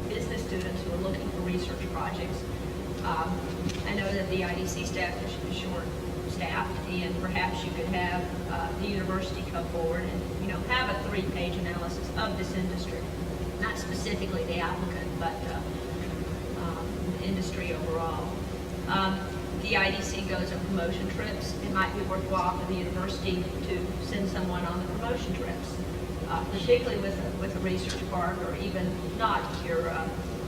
business students who are looking for research projects. I know that the IDC staff is short-staffed, and perhaps you could have the university come forward and have a 3-page analysis of this industry, not specifically the applicant, but the industry overall. The IDC goes on promotion trips. It might be worthwhile for the university to send someone on the promotion trips, particularly with a research park, or even not your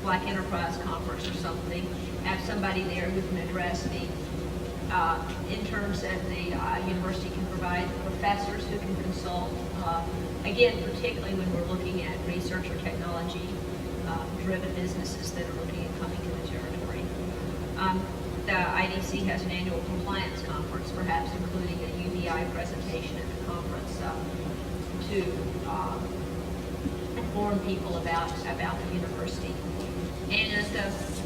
Black Enterprise Conference or something. Have somebody there who can address the interns at the university, can provide professors who can consult. Again, particularly when we're looking at research or technology driven businesses that are looking at coming to the territory. The IDC has an annual compliance conference, perhaps including a UBI UVI presentation at the conference to inform people about the university. And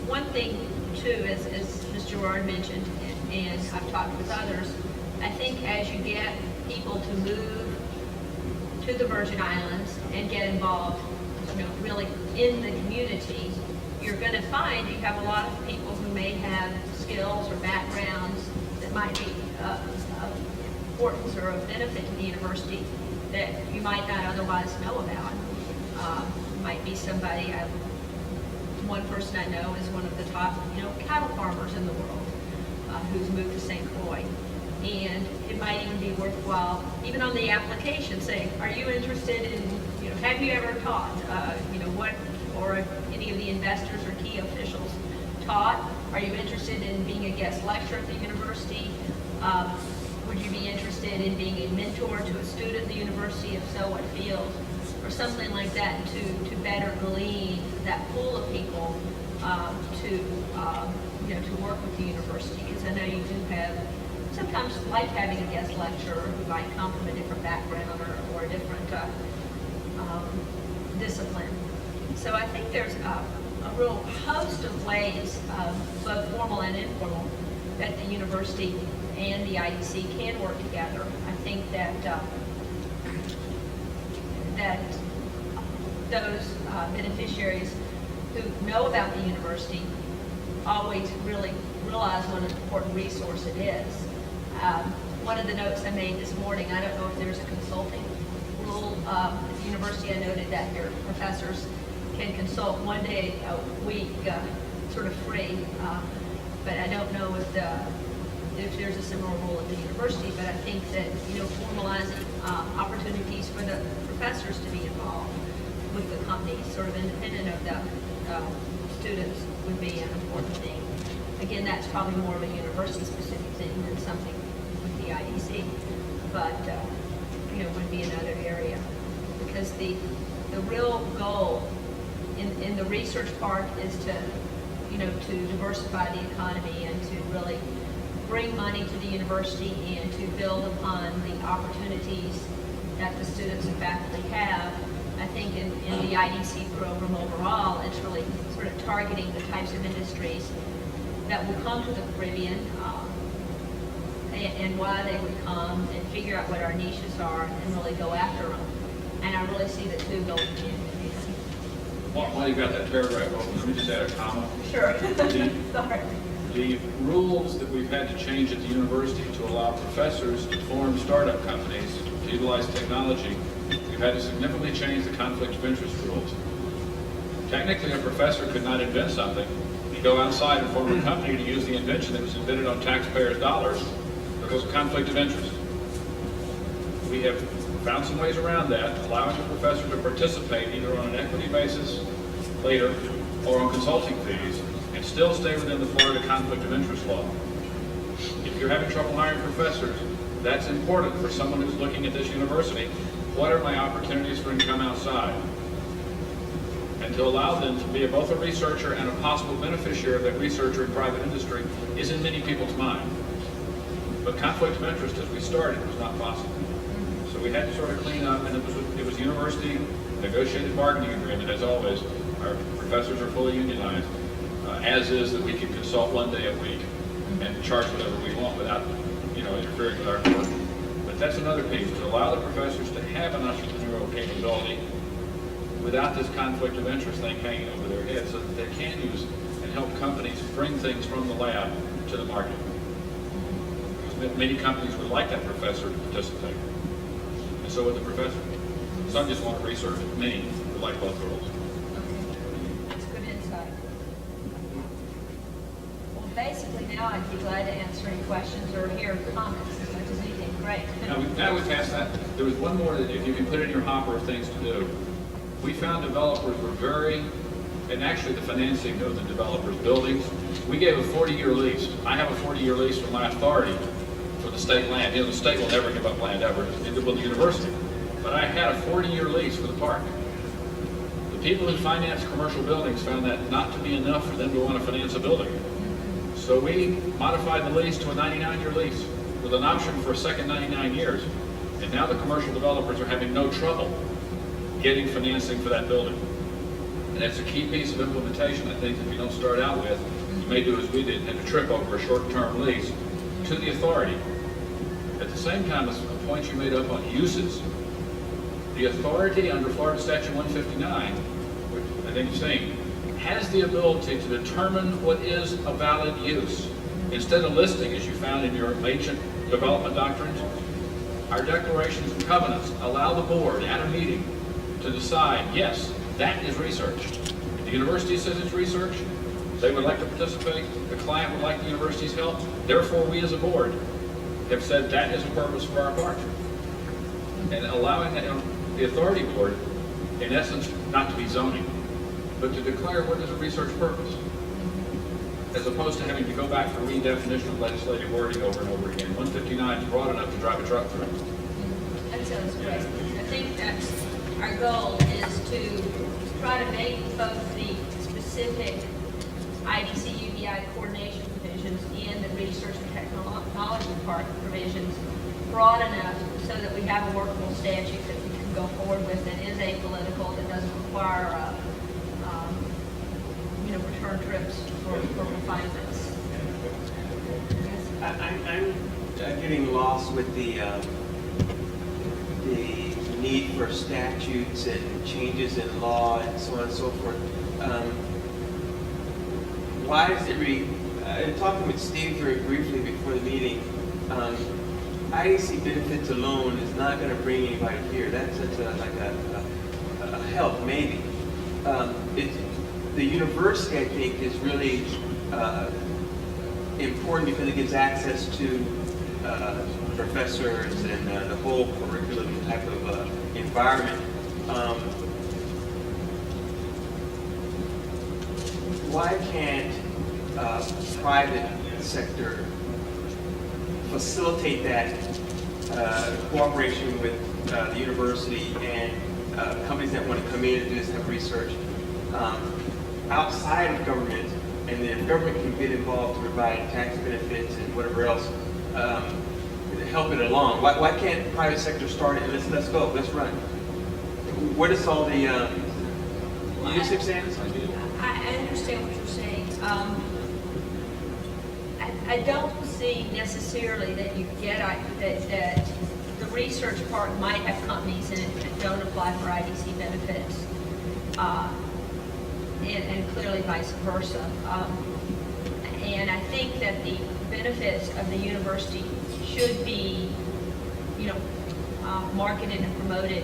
one thing too, as Ms. Gerard mentioned, and I've talked with others, I think as you get people to move to the Virgin Islands and get involved, really in the community, you're going to find you have a lot of people who may have skills or backgrounds that might be of importance or of benefit to the university that you might not otherwise know about. Might be somebody, one person I know is one of the top, cattle farmers in the world who's moved to St. Croix. And it might even be worthwhile, even on the application, saying, are you interested in, have you ever taught, what, or any of the investors or key officials taught? Are you interested in being a guest lecturer at the university? Would you be interested in being a mentor to a student at the university? If so, what field? Or something like that to better glean that pool of people to work with the university. Because I know you do have, sometimes like having a guest lecturer who might come from a different background or a different discipline. So I think there's a real host of ways, both formal and informal, that the university and the IDC can work together. I think that that those beneficiaries who know about the university always really realize what an important resource it is. One of the notes I made this morning, I don't know if there's a consulting rule at the university. I noted that your professors can consult one day a week, sort of free, but I don't know if there's a similar rule at the university. But I think that formalizing opportunities for the professors to be involved with the companies, sort of independent of the students, would be an important thing. Again, that's probably more of a university-specific thing than something with the IDC, but would be another area, because the real goal in the research park is to diversify the economy and to really bring money to the university and to build upon the opportunities that the students and faculty have. I think in the IDC program overall, it's really sort of targeting the types of industries that will come to the Caribbean and why they would come, and figure out what our niches are and really go after them. And I really see the two going hand in hand. While you've got that paragraph open, let me just add a comma. Sure. Sorry. The rules that we've had to change at the university to allow professors to form startup companies to utilize technology, we've had to significantly change the conflict of interest rules. Technically, a professor could not invent something and go outside and form a company to use the invention that was invented on taxpayers' dollars because of conflict of interest. We have found some ways around that, allowing the professor to participate either on an equity basis later or on consulting fees, and still stay within the Florida conflict of interest law. If you're having trouble hiring professors, that's important for someone who's looking at this university. What are my opportunities for income outside? And to allow them to be both a researcher and a possible beneficiary of that researcher in private industry is in many people's mind. But conflict of interest, as we started, was not possible. So we had to sort of clean up, and it was university negotiated bargaining agreement, as always. Our professors are fully unionized, as is that we can consult one day a week and charge whatever we want without, interfering with our work. But that's another piece, to allow the professors to have an entrepreneurial capability without this conflict of interest thing hanging over their heads, so that they can use and help companies bring things from the lab to the market. Because many companies would like that professor to participate, and so would the professor. Some just want to research, many would like both roles. That's good insight. Well, basically now I'd be glad to answer any questions or hear comments as much as anything. Great. Now we passed that. There was one more that if you can put in your hopper of things to do. We found developers were and actually the financing of the developers' buildings, we gave a 40-year lease. I have a 40-year lease from my authority for the state land. The state will never give up land ever, neither will the university. But I had a 40-year lease for the park. The people who finance commercial buildings found that not to be enough for them to want to finance a building. So we modified the lease to a 99-year lease. with an option for a second 99 years. And now the commercial developers are having no trouble getting financing for that building. And that's a key piece of implementation, I think, if you don't start out with, you may do as we did, and a trip over a short-term lease to the authority. At the same time, as a point you made up on uses, the authority under Florida Statute 159, which I think you've seen, has the ability to determine what is a valid use. Instead of listing, as you found in your ancient development doctrines, our declarations and covenants allow the board at a meeting to decide, yes, that is research. The university says it's research. They would like to participate. The client would like the university's help. Therefore, we as a board have said that is a purpose for our park. And allowing the authority board, in essence, not to be zoning, but to declare what is a research purpose, as opposed to having to go back for redefinition of legislative wording over and over again. 159 is broad enough to drive a truck through. That sounds great. I think that's our goal, is to try to make both the specific IDC UBI coordination provisions and the research and technology part provisions broad enough so that we have a workable statute that we can go forward with that is apolitical, that doesn't require return trips for refinements. I'm getting lost with the need for statutes and changes in law and so on and so forth. Why is it I'm talking with Steve very briefly before the meeting. IDC benefits alone is not going to bring anybody here. That's like a help, maybe. The university, I think, is really important because it gives access to professors and the whole curriculum type of environment. Why can't private sector facilitate that cooperation with the university and companies that want to come in and do this type of research outside of government, and then government can get involved to provide tax benefits and whatever else help it along? Why can't the private sector start it and let's go, let's run? What is all the leadership standards? I understand what you're saying. I don't see necessarily that you get that the research part might have companies in it that don't apply for IDC benefits, and clearly vice versa. And I think that the benefits of the university should be, marketed and promoted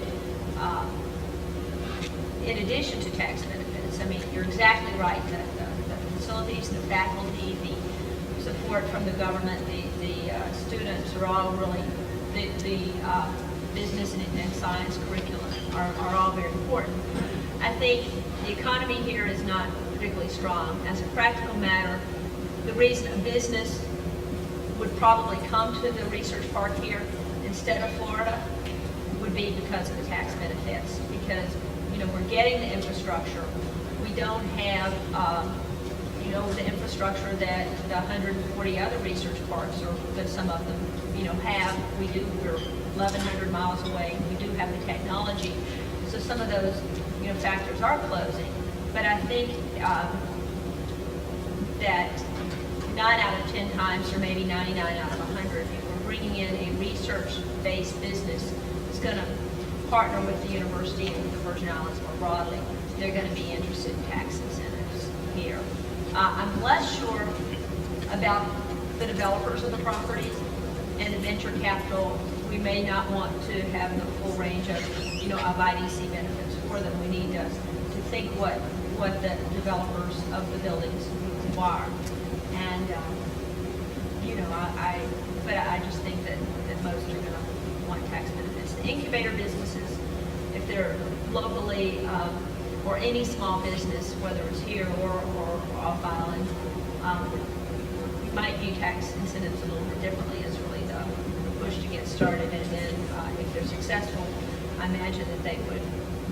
in addition to tax benefits. I mean, you're exactly right. The facilities, the faculty, the support from the government, the students are all really, the business and science curriculum are all very important. I think the economy here is not particularly strong. As a practical matter, the reason a business would probably come to the research park here instead of Florida would be because of the tax benefits. Because, we're getting the infrastructure. We don't have, the infrastructure that the 140 other research parks, or that some of them, have. We're 1,100 miles away. We do have the technology. So some of those, factors are closing. But I think that 9 out of 10 times, or maybe 99 out of 100, if we're bringing in a research-based business that's going to partner with the university and with the Virgin Islands more broadly, they're going to be interested in tax incentives here. I'm less sure about the developers of the properties and the venture capital. We may not want to have the full range of, of IDC benefits for them. We need to think what the developers of the buildings require. And, I just think that most are going to want tax benefits. The incubator businesses, if they're locally, or any small business, whether it's here or off island, you might view tax incentives a little bit differently as really the push to get started. And then if they're successful, I imagine that they would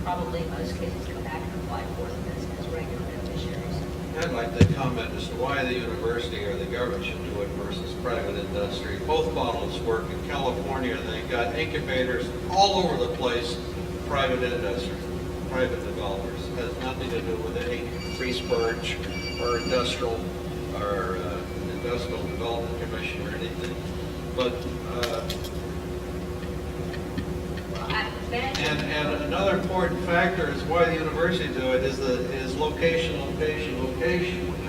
probably in most cases come back and apply for them as regular beneficiaries. I'd like to comment as to why the university or the government should do it versus private industry. Both models work. In California, they've got incubators all over the place, private industry, private developers. It has nothing to do with any research or industrial development commission or anything. But and another important factor is why the university do it is location, which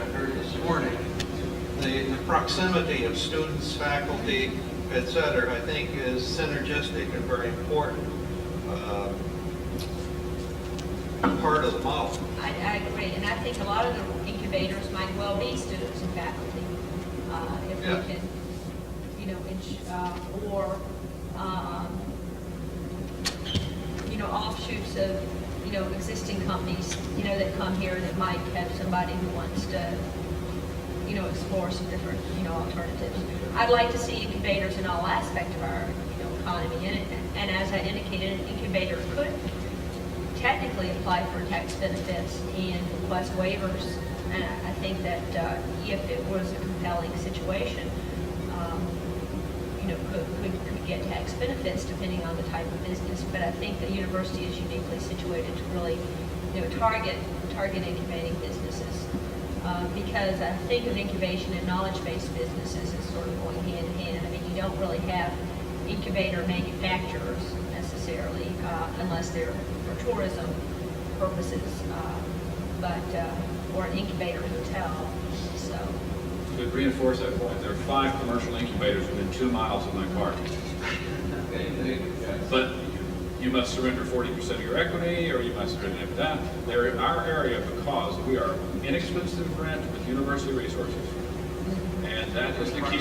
I heard this morning. The proximity of students, faculty, etc., I think is synergistic and very important part of the model. I agree, and I think a lot of the incubators might well be students and faculty. If we can, or offshoots of, existing companies, that come here that might have somebody who wants to, explore some different, alternatives. I'd like to see incubators in all aspects of our, economy. And as I indicated, an incubator could technically apply for tax benefits and request waivers. And I think that if it was a compelling situation, could get tax benefits depending on the type of business. But I think the university is uniquely situated to really, target incubating businesses because I think of incubation and knowledge-based businesses as sort of going hand in hand. I mean, you don't really have incubator manufacturers necessarily unless they're for tourism purposes, or an incubator hotel. So. To reinforce that point, there are 5 commercial incubators within 2 miles of my park. But you must surrender 40% of your equity, or you must surrender that. They're in our area because we are inexpensive rent with university resources. And that is the key.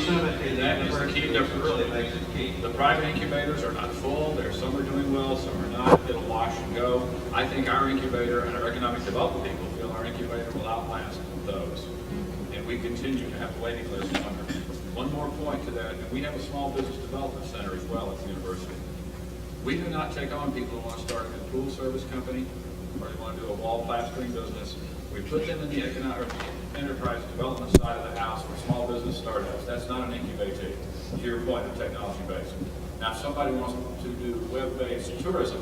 That is the key difference. Really makes it key. The private incubators are not full. Some are doing well, some are not. It'll wash and go. I think our incubator and our economic development people feel our incubator will outlast those. And we continue to have waiting lists longer. One more point to that, and we have a small business development center as well at the university. We do not take on people who want to start a pool service company or they want to do a wall plastering business. We put them in the economic enterprise development side of the house for small business startups. That's not an incubatee, to your point of technology-based. Now, if somebody wants to do web-based tourism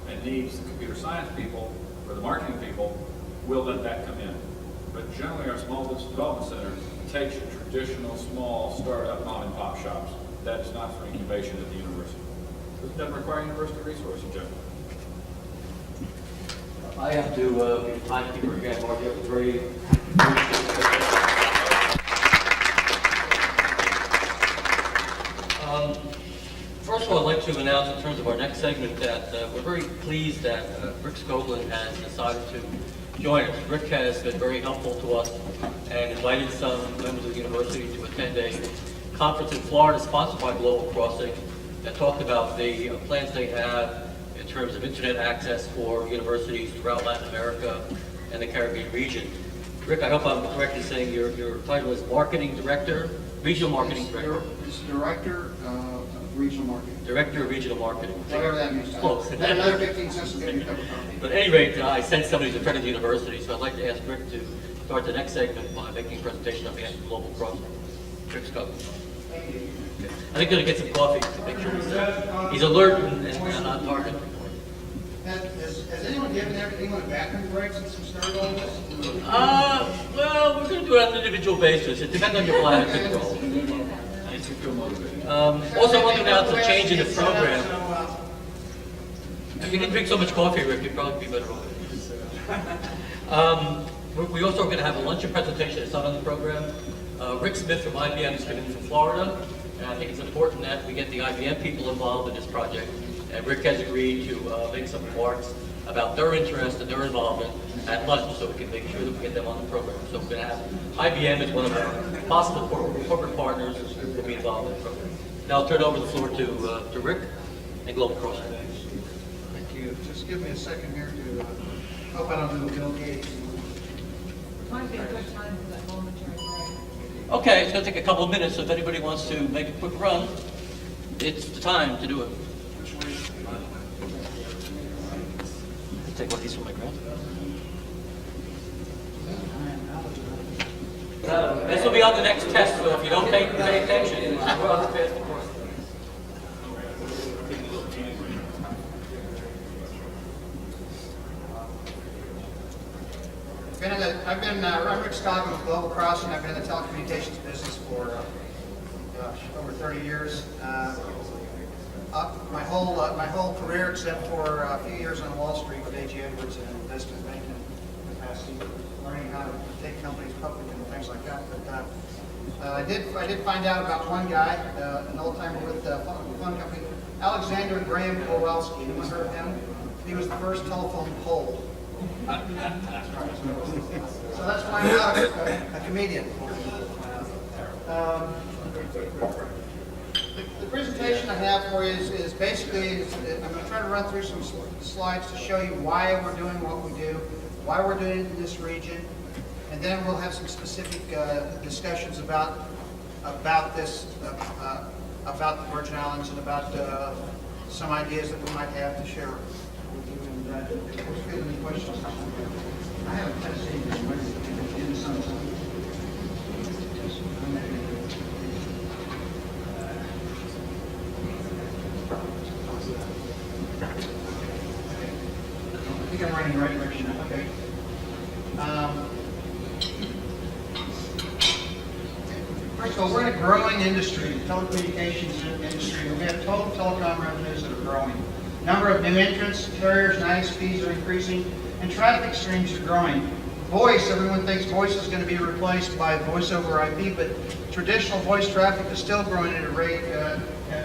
and needs the computer science people or the marketing people, we'll let that come in. But generally, our small business development center takes your traditional small startup mom-and-pop shops. That is not for incubation at the university. It doesn't require university resources, generally. I have to be timekeeper again, Mark. You have a very first of all, I'd like to announce in terms of our next segment that we're very pleased that Rick Scoblin has decided to join us. Rick has been very helpful to us and invited some members of the university to attend a conference in Florida sponsored by Global Crossing that talked about the plans they have in terms of internet access for universities throughout Latin America and the Caribbean region. Rick, I hope I'm correctly saying your title is Marketing Director, Regional Marketing Director. It's Director of Regional Marketing. Director of Regional Marketing. Whatever that means. Close. Another 15 cents to get your cup of coffee. But at any rate, I sense somebody's a friend of the university, so I'd like to ask Rick to start the next segment by making a presentation on behalf of Global Crossing. Rick's coming. Thank you. I think going to get some coffee to make sure he's alert and on target. Has anyone given everything on a bathroom break since we started all this? Well, we're going to do it on an individual basis. It depends on your bladder control. Also, I want to announce a change in the program. If you didn't drink so much coffee, Rick, you'd probably be better off. We also are going to have a luncheon presentation. It's not on the program. Rick Smith from IBM is coming from Florida, and I think it's important that we get the IBM people involved in this project. And Rick has agreed to make some remarks about their interest and their involvement at lunch, so we can make sure that we get them on the program. So we're going to have IBM as one of our possible corporate partners who will be involved in the program. Now I'll turn over the floor to Rick and Global Crossing. Thank you. Just give me a second here to hope I don't do a Bill Gates. Might be a good time for that momentary break. Okay, it's going to take a couple of minutes, so if anybody wants to make a quick run, it's the time to do it. Take one of these from my ground. This will be on the next test, so if you don't pay attention, we're on the test. I'm Rick Scoggin with Global Crossing. I've been in the telecommunications business for over 30 years. My whole career, except for a few years on Wall Street with A.G. Edwards and investment banking capacity, learning how to take companies public and things like that. But I did find out about one guy, an old timer with a phone company, Alexander Graham Kowalski. Anyone heard of him? He was the first telephone pole. So that's why I'm not a comedian. The presentation I have for you is basically, I'm going to try to run through some slides to show you why we're doing what we do, why we're doing it in this region, and then we'll have some specific discussions about this, about the Virgin Islands, and about some ideas that we might have to share with you. And of course, if you have any questions, I haven't tested anything in some time. I think I'm running the right direction now. Okay. First of all, we're in a growing industry, the telecommunications industry. We have total telecom revenues that are growing. Number of new entrants, carriers, and ISPs are increasing, and traffic streams are growing. Voice, everyone thinks voice is going to be replaced by voice over IP, but traditional voice traffic is still growing at a rate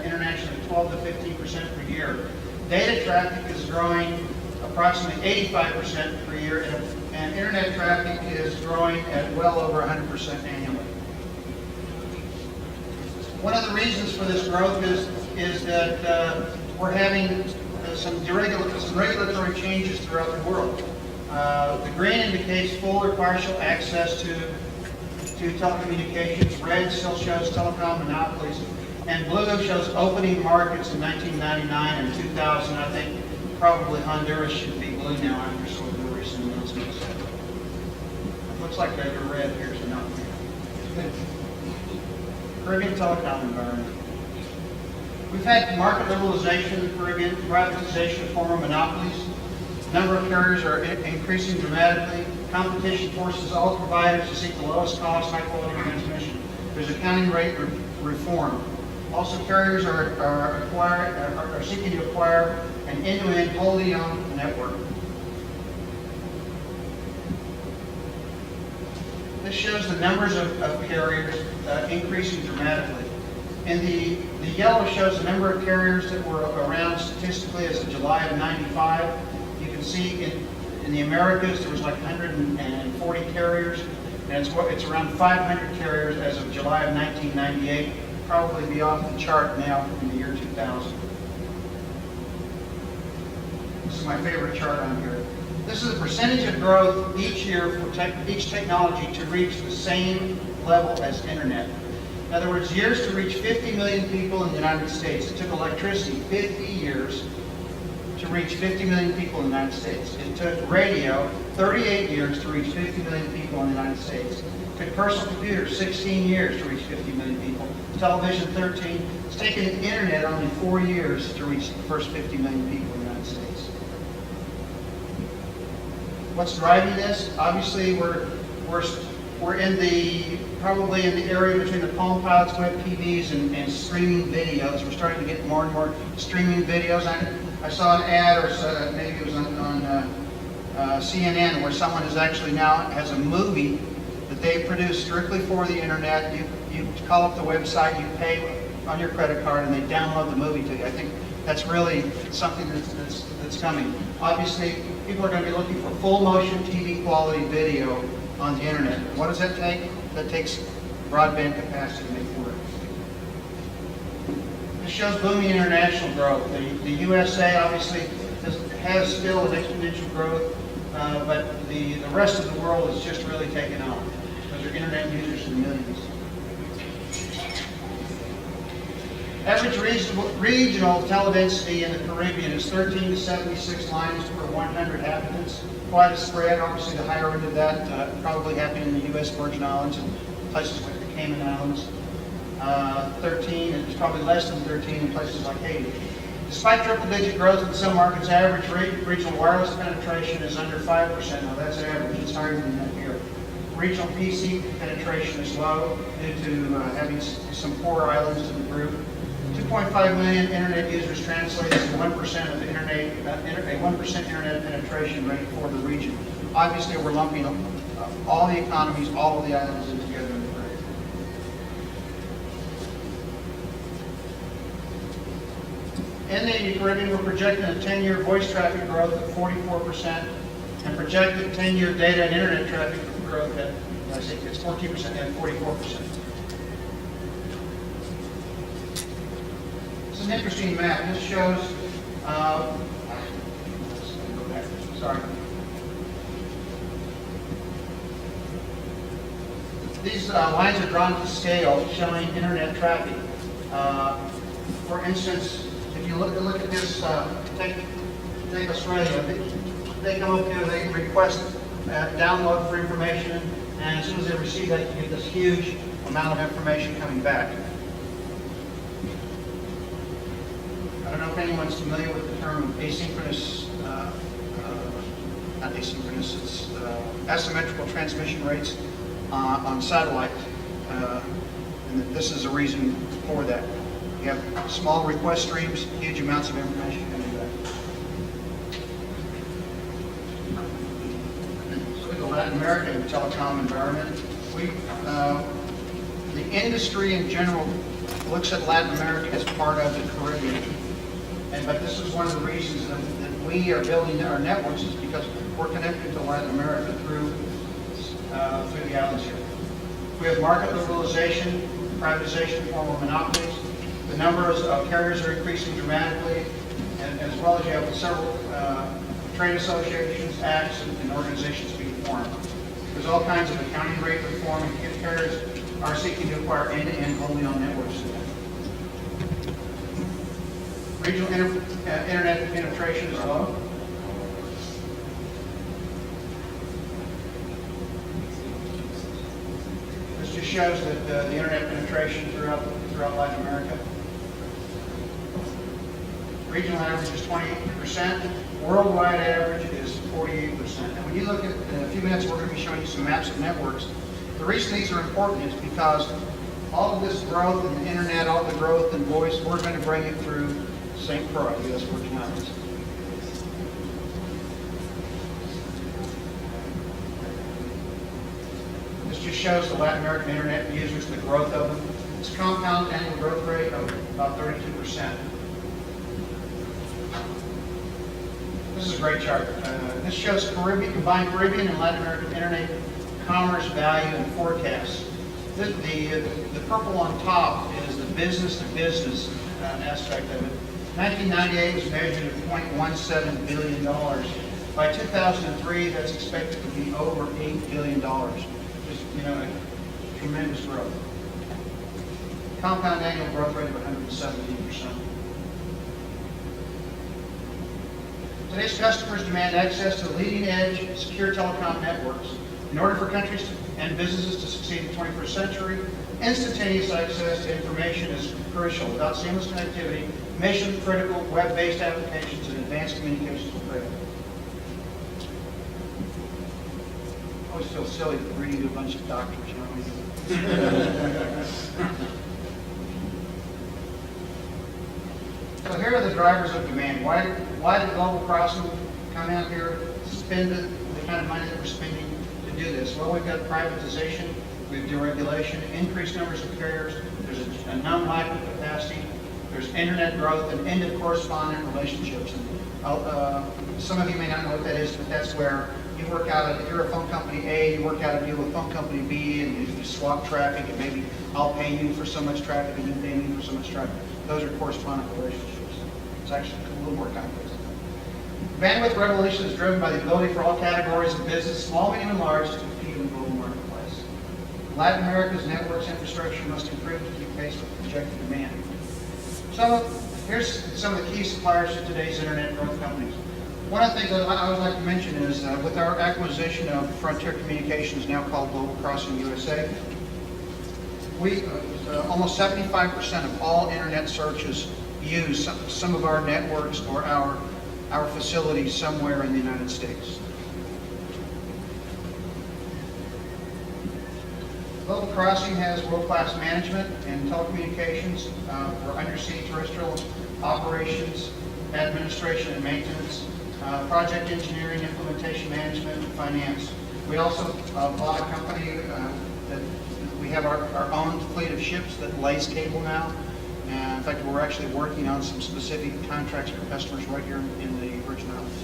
internationally of 12 to 15% per year. Data traffic is growing approximately 85% per year, and internet traffic is growing at well over 100% annually. One of the reasons for this growth is that we're having some regulatory changes throughout the world. The green indicates full or partial access to telecommunications. Red still shows telecom monopolies. And blue shows opening markets in 1999 and 2000. I think probably Honduras should be blue now after some of the recent announcements. Looks like they're red here, so not green. Caribbean telecom environment. We've had market liberalization in the Caribbean, privatization of former monopolies. The number of carriers are increasing dramatically. Competition forces all providers to seek the lowest cost, high quality transmission. There's accounting rate reform. Also, carriers are seeking to acquire an end-to-end wholly owned network. This shows the numbers of carriers increasing dramatically. And the yellow shows the number of carriers that were around statistically as of July of '95. You can see in the Americas there was like 140 carriers, and it's around 500 carriers as of July of 1998. Probably be off the chart now in the year 2000. This is my favorite chart on here. This is the percentage of growth each year for each technology to reach the same level as internet. In other words, years to reach 50 million people in the United States. It took electricity 50 years to reach 50 million people in the United States. It took radio 38 years to reach 50 million people in the United States. It took personal computers 16 years to reach 50 million people. Television 13. It's taken the internet only 4 years to reach the first 50 million people in the United States. What's driving this? Obviously, we're probably in the area between the Palm Pilots, web TVs, and streaming videos. We're starting to get more and more streaming videos. I saw an ad, or maybe it was on CNN, where someone is actually now has a movie that they produce strictly for the internet. You call up the website, you pay on your credit card, and they download the movie to you. I think that's really something that's coming. Obviously, people are going to be looking for full motion TV quality video on the internet. What does that take? That takes broadband capacity to make it work. This shows booming international growth. The USA obviously has still an exponential growth, but the rest of the world is just really taken off. Those are internet users in millions. Average regional teledensity in the Caribbean is 13 to 76 lines per 100 inhabitants. Quite a spread. Obviously, the higher end of that probably happening in the U.S. Virgin Islands and places like the Cayman Islands. 13, and it's probably less than 13 in places like Haiti. Despite triple-digit growth in some markets, average regional wireless penetration is under 5%. Now that's average, it's higher than that here. Regional PC penetration is low due to having some poor islands in the group. 2.5 million internet users translates to 1% of the internet, a 1% internet penetration rate for the region. Obviously, we're lumping all the economies, all of the islands in together in the Caribbean. In the Caribbean, we're projecting a 10-year voice traffic growth of 44% and projected 10-year data and internet traffic growth at, I think it's 14% and 44%. It's an interesting map. This shows, sorry. These lines are drawn to scale, showing internet traffic. For instance, if you look at this, take Australia. They come up here, they request download for information, and as soon as they receive that, you get this huge amount of information coming back. I don't know if anyone's familiar with the term asynchronous, not asynchronous, it's asymmetrical transmission rates on satellite. And this is a reason for that. You have small request streams, huge amounts of information coming back. So we go Latin America in the telecom environment. The industry in general looks at Latin America as part of the Caribbean. But this is one of the reasons that we are building our networks is because we're connected to Latin America through the islands here. We have market liberalization, privatization, formal monopolies. The numbers of carriers are increasing dramatically, and as well as you have several trade associations, acts, and organizations being formed. There's all kinds of accounting rate reform, and carriers are seeking to acquire end-to-end wholly owned networks. Regional internet penetration is low. This just shows that the internet penetration throughout Latin America. Regional average is 28%. Worldwide average is 48%. And when you look at, in a few minutes, we're going to be showing you some maps of networks. The reason these are important is because all of this growth in the internet, all the growth in voice, we're going to bring it through St. Croix, U.S. Virgin Islands. This just shows the Latin American internet users, the growth of them. It's a compound annual growth rate of about 32%. This is a great chart. This shows combined Caribbean and Latin American internet commerce value and forecasts. The purple on top is the business-to-business aspect of it. 1998 was measured at $0.17 billion. By 2003, that's expected to be over $8 billion. Just, a tremendous growth. Compound annual growth rate of 117%. Today's customers demand access to leading-edge secure telecom networks. In order for countries and businesses to succeed in the 21st century, instantaneous access to information is crucial. Without seamless connectivity, mission-critical web-based applications and advanced communications will fail. I always feel silly reading to a bunch of doctors, So here are the drivers of demand. Why did Global Crossing come out here, spend the kind of money that we're spending to do this? Well, we've got privatization, we have deregulation, increased numbers of carriers, there's a known lack of capacity, there's internet growth, and end of correspondent relationships. And, some of you may not know what that is, but that's where you work out, if you're a phone company A, you work out a deal with phone company B, and you swap traffic, and maybe I'll pay you for so much traffic, and you pay me for so much traffic. Those are correspondent relationships. It's actually a little more complex. Bandwidth revolution is driven by the ability for all categories of business, small, medium, and large, to compete in the global marketplace. Latin America's networks infrastructure must improve to keep pace with projected demand. So here's some of the key suppliers to today's internet growth companies. One of the things that I would like to mention is with our acquisition of Frontier Communications, now called Global Crossing USA, we almost 75% of all internet searches use some of our networks or our facilities somewhere in the United States. Global Crossing has world-class management in telecommunications for undersea terrestrial operations, administration and maintenance, project engineering, implementation management, and finance. We also bought a company that we have our own fleet of ships that lays cable now. In fact, we're actually working on some specific contracts for customers right here in the Virgin Islands.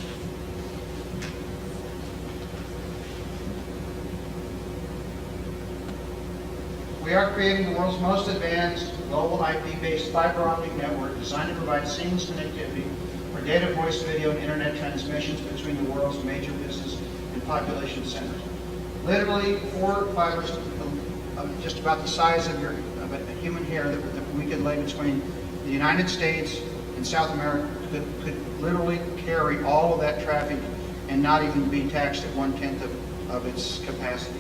We are creating the world's most advanced global IP-based fiber optic network designed to provide seamless connectivity for data, voice, video, and internet transmissions between the world's major business and population centers. Literally 4 fibers just about the size of a human hair that we could lay between the United States and South America could literally carry all of that traffic and not even be taxed at 1/10 of its capacity.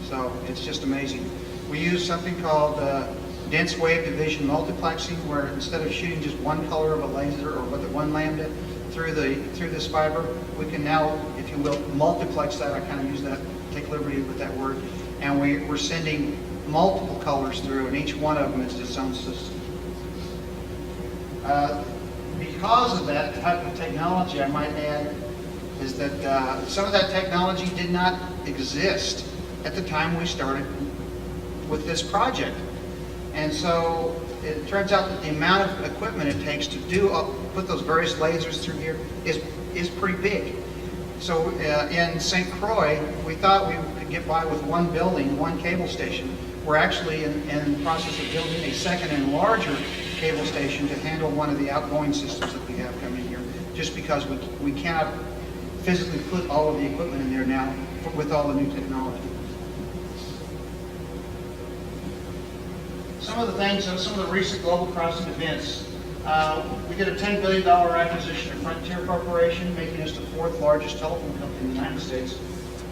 So it's just amazing. We use something called dense wave division multiplexing, where instead of shooting just one color of a laser or with one lambda through this fiber, we can now, if you will, multiplex that. I kind of use that, take liberty with that word, and we're sending multiple colors through, and each one of them is its own system. Because of that type of technology, I might add, is that some of that technology did not exist at the time we started with this project. And so it turns out that the amount of equipment it takes to put those various lasers through here is pretty big. So in St. Croix, we thought we could get by with one building, one cable station. We're actually in the process of building a second and larger cable station to handle one of the outgoing systems that we have coming here, just because we cannot physically put all of the equipment in there now with all the new technology. Some of the things, some of the recent Global Crossing events, we did a $10 billion acquisition of Frontier Corporation, making us the 4th largest telephone company in the United States.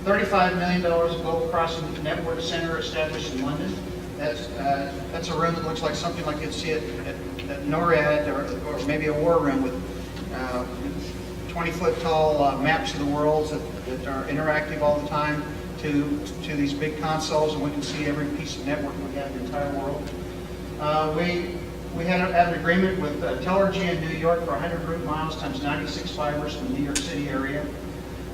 $35 million of Global Crossing Network Center established in London. That's a room that looks like something like you'd see at NORAD or maybe a war room with 20-foot tall maps of the world that are interactive all the time to these big consoles, and we can see every piece of network we have in the entire world. We had an agreement with Telergy in New York for 100 route miles times 96 fibers in the New York City area.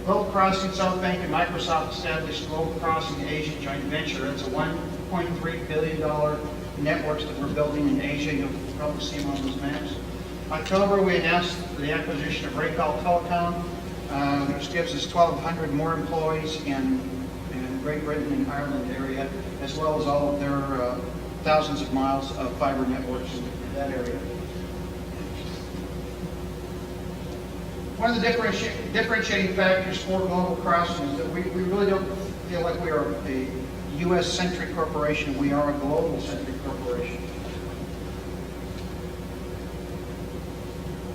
Global Crossing, SoftBank, and Microsoft established Global Crossing Asia joint venture. It's a $1.3 billion networks that we're building in Asia. You'll probably see them on those maps. October, we announced the acquisition of Raycall Telecom, which gives us 1,200 more employees in Great Britain and Ireland area, as well as all of their thousands of miles of fiber networks in that area. One of the differentiating factors for Global Crossing is that we really don't feel like we are a U.S.-centric corporation. We are a global-centric corporation.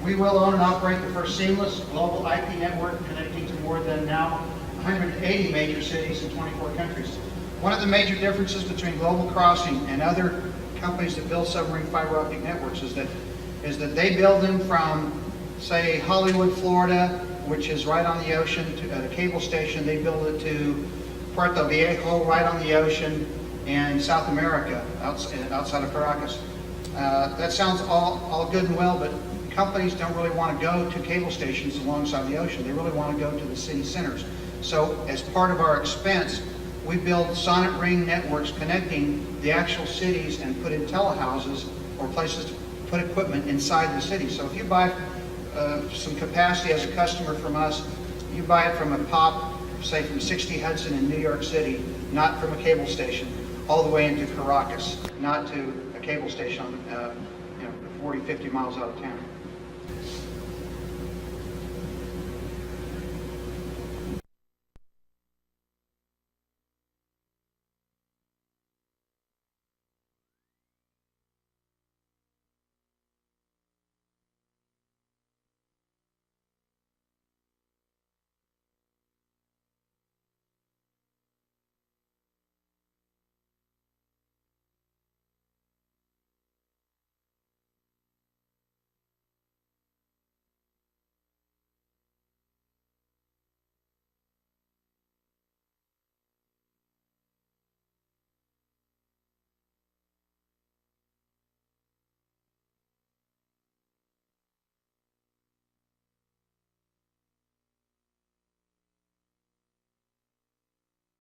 We will own and operate the first seamless global IP network connecting to more than now 180 major cities in 24 countries. One of the major differences between Global Crossing and other companies that build submarine fiber optic networks is that they build them from, say, Hollywood, Florida, which is right on the ocean, to a cable station. They build it to Puerto Viejo, right on the ocean, and South America, outside of Caracas. That sounds all good and well, but companies don't really want to go to cable stations alongside the ocean. They really want to go to the city centers. So as part of our expense, we build sonnet ring networks connecting the actual cities and put in telehouses or places to put equipment inside the city. So if you buy some capacity as a customer from us, you buy it from a POP, say from 60 Hudson in New York City, not from a cable station, all the way into Caracas, not to a cable station 40, 50 miles out of town.